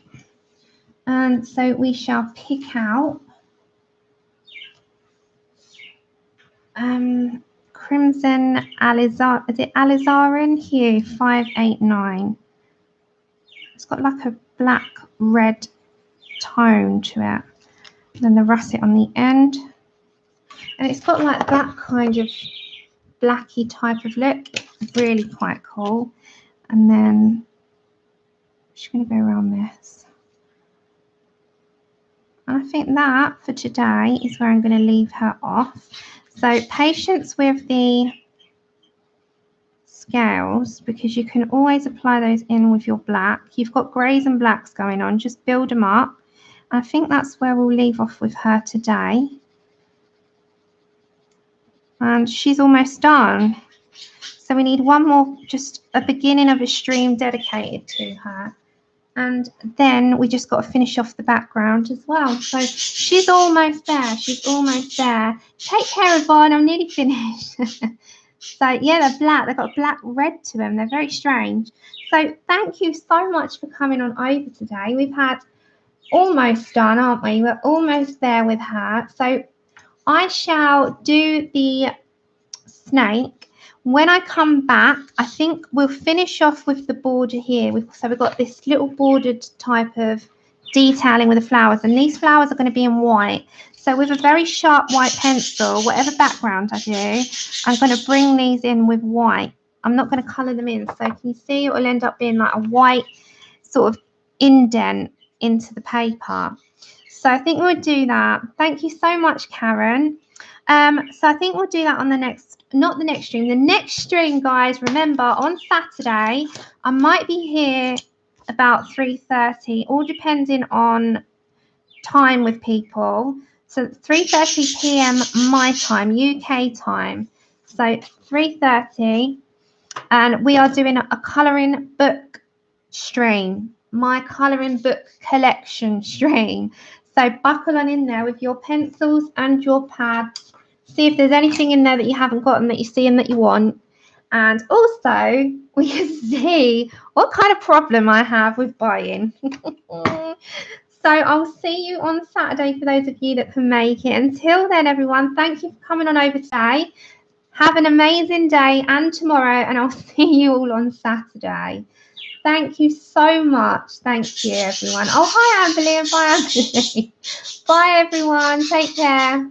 And so we shall pick out Crimson Alizar. Is it Alizarin hue 589? It's got like a black red tone to it. And then the russet on the end. And it's got like that kind of blacky type of look. Really quite cool. And then I'm just going to go around this. And I think that for today is where I'm going to leave her off. So patience with the scales, because you can always apply those in with your black. You've got greys and blacks going on. Just build them up. I think that's where we'll leave off with her today. And she's almost done. So we need one more, just a beginning of a stream dedicated to her. And then we just got to finish off the background as well. So she's almost there. She's almost there. Take care, Yvonne. I'm nearly finished. So, yeah, they're black. They've got black red to them. They're very strange. So thank you so much for coming on over today. We've had almost done, aren't we? We're almost there with her. So I shall do the snake. When I come back, I think we'll finish off with the border here. So we've got this little bordered type of detailing with the flowers. And these flowers are going to be in white. So with a very sharp white pencil, whatever background I do, I'm going to bring these in with white. I'm not going to colour them in. So can you see it will end up being like a white sort of indent into the paper. So I think we'll do that. Thank you so much, Karen. So I think we'll do that on the next, not the next stream. The next stream, guys, remember, on Saturday, I might be here about 3:30, all depending on time with people. So 3:30 p.m. my time, UK time. So 3:30, and we are doing a colouring book stream, my colouring book collection stream. So buckle on in there with your pencils and your pads. See if there's anything in there that you haven't got and that you see and that you want. And also, we can see what kind of problem I have with buying. So I'll see you on Saturday for those of you that can make it. Until then, everyone, thank you for coming on over today. Have an amazing day and tomorrow, and I'll see you all on Saturday. Thank you so much. Thank you, everyone. Oh, hi, Amberly, and bye, Amberly. Bye, everyone. Take care.